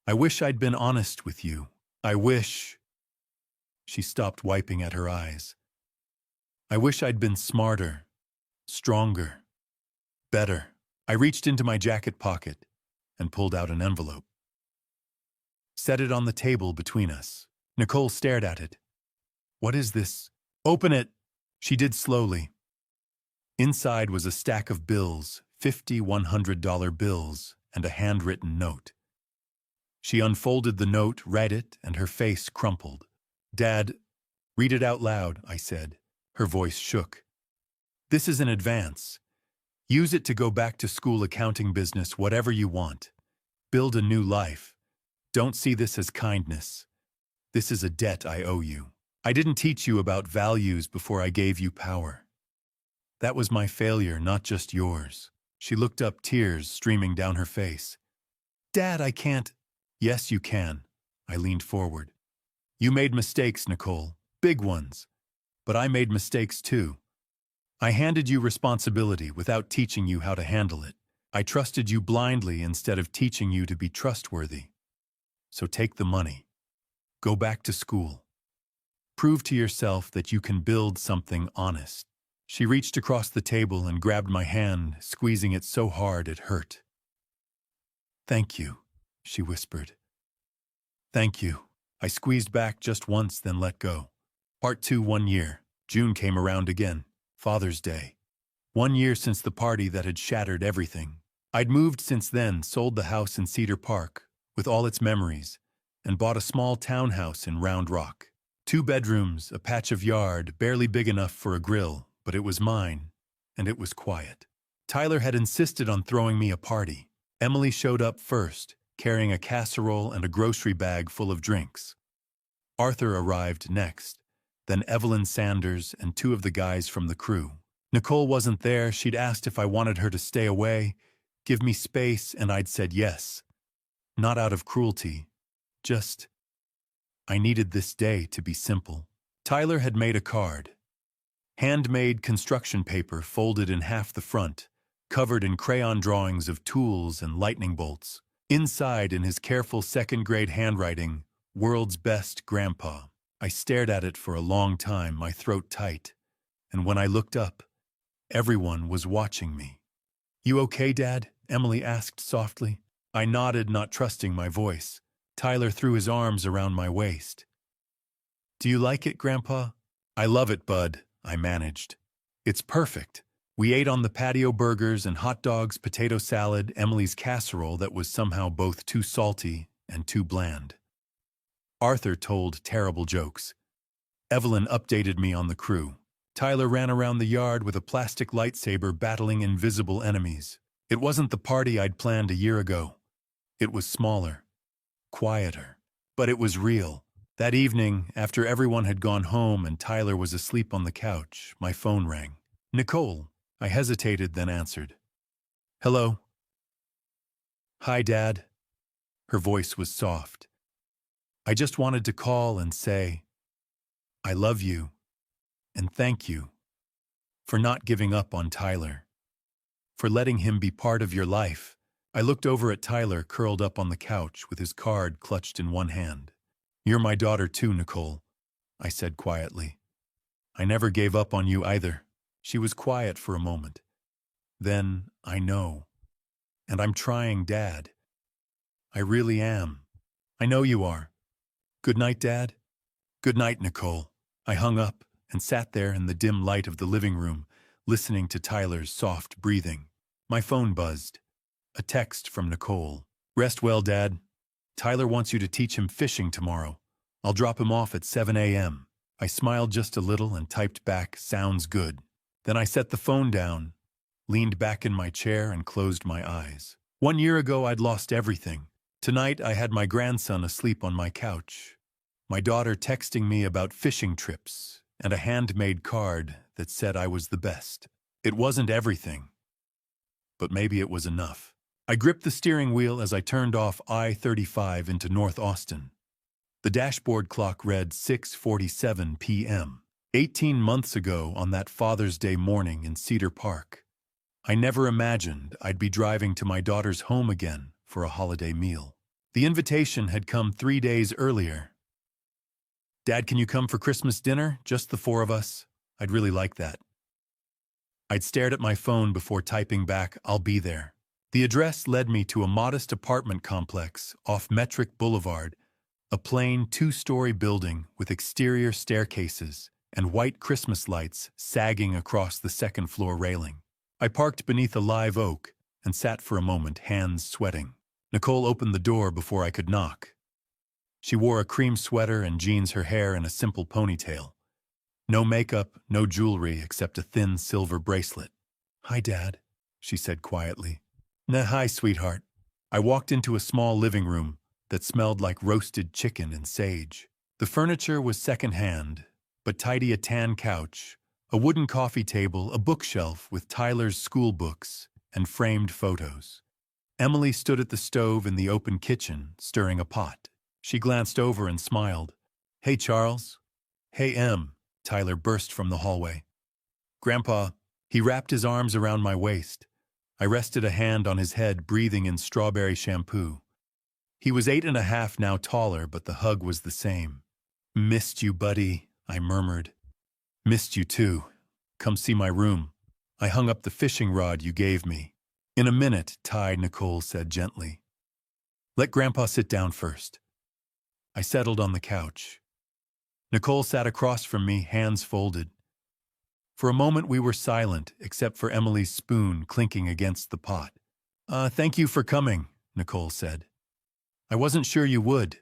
I wish I'd been honest with you. I wish..." She stopped, wiping at her eyes. "I wish I'd been smarter, stronger, better." I reached into my jacket pocket and pulled out an envelope. Set it on the table between us. Nicole stared at it. "What is this?" "Open it." She did slowly. Inside was a stack of bills, 50 $100 bills, and a handwritten note. She unfolded the note, read it, and her face crumpled. "Dad, read it out loud," I said. Her voice shook. "This is an advance. Use it to go back to school, accounting, business, whatever you want. Build a new life. Don't see this as kindness. This is a debt I owe you. I didn't teach you about values before I gave you power. That was my failure, not just yours." She looked up, tears streaming down her face. Dad, I can't. Yes, you can. I leaned forward. You made mistakes, Nicole. Big ones. But I made mistakes too. I handed you responsibility without teaching you how to handle it. I trusted you blindly instead of teaching you to be trustworthy. So take the money. Go back to school. Prove to yourself that you can build something honest. She reached across the table and grabbed my hand, squeezing it so hard it hurt. Thank you, she whispered. Thank you. I squeezed back just once, then let go. Part 2, 1 year. June came around again. Father's Day. 1 year since the party that had shattered everything. I'd moved since then, sold the house in Cedar Park, with all its memories, and bought a small townhouse in Round Rock. 2 bedrooms, a patch of yard, barely big enough for a grill, but it was mine, and it was quiet. Tyler had insisted on throwing me a party. Emily showed up first, carrying a casserole and a grocery bag full of drinks. Arthur arrived next, then Evelyn Sanders and 2 of the guys from the crew. Nicole wasn't there. She'd asked if I wanted her to stay away, give me space, and I'd said yes. Not out of cruelty, just I needed this day to be simple. Tyler had made a card. Handmade construction paper folded in half the front, covered in crayon drawings of tools and lightning bolts. Inside, in his careful second-grade handwriting, "World's Best Grandpa." I stared at it for a long time, my throat tight. And when I looked up, everyone was watching me. You okay, Dad? Emily asked softly. I nodded, not trusting my voice. Tyler threw his arms around my waist. Do you like it, Grandpa? I love it, Bud, I managed. It's perfect. We ate on the patio burgers and hot dogs, potato salad, Emily's casserole that was somehow both too salty and too bland. Arthur told terrible jokes. Evelyn updated me on the crew. Tyler ran around the yard with a plastic lightsaber battling invisible enemies. It wasn't the party I'd planned a year ago. It was smaller, quieter, but it was real. That evening, after everyone had gone home and Tyler was asleep on the couch, my phone rang. Nicole. I hesitated, then answered. Hello. Hi, Dad. Her voice was soft. I just wanted to call and say, I love you, and thank you for not giving up on Tyler, for letting him be part of your life. I looked over at Tyler curled up on the couch with his card clutched in one hand. You're my daughter too, Nicole, I said quietly. I never gave up on you either. She was quiet for a moment. Then, I know. And I'm trying, Dad. I really am. I know you are. Good night, Dad. Good night, Nicole. I hung up and sat there in the dim light of the living room, listening to Tyler's soft breathing. My phone buzzed. A text from Nicole. Rest well, Dad. Tyler wants you to teach him fishing tomorrow. I'll drop him off at 7 a.m. I smiled just a little and typed back, sounds good. Then I set the phone down, leaned back in my chair and closed my eyes. 1 year ago, I'd lost everything. Tonight, I had my grandson asleep on my couch, my daughter texting me about fishing trips, and a handmade card that said I was the best. It wasn't everything, but maybe it was enough. I gripped the steering wheel as I turned off I-35 into North Austin. The dashboard clock read 6:47 p.m. 18 months ago on that Father's Day morning in Cedar Park. I never imagined I'd be driving to my daughter's home again for a holiday meal. The invitation had come 3 days earlier. Dad, can you come for Christmas dinner? Just the 4 of us? I'd really like that. I'd stared at my phone before typing back, I'll be there. The address led me to a modest apartment complex off Metric Boulevard, a plain 2-story building with exterior staircases and white Christmas lights sagging across the second-floor railing. I parked beneath a live oak and sat for a moment, hands sweating. Nicole opened the door before I could knock. She wore a cream sweater and jeans, her hair in a simple ponytail. No makeup, no jewelry except a thin silver bracelet. Hi, Dad, she said quietly. Hi, sweetheart. I walked into a small living room that smelled like roasted chicken and sage. The furniture was secondhand, but tidy: a tan couch, a wooden coffee table, a bookshelf with Tyler's school books, and framed photos. Emily stood at the stove in the open kitchen, stirring a pot. She glanced over and smiled. "Hey, Charles." "Hey, Em," Tyler burst from the hallway. "Grandpa." He wrapped his arms around my waist. I rested a hand on his head, breathing in strawberry shampoo. He was 8.5 now, taller, but the hug was the same. "Missed you, buddy," I murmured. "Missed you too. Come see my room. I hung up the fishing rod you gave me." "In a minute," Nicole said gently. "Let Grandpa sit down first." I settled on the couch. Nicole sat across from me, hands folded. For a moment we were silent, except for Emily's spoon clinking against the pot. Thank you for coming," Nicole said. "I wasn't sure you would."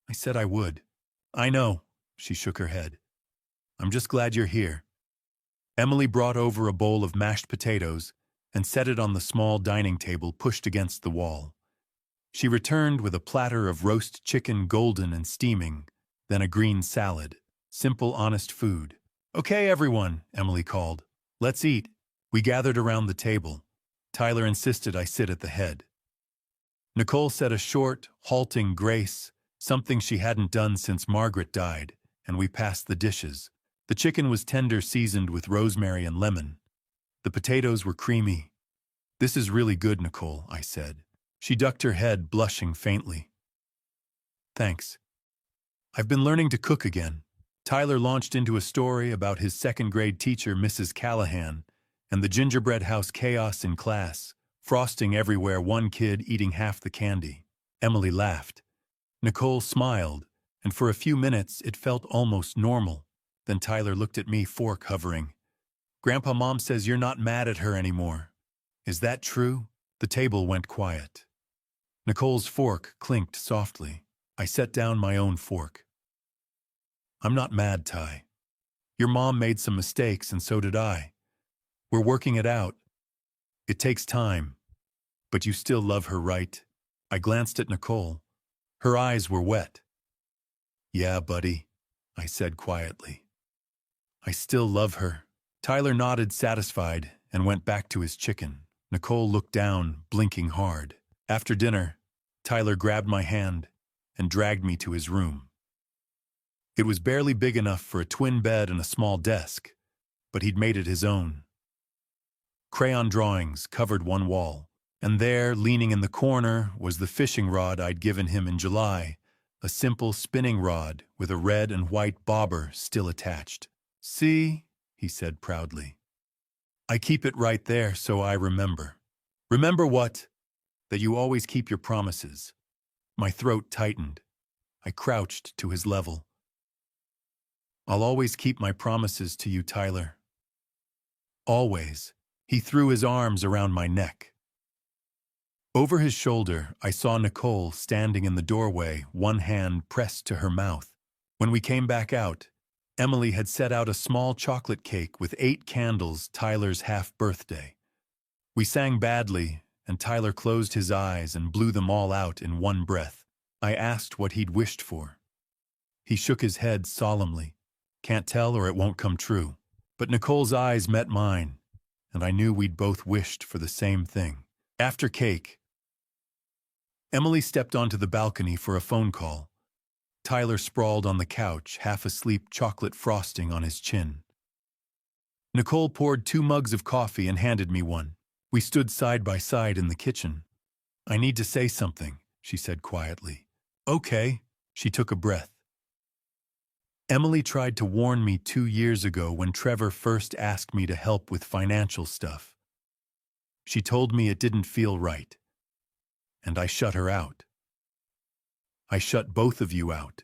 I said I would. "I know," she shook her head. "I'm just glad you're here." Emily brought over a bowl of mashed potatoes and set it on the small dining table pushed against the wall. She returned with a platter of roast chicken, golden and steaming, then a green salad. Simple, honest food. "Okay, everyone," Emily called. "Let's eat." We gathered around the table. Tyler insisted I sit at the head. Nicole said a short, halting grace, something she hadn't done since Margaret died, and we passed the dishes. The chicken was tender, seasoned with rosemary and lemon. The potatoes were creamy. "This is really good, Nicole," I said. She ducked her head, blushing faintly. "Thanks. I've been learning to cook again." Tyler launched into a story about his second-grade teacher, Mrs. Callahan, and the gingerbread house chaos in class, frosting everywhere, one kid eating half the candy. Emily laughed. Nicole smiled, and for a few minutes it felt almost normal. Then Tyler looked at me, fork hovering. "Grandpa, Mom says you're not mad at her anymore. Is that true?" The table went quiet. Nicole's fork clinked softly. I set down my own fork. "I'm not mad, Ty. Your mom made some mistakes, and so did I. We're working it out. It takes time. But you still love her, right?" I glanced at Nicole. Her eyes were wet. "Yeah, buddy," I said quietly. "I still love her." Tyler nodded, satisfied, and went back to his chicken. Nicole looked down, blinking hard. After dinner, Tyler grabbed my hand and dragged me to his room. It was barely big enough for a twin bed and a small desk, but he'd made it his own. Crayon drawings covered one wall, and there, leaning in the corner, was the fishing rod I'd given him in July, a simple spinning rod with a red and white bobber still attached. "See," he said proudly. "I keep it right there so I remember." "Remember what?" "That you always keep your promises." My throat tightened. I crouched to his level. "I'll always keep my promises to you, Tyler. Always." He threw his arms around my neck. Over his shoulder, I saw Nicole standing in the doorway, one hand pressed to her mouth. When we came back out, Emily had set out a small chocolate cake with 8 candles, Tyler's half-birthday. We sang badly, and Tyler closed his eyes and blew them all out in one breath. I asked what he'd wished for. He shook his head solemnly. "Can't tell or it won't come true." But Nicole's eyes met mine, and I knew we'd both wished for the same thing. After cake, Emily stepped onto the balcony for a phone call. Tyler sprawled on the couch, half asleep, chocolate frosting on his chin. Nicole poured 2 mugs of coffee and handed me one. We stood side by side in the kitchen. "I need to say something," she said quietly. "Okay." She took a breath. "Emily tried to warn me 2 years ago when Trevor first asked me to help with financial stuff. She told me it didn't feel right. And I shut her out. I shut both of you out."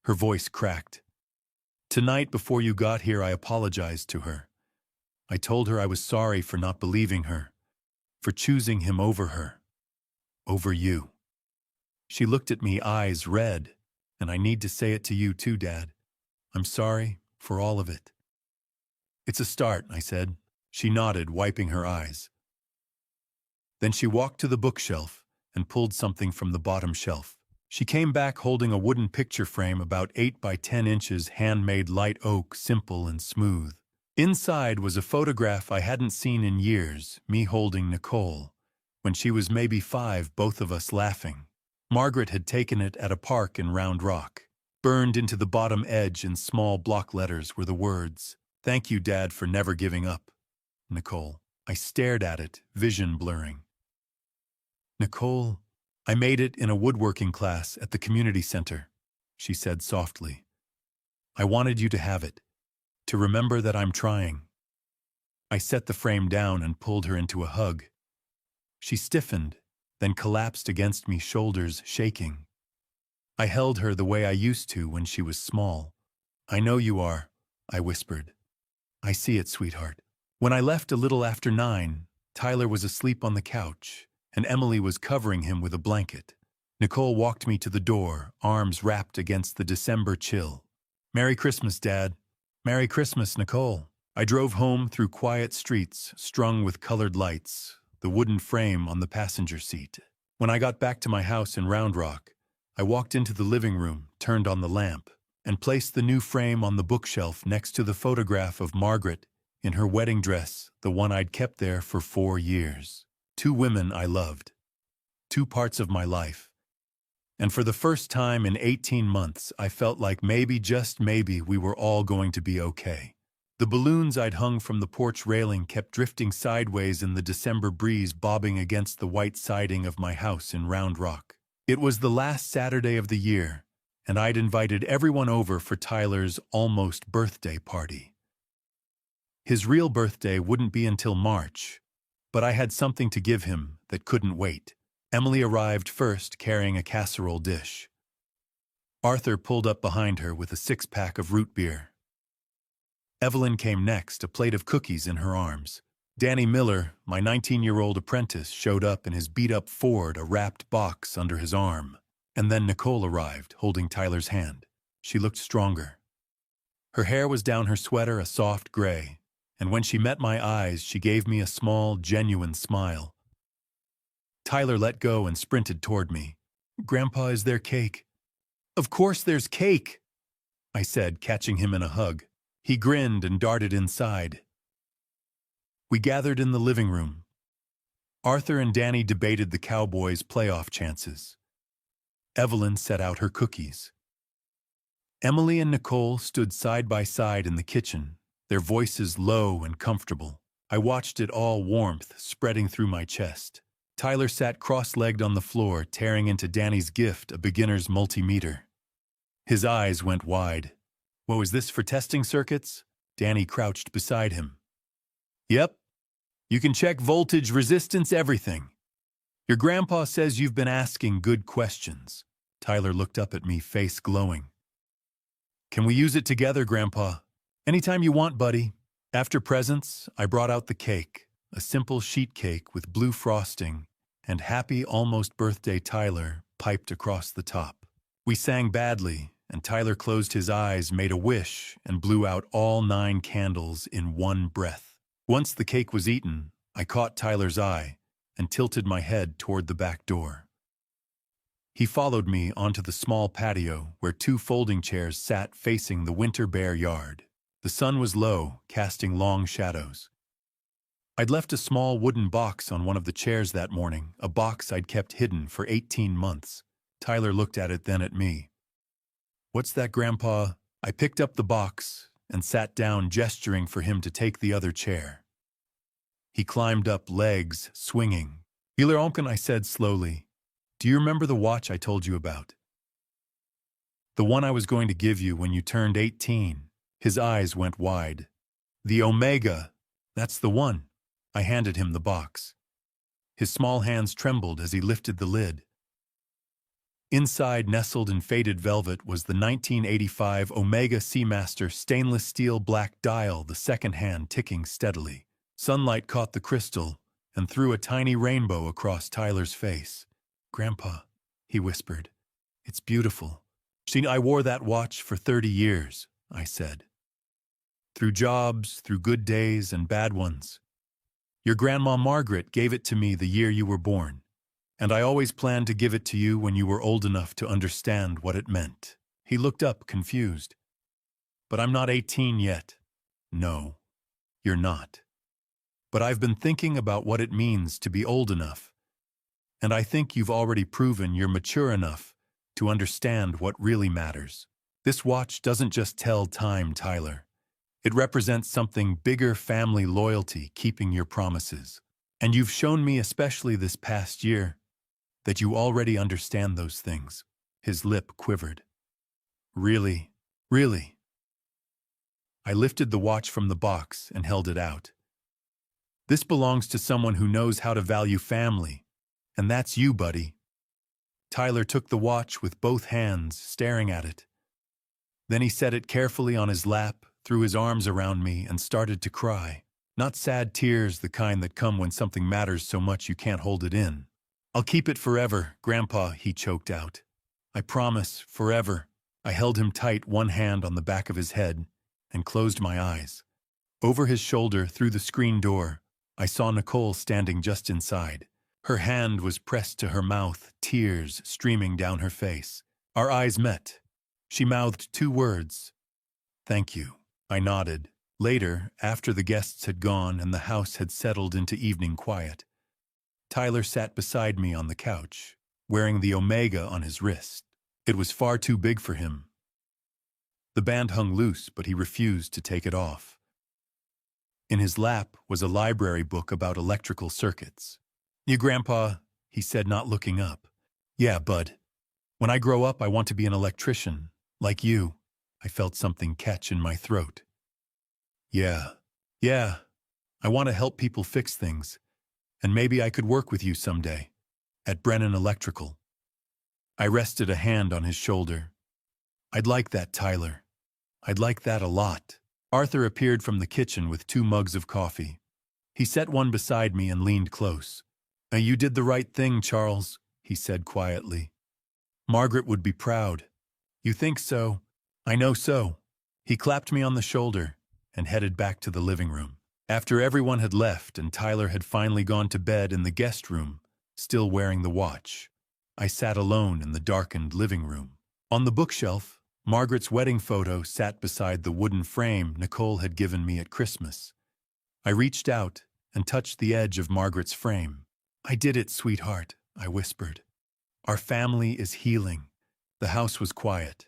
Her voice cracked. "Tonight, before you got here, I apologized to her. I told her I was sorry for not believing her, for choosing him over her, over you." She looked at me, eyes red, and I need to say it to you too, Dad. I'm sorry for all of it. "It's a start," I said. She nodded, wiping her eyes. Then she walked to the bookshelf and pulled something from the bottom shelf. She came back holding a wooden picture frame about 8 by 10 inches, handmade light oak, simple and smooth. Inside was a photograph I hadn't seen in years, me holding Nicole. When she was maybe 5, both of us laughing. Margaret had taken it at a park in Round Rock. Burned into the bottom edge in small block letters were the words, "Thank you, Dad, for never giving up." Nicole. I stared at it, vision blurring. "Nicole, I made it in a woodworking class at the community center," she said softly. "I wanted you to have it, to remember that I'm trying." I set the frame down and pulled her into a hug. She stiffened, then collapsed against me, shoulders shaking. I held her the way I used to when she was small. "I know you are," I whispered. "I see it, sweetheart." When I left a little after 9, Tyler was asleep on the couch, and Emily was covering him with a blanket. Nicole walked me to the door, arms wrapped against the December chill. "Merry Christmas, Dad." "Merry Christmas, Nicole." I drove home through quiet streets, strung with colored lights, the wooden frame on the passenger seat. When I got back to my house in Round Rock, I walked into the living room, turned on the lamp, and placed the new frame on the bookshelf next to the photograph of Margaret in her wedding dress, the one I'd kept there for 4 years. 2 women I loved. 2 parts of my life. And for the first time in 18 months, I felt like maybe, just maybe, we were all going to be okay. The balloons I'd hung from the porch railing kept drifting sideways in the December breeze, bobbing against the white siding of my house in Round Rock. It was the last Saturday of the year, and I'd invited everyone over for Tyler's almost birthday party. His real birthday wouldn't be until March, but I had something to give him that couldn't wait. Emily arrived first, carrying a casserole dish. Arthur pulled up behind her with a 6-pack of root beer. Evelyn came next, a plate of cookies in her arms. Danny Miller, my 19-year-old apprentice, showed up in his beat-up Ford, a wrapped box under his arm. And then Nicole arrived, holding Tyler's hand. She looked stronger. Her hair was down her sweater, a soft gray, and when she met my eyes, she gave me a small, genuine smile. Tyler let go and sprinted toward me. "Grandpa, is there cake?" "Of course there's cake," I said, catching him in a hug. He grinned and darted inside. We gathered in the living room. Arthur and Danny debated the Cowboys' playoff chances. Evelyn set out her cookies. Emily and Nicole stood side by side in the kitchen, their voices low and comfortable. I watched it all, warmth spreading through my chest. Tyler sat cross-legged on the floor, tearing into Danny's gift, a beginner's multimeter. His eyes went wide. "What was this, for testing circuits?" Danny crouched beside him. "Yep. You can check voltage, resistance, everything. Your grandpa says you've been asking good questions." Tyler looked up at me, face glowing. "Can we use it together, Grandpa?" "Anytime you want, buddy." After presents, I brought out the cake, a simple sheet cake with blue frosting, and "Happy Almost Birthday, Tyler" piped across the top. We sang badly, and Tyler closed his eyes, made a wish, and blew out all 9 candles in one breath. Once the cake was eaten, I caught Tyler's eye and tilted my head toward the back door. He followed me onto the small patio where 2 folding chairs sat facing the winter bare yard. The sun was low, casting long shadows. I'd left a small wooden box on one of the chairs that morning, a box I'd kept hidden for 18 months. Tyler looked at it, then at me. "What's that, Grandpa?" I picked up the box and sat down, gesturing for him to take the other chair. He climbed up, legs swinging. "Wheeler Onken," I said slowly, "do you remember the watch I told you about? The one I was going to give you when you turned 18. His eyes went wide. "The Omega. That's the one." I handed him the box. His small hands trembled as he lifted the lid. Inside, nestled in faded velvet, was the 1985 Omega Seamaster stainless steel black dial, the second hand ticking steadily. Sunlight caught the crystal and threw a tiny rainbow across Tyler's face. "Grandpa," he whispered, "it's beautiful." "See, I wore that watch for 30 years, I said. "Through jobs, through good days and bad ones. Your Grandma Margaret gave it to me the year you were born, and I always planned to give it to you when you were old enough to understand what it meant." He looked up, confused. "But I'm not 18 yet." "No." You're not. But I've been thinking about what it means to be old enough, and I think you've already proven you're mature enough to understand what really matters. This watch doesn't just tell time, Tyler. It represents something bigger: family loyalty, keeping your promises. And you've shown me, especially this past year, that you already understand those things. His lip quivered. Really? Really? I lifted the watch from the box and held it out. This belongs to someone who knows how to value family, and that's you, buddy. Tyler took the watch with both hands, staring at it. Then he set it carefully on his lap, threw his arms around me, and started to cry. Not sad tears, the kind that come when something matters so much you can't hold it in. I'll keep it forever, Grandpa, he choked out. I promise, forever. I held him tight, one hand on the back of his head, and closed my eyes. Over his shoulder, through the screen door, I saw Nicole standing just inside. Her hand was pressed to her mouth, tears streaming down her face. Our eyes met. She mouthed 2 words. Thank you. I nodded. Later, after the guests had gone and the house had settled into evening quiet, Tyler sat beside me on the couch, wearing the Omega on his wrist. It was far too big for him. The band hung loose, but he refused to take it off. In his lap was a library book about electrical circuits. You, Grandpa, he said, not looking up. Yeah, bud. When I grow up, I want to be an electrician, like you. I felt something catch in my throat. Yeah. I want to help people fix things, and maybe I could work with you someday, at Brennan Electrical. I rested a hand on his shoulder. I'd like that, Tyler. I'd like that a lot. Arthur appeared from the kitchen with 2 mugs of coffee. He set one beside me and leaned close. You did the right thing, Charles, he said quietly. Margaret would be proud. You think so? I know so. He clapped me on the shoulder and headed back to the living room. After everyone had left and Tyler had finally gone to bed in the guest room, still wearing the watch, I sat alone in the darkened living room. On the bookshelf, Margaret's wedding photo sat beside the wooden frame Nicole had given me at Christmas. I reached out and touched the edge of Margaret's frame. I did it, sweetheart, I whispered. Our family is healing. The house was quiet.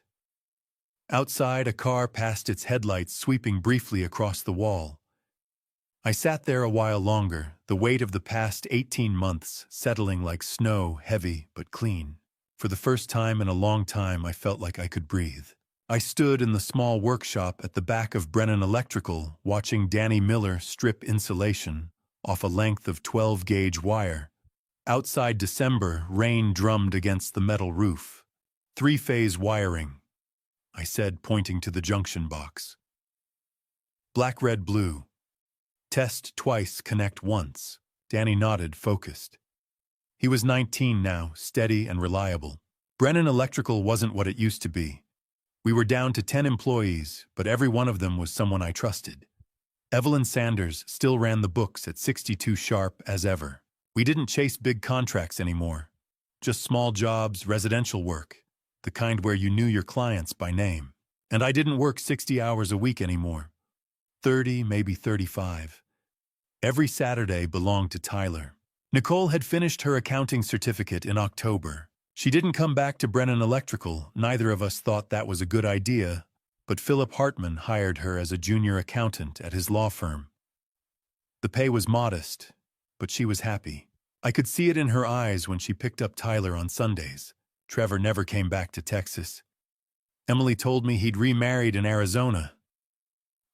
Outside, a car passed its headlights, sweeping briefly across the wall. I sat there a while longer, the weight of the past 18 months settling like snow, heavy but clean. For the first time in a long time, I felt like I could breathe. I stood in the small workshop at the back of Brennan Electrical, watching Danny Miller strip insulation off a length of 12-gauge wire. Outside, December, rain drummed against the metal roof. 3-phase wiring, I said, pointing to the junction box. Black, red, blue. Test twice, connect once. Danny nodded, focused. He was 19 now, steady and reliable. Brennan Electrical wasn't what it used to be. We were down to 10 employees, but every one of them was someone I trusted. Evelyn Sanders still ran the books at 62 sharp as ever. We didn't chase big contracts anymore. Just small jobs, residential work, the kind where you knew your clients by name. And I didn't work 60 hours a week anymore. 30, maybe 35. Every Saturday belonged to Tyler. Nicole had finished her accounting certificate in October. She didn't come back to Brennan Electrical. Neither of us thought that was a good idea, but Philip Hartman hired her as a junior accountant at his law firm. The pay was modest, but she was happy. I could see it in her eyes when she picked up Tyler on Sundays. Trevor never came back to Texas. Emily told me he'd remarried in Arizona.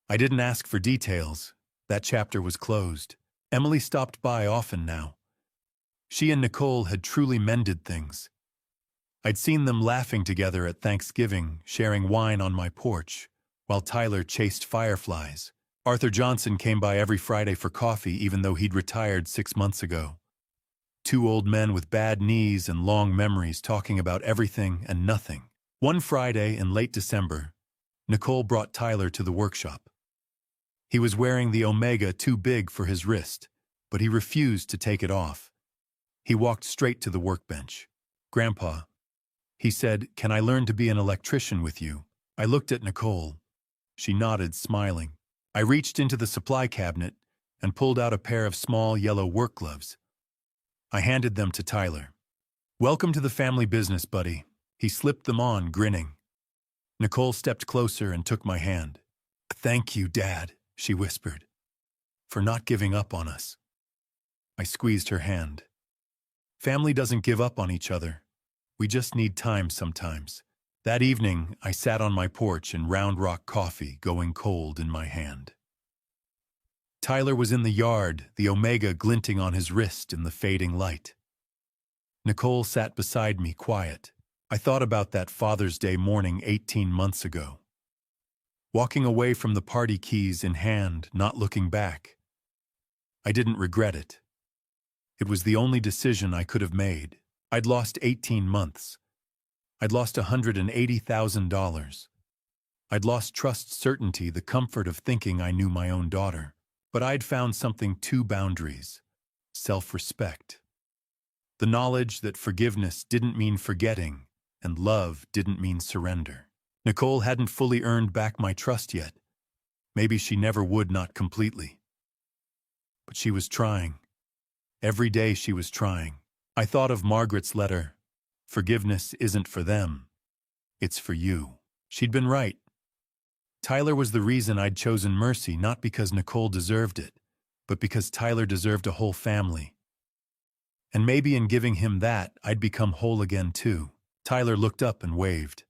I didn't ask for details. That chapter was closed. Emily stopped by often now. She and Nicole had truly mended things. I'd seen them laughing together at Thanksgiving, sharing wine on my porch, while Tyler chased fireflies. Arthur Johnson came by every Friday for coffee, even though he'd retired 6 months ago. 2 old men with bad knees and long memories talking about everything and nothing. One Friday in late December, Nicole brought Tyler to the workshop. He was wearing the Omega too big for his wrist, but he refused to take it off. He walked straight to the workbench. Grandpa, he said, can I learn to be an electrician with you? I looked at Nicole. She nodded, smiling. I reached into the supply cabinet and pulled out a pair of small yellow work gloves. I handed them to Tyler. "Welcome to the family business, buddy." He slipped them on, grinning. Nicole stepped closer and took my hand. "Thank you, Dad," she whispered, "for not giving up on us." I squeezed her hand. Family doesn't give up on each other. We just need time sometimes. That evening, I sat on my porch in Round Rock coffee, going cold in my hand. Tyler was in the yard, the omega glinting on his wrist in the fading light. Nicole sat beside me, quiet. I thought about that Father's Day morning 18 months ago. Walking away from the party, keys in hand, not looking back. I didn't regret it. It was the only decision I could have made. I'd lost 18 months. I'd lost $180,000. I'd lost trust, certainty, the comfort of thinking I knew my own daughter. But I'd found something: two boundaries: self-respect. The knowledge that forgiveness didn't mean forgetting, and love didn't mean surrender. Nicole hadn't fully earned back my trust yet. Maybe she never would, not completely. But she was trying. Every day she was trying. I thought of Margaret's letter. Forgiveness isn't for them. It's for you. She'd been right. Tyler was the reason I'd chosen mercy, not because Nicole deserved it, but because Tyler deserved a whole family. And maybe in giving him that, I'd become whole again too. Tyler looked up and waved.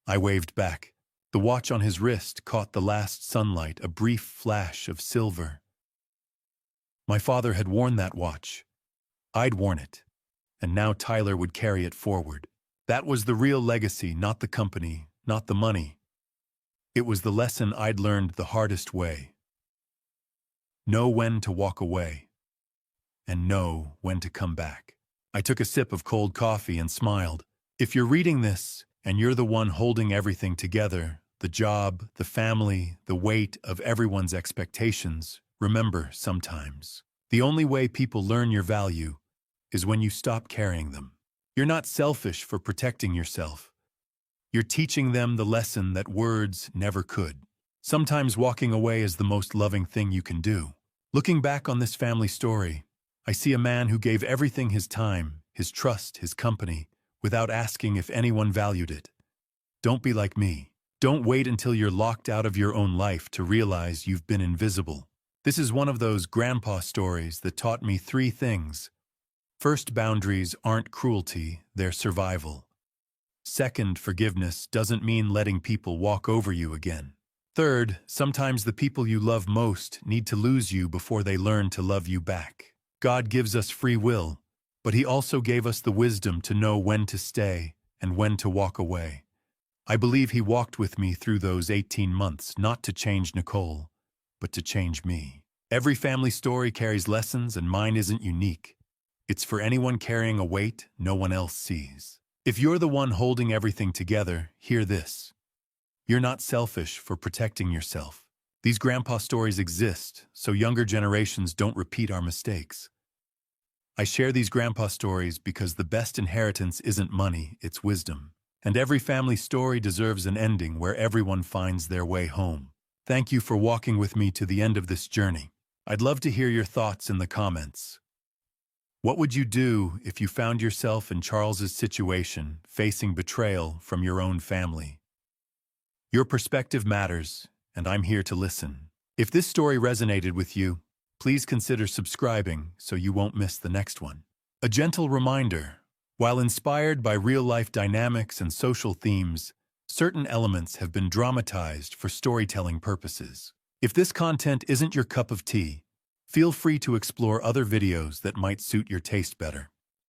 I waved back. The watch on his wrist caught the last sunlight, a brief flash of silver. My father had worn that watch. I'd worn it. And now Tyler would carry it forward. That was the real legacy, not the company, not the money. It was the lesson I'd learned the hardest way. Know when to walk away, and know when to come back. I took a sip of cold coffee and smiled. If you're reading this, and you're the one holding everything together, the job, the family, the weight of everyone's expectations, remember, sometimes the only way people learn your value is when you stop carrying them. You're not selfish for protecting yourself. You're teaching them the lesson that words never could. Sometimes walking away is the most loving thing you can do. Looking back on this family story, I see a man who gave everything: his time, his trust, his company, without asking if anyone valued it. Don't be like me. Don't wait until you're locked out of your own life to realize you've been invisible. This is one of those grandpa stories that taught me 3 things. First, boundaries aren't cruelty, they're survival. Second, forgiveness doesn't mean letting people walk over you again. Third, sometimes the people you love most need to lose you before they learn to love you back. God gives us free will, but He also gave us the wisdom to know when to stay and when to walk away. I believe He walked with me through those 18 months, not to change Nicole, but to change me. Every family story carries lessons, and mine isn't unique. It's for anyone carrying a weight no one else sees. If you're the one holding everything together, hear this. You're not selfish for protecting yourself. These grandpa stories exist so younger generations don't repeat our mistakes. I share these grandpa stories because the best inheritance isn't money, it's wisdom. And every family story deserves an ending where everyone finds their way home. Thank you for walking with me to the end of this journey. I'd love to hear your thoughts in the comments. What would you do if you found yourself in Charles's situation, facing betrayal from your own family? Your perspective matters, and I'm here to listen. If this story resonated with you, please consider subscribing so you won't miss the next one. A gentle reminder: while inspired by real-life dynamics and social themes, certain elements have been dramatized for storytelling purposes. If this content isn't your cup of tea, feel free to explore other videos that might suit your taste better.